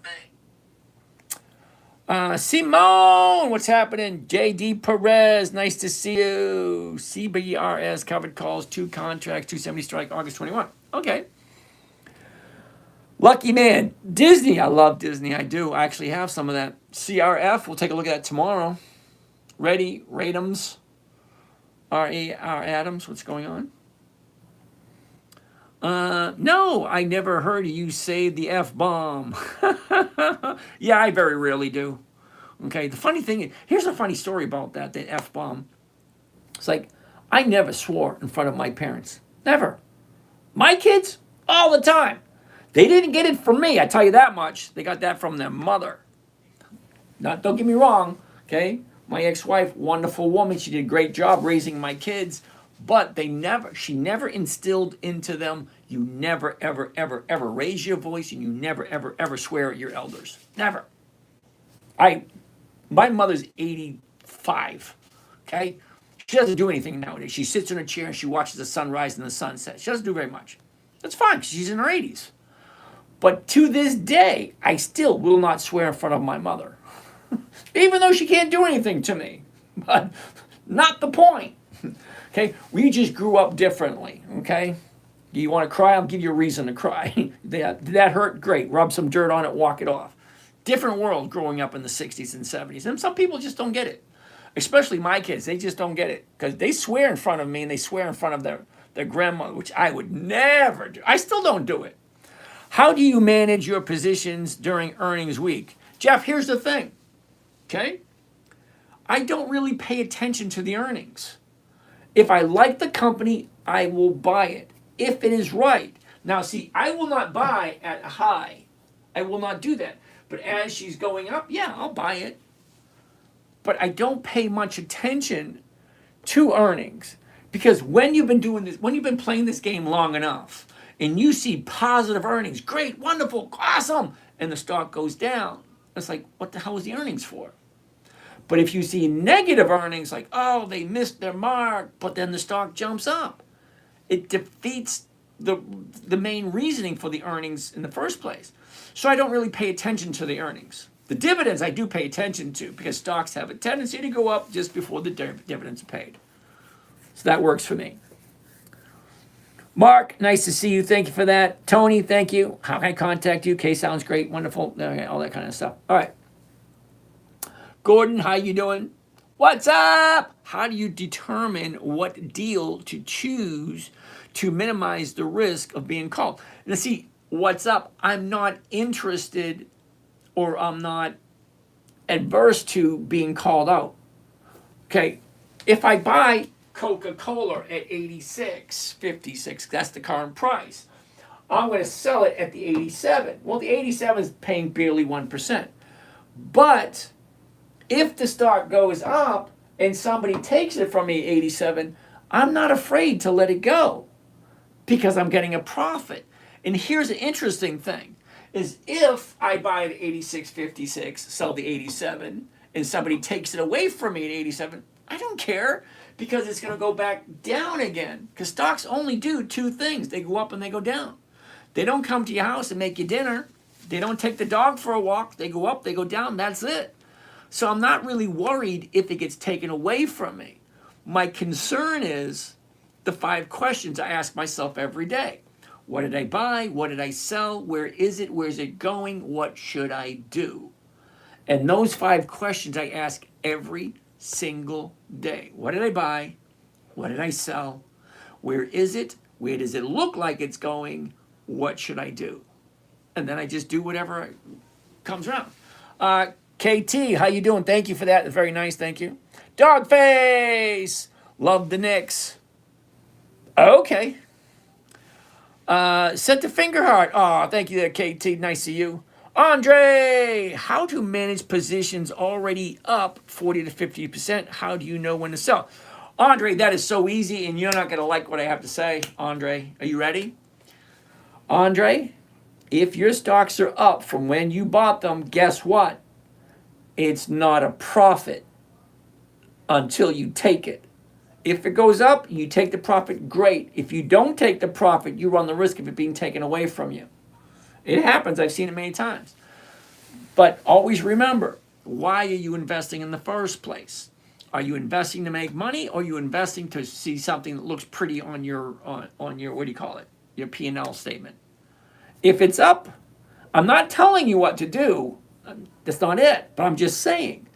thing. Simone, what's happening? JD Perez, nice to see you. CBRS covered calls, 2 contracts, 270 strike, August 21. Okay. Lucky man. Disney. I love Disney. I do. I actually have some of that. CRF. We'll take a look at that tomorrow. Ready. Radums. R Adams. What's going on? No, I never heard you say the F-bomb. Yeah, I very rarely do. Okay, the funny thing is, here's a funny story about that F-bomb. It's like, I never swore in front of my parents. Never. My kids, all the time. They didn't get it from me, I tell you that much. They got that from their mother. Don't get me wrong, okay? My ex-wife, wonderful woman. She did a great job raising my kids. But she never instilled into them, you never, ever, ever, ever raise your voice, and you never, ever, ever swear at your elders. Never. My mother's 85, okay? She doesn't do anything nowadays. She sits in a chair and she watches the sunrise and the sunset. She doesn't do very much. That's fine, because she's in her 80s. But to this day, I still will not swear in front of my mother. Even though she can't do anything to me. But not the point. Okay? We just grew up differently. Okay? You want to cry? I'll give you a reason to cry. That hurt? Great. Rub some dirt on it, walk it off. Different world growing up in the 60s and 70s. And some people just don't get it. Especially my kids. They just don't get it. Because they swear in front of me and they swear in front of their grandmother, which I would never do. I still don't do it. How do you manage your positions during earnings week? Jeff, here's the thing, okay? I don't really pay attention to the earnings. If I like the company, I will buy it, if it is right. Now, see, I will not buy at a high. I will not do that. But as she's going up, yeah, I'll buy it. But I don't pay much attention to earnings. Because when you've been doing this, when you've been playing this game long enough, and you see positive earnings, great, wonderful, awesome, and the stock goes down, it's like, what the hell was the earnings for? But if you see negative earnings, like, oh, they missed their mark, but then the stock jumps up, it defeats the main reasoning for the earnings in the first place. So I don't really pay attention to the earnings. The dividends I do pay attention to because stocks have a tendency to go up just before the dividends are paid. So that works for me. Mark, nice to see you. Thank you for that. Tony, thank you. How can I contact you? Kay sounds great, wonderful. Okay, all that kind of stuff. All right. Gordon, how you doing? What's up? How do you determine what deal to choose to minimize the risk of being called? Now see, what's up? I'm not interested or I'm not adverse to being called out. Okay, if I buy Coca-Cola at 86.56, that's the current price. I'm going to sell it at the 87. Well, the 87 is paying barely 1%. But if the stock goes up and somebody takes it from me at 87, I'm not afraid to let it go because I'm getting a profit. And here's an interesting thing is if I buy it at 86.56, sell the 87, and somebody takes it away from me at 87, I don't care because it's going to go back down again. Because stocks only do two things. They go up and they go down. They don't come to your house and make you dinner. They don't take the dog for a walk. They go up, they go down. That's it. So I'm not really worried if it gets taken away from me. My concern is the 5 questions I ask myself every day. What did I buy? What did I sell? Where is it? Where's it going? What should I do? And those 5 questions I ask every single day. What did I buy? What did I sell? Where is it? Where does it look like it's going? What should I do? And then I just do whatever comes around. KT, how you doing? Thank you for that. That's very nice. Thank you. Dogface, love the Knicks. Okay. Set the finger heart. Oh, thank you there, KT. Nice to you. Andre, how to manage positions already up 40 to 50%? How do you know when to sell? Andre, that is so easy, and you're not going to like what I have to say. Andre, are you ready? Andre, if your stocks are up from when you bought them, guess what? It's not a profit until you take it. If it goes up, you take the profit, great. If you don't take the profit, you run the risk of it being taken away from you. It happens. I've seen it many times. But always remember, why are you investing in the first place? Are you investing to make money, or are you investing to see something that looks pretty on your what do you call it? Your P&L statement. If it's up, I'm not telling you what to do. That's not it. But I'm just saying,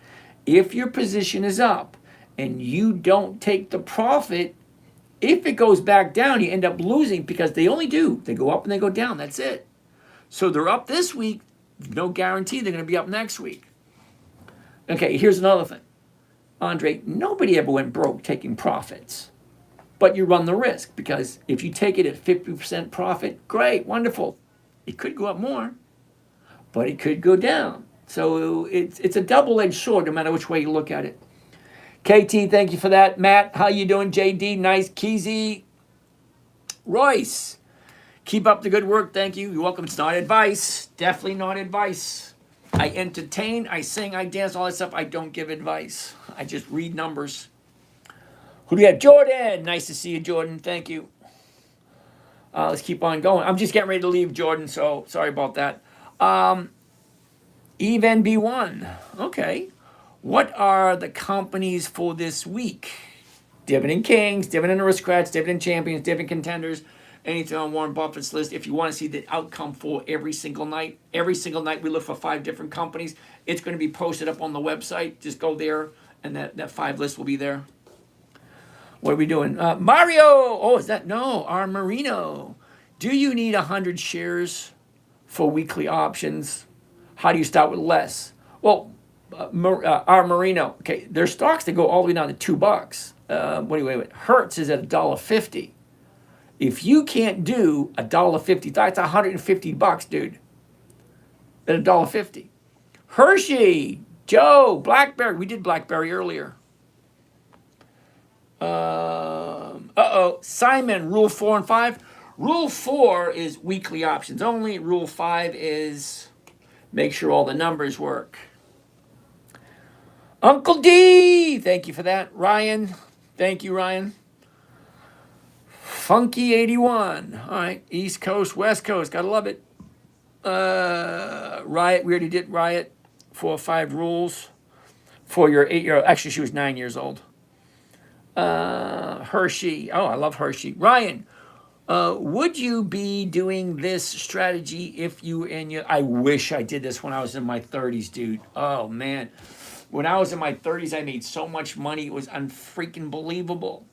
if your position is up and you don't take the profit, if it goes back down, you end up losing because they only do. They go up and they go down. That's it. So they're up this week. No guarantee they're going to be up next week. Okay, here's another thing. Andre, nobody ever went broke taking profits. But you run the risk because if you take it at 50% profit, great, wonderful. It could go up more, but it could go down. So it's a double-edged sword no matter which way you look at it. KT, thank you for that. Matt, how you doing? JD, nice. Keezy, Royce, keep up the good work. Thank you. You're welcome. It's not advice. Definitely not advice. I entertain, I sing, I dance, all that stuff. I don't give advice. I just read numbers. Who do you have? Jordan. Nice to see you, Jordan. Thank you. Let's keep on going. I'm just getting ready to leave, Jordan, so sorry about that. Even B1. Okay. What are the companies for this week? Dividend Kings, Dividend Aristocrats, Dividend Champions, Dividend Contenders, anything on Warren Buffett's list. If you want to see the outcome for every single night we look for 5 different companies. It's going to be posted up on the website. Just go there, and that 5 list will be there. What are we doing? Mario! Oh, is that? No, R. Marino. Do you need 100 shares for weekly options? How do you start with less? Well, R. Marino, okay, there's stocks that go all the way down to $2. Wait. Hertz is at $1.50. If you can't do $1.50, that's $150, dude. At $1.50. Hershey, Joe, BlackBerry. We did BlackBerry earlier. Simon, Rule 4 and 5. Rule 4 is weekly options only. Rule 5 is make sure all the numbers work. Uncle D, thank you for that. Ryan, thank you, Ryan. Funky 81. All right, East Coast, West Coast, gotta love it. Riot, we already did Riot. 4 or 5 rules for your 8-year-old. Actually, she was 9 years old. Hershey. Oh, I love Hershey. Ryan, would you be doing this strategy if you and your... I wish I did this when I was in my 30s, dude. Oh, man. When I was in my 30s, I made so much money. It was unfreaking believable.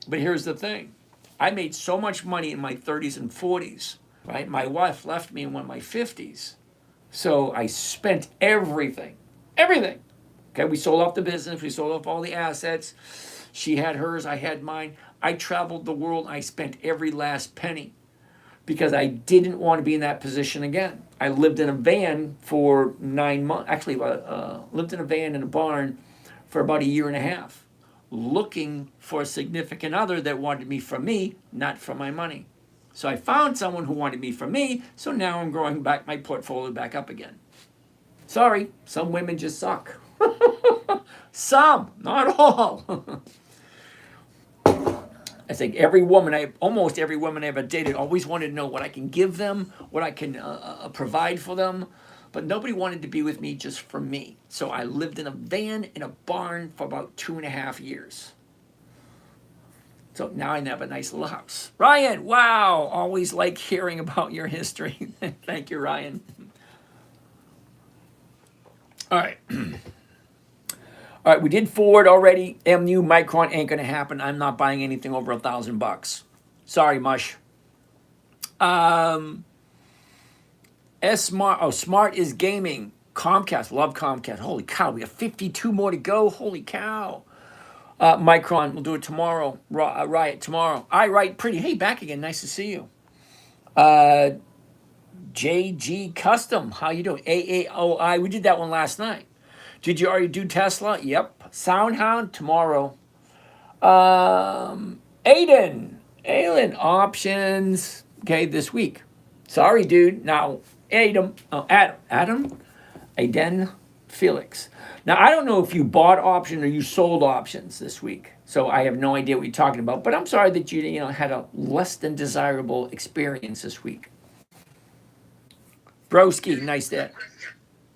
But here's the thing. I made so much money in my 30s and 40s, right? My wife left me in my 50s. So I spent everything. Everything. Okay, we sold off the business. We sold off all the assets. She had hers. I had mine. I traveled the world. I spent every last penny because I didn't want to be in that position again. I lived in a van for 9 months. Actually, lived in a van in a barn for about a year and a half, looking for a significant other that wanted me for me, not for my money. So I found someone who wanted me for me, so now I'm growing back my portfolio back up again. Sorry, some women just suck. Some, not all. I think almost every woman I ever dated always wanted to know what I can give them, what I can provide for them, but nobody wanted to be with me just for me. So I lived in a van in a barn for about 2.5 years. So now I have a nice little house. Ryan, wow, always like hearing about your history. Thank you, Ryan. All right. All right, we did Ford already. MU Micron ain't gonna happen. I'm not buying anything over $1,000. Sorry, Mush. Smart is gaming. Comcast, love Comcast. Holy cow, we have 52 more to go. Holy cow. Micron, we'll do it tomorrow. Riot tomorrow. I write pretty. Hey, back again. Nice to see you. JG Custom, how you doing? AAOI, we did that one last night. Did you already do Tesla? Yep. Soundhound tomorrow. Aiden options. Okay, this week. Sorry, dude. Now, Adam, Aiden Felix. Now, I don't know if you bought option or you sold options this week, so I have no idea what you're talking about. But I'm sorry that you had a less than desirable experience this week. Broski, nice there.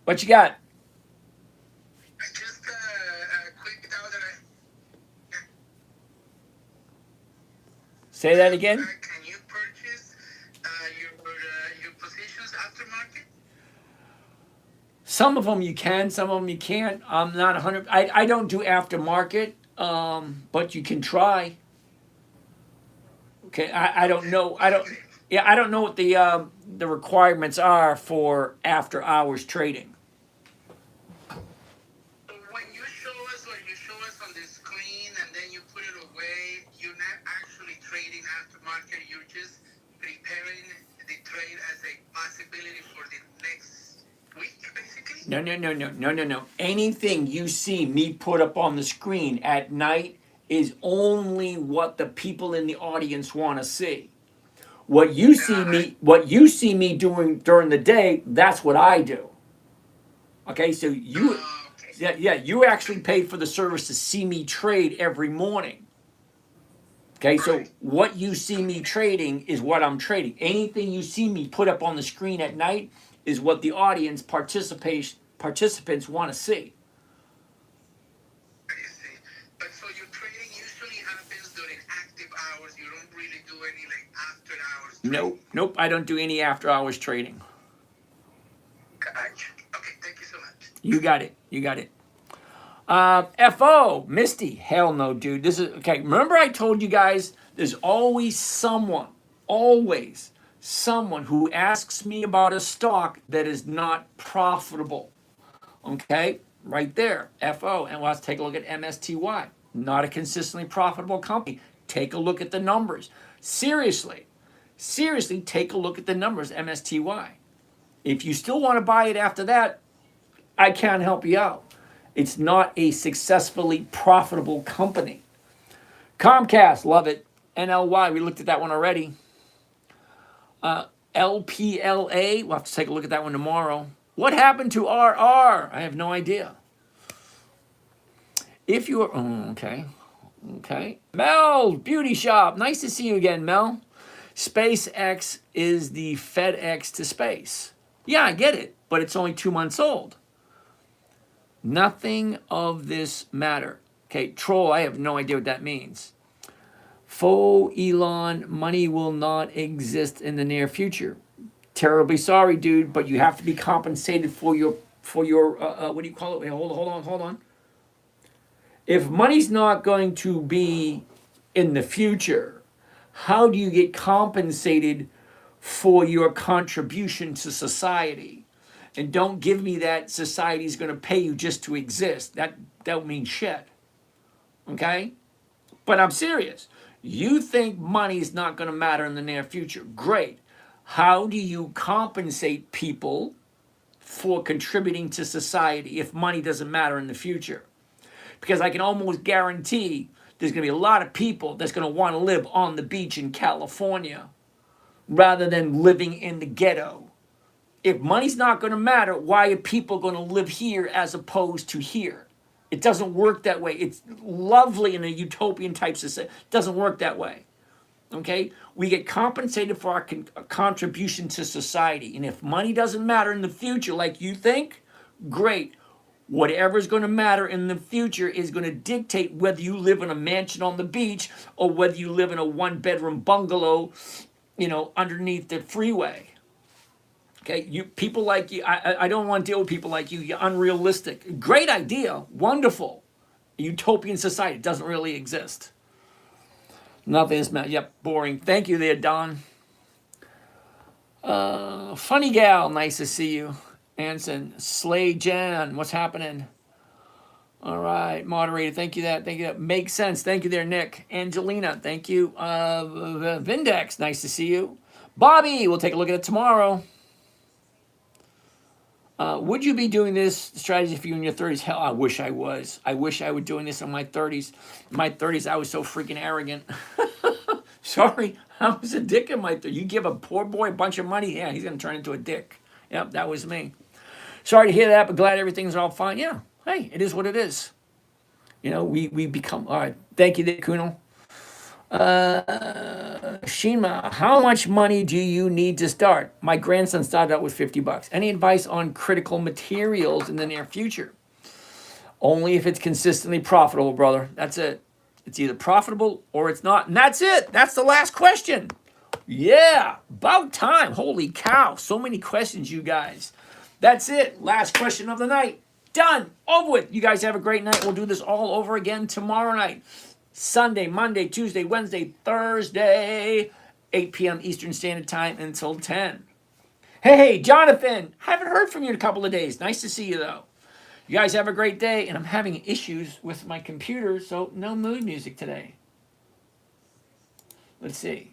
What you got? Just a quick thought that Say that again. can you purchase your positions aftermarket? Some of them you can, some of them you can't. I'm not 100. I don't do aftermarket, but you can try. Okay, I don't know. I don't know what the requirements are for after hours trading. When you show us on the screen and then you put it away, you're not actually trading aftermarket. You're just preparing the trade as a possibility for the next week, basically. No. Anything you see me put up on the screen at night is only what the people in the audience want to see. What you see me doing during the day, that's what I do. Okay, so you actually paid for the service to see me trade every morning. Okay, so what you see me trading is what I'm trading. Anything you see me put up on the screen at night is what the audience participants want to see. I see. But so your trading usually happens during active hours. You don't really do any like after hours trading. Nope, I don't do any after hours trading. Gotcha. Okay, thank you so much. You got it. FO, Misty, hell no, dude. This is okay. Remember, I told you guys there's always someone who asks me about a stock that is not profitable. Okay, right there, FO. And let's take a look at MSTY. Not a consistently profitable company. Take a look at the numbers. Seriously, take a look at the numbers, MSTY. If you still want to buy it after that, I can't help you out. It's not a successfully profitable company. Comcast, love it. NLY, we looked at that one already. LPLA, we'll have to take a look at that one tomorrow. What happened to RR? I have no idea. If you are, okay. Mel, Beauty Shop, nice to see you again, Mel. SpaceX is the FedEx to space. Yeah, I get it, but it's only 2 months old. Nothing of this matter. Okay, troll, I have no idea what that means. Faux Elon, money will not exist in the near future. Terribly sorry, dude, but you have to be compensated for your what do you call it? Wait, hold on. If money's not going to be in the future, how do you get compensated for your contribution to society? And don't give me that society's going to pay you just to exist. That means shit. Okay? But I'm serious. You think money's not going to matter in the near future. Great. How do you compensate people for contributing to society if money doesn't matter in the future? Because I can almost guarantee there's going to be a lot of people that's going to want to live on the beach in California rather than living in the ghetto. If money's not going to matter, why are people going to live here as opposed to here? It doesn't work that way. It's lovely in a utopian type society. It doesn't work that way. Okay? We get compensated for our contribution to society. And if money doesn't matter in the future like you think, great. Whatever's going to matter in the future is going to dictate whether you live in a mansion on the beach or whether you live in a one-bedroom bungalow, underneath the freeway. Okay, you people like you, I don't want to deal with people like you. You're unrealistic. Great idea, wonderful. Utopian society doesn't really exist. Nothing is meant. Yep, boring. Thank you there, Don. Funny gal, nice to see you. Anson, Slay Jan, what's happening? All right, moderator, thank you that. Makes sense. Thank you there, Nick. Angelina, thank you. Vindex, nice to see you. Bobby, we'll take a look at it tomorrow. Would you be doing this strategy if you're in your 30s? Hell, I wish I was. I wish I was doing this in my 30s. In my 30s, I was so freaking arrogant. Sorry, I was a dick in my 30s. You give a poor boy a bunch of money, yeah, he's going to turn into a dick. Yep, that was me. Sorry to hear that, but glad everything's all fine. Yeah, hey, it is what it is. We become, all right. Thank you there, Kuno. Shima, how much money do you need to start? My grandson started out with $50. Any advice on critical materials in the near future? Only if it's consistently profitable, brother. That's it. It's either profitable or it's not. And that's it. That's the last question. Yeah, about time. Holy cow. So many questions, you guys. That's it. Last question of the night. Done. Over with. You guys have a great night. We'll do this all over again tomorrow night. Sunday, Monday, Tuesday, Wednesday, Thursday, 8 p.m. Eastern Standard Time until 10. Hey, Jonathan, haven't heard from you in a couple of days. Nice to see you, though. You guys have a great day, and I'm having issues with my computer, so no mood music today. Let's see.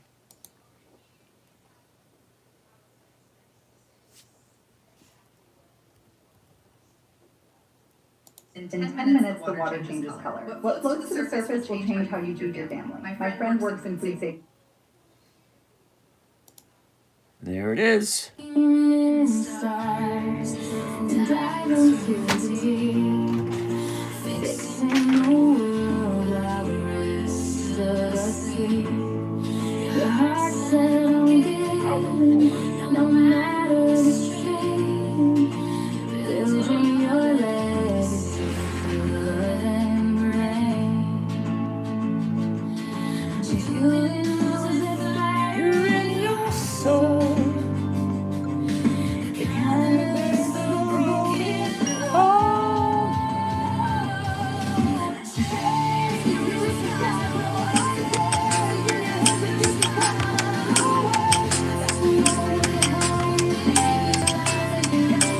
In 10 minutes, the water changes color. What floats to the surface will change how you feed your family. My friend works in food safety. There it is. No matter the strain, building your legacy, blood and brain. If you didn't lose the fire in your soul, the canvas of a broken heart.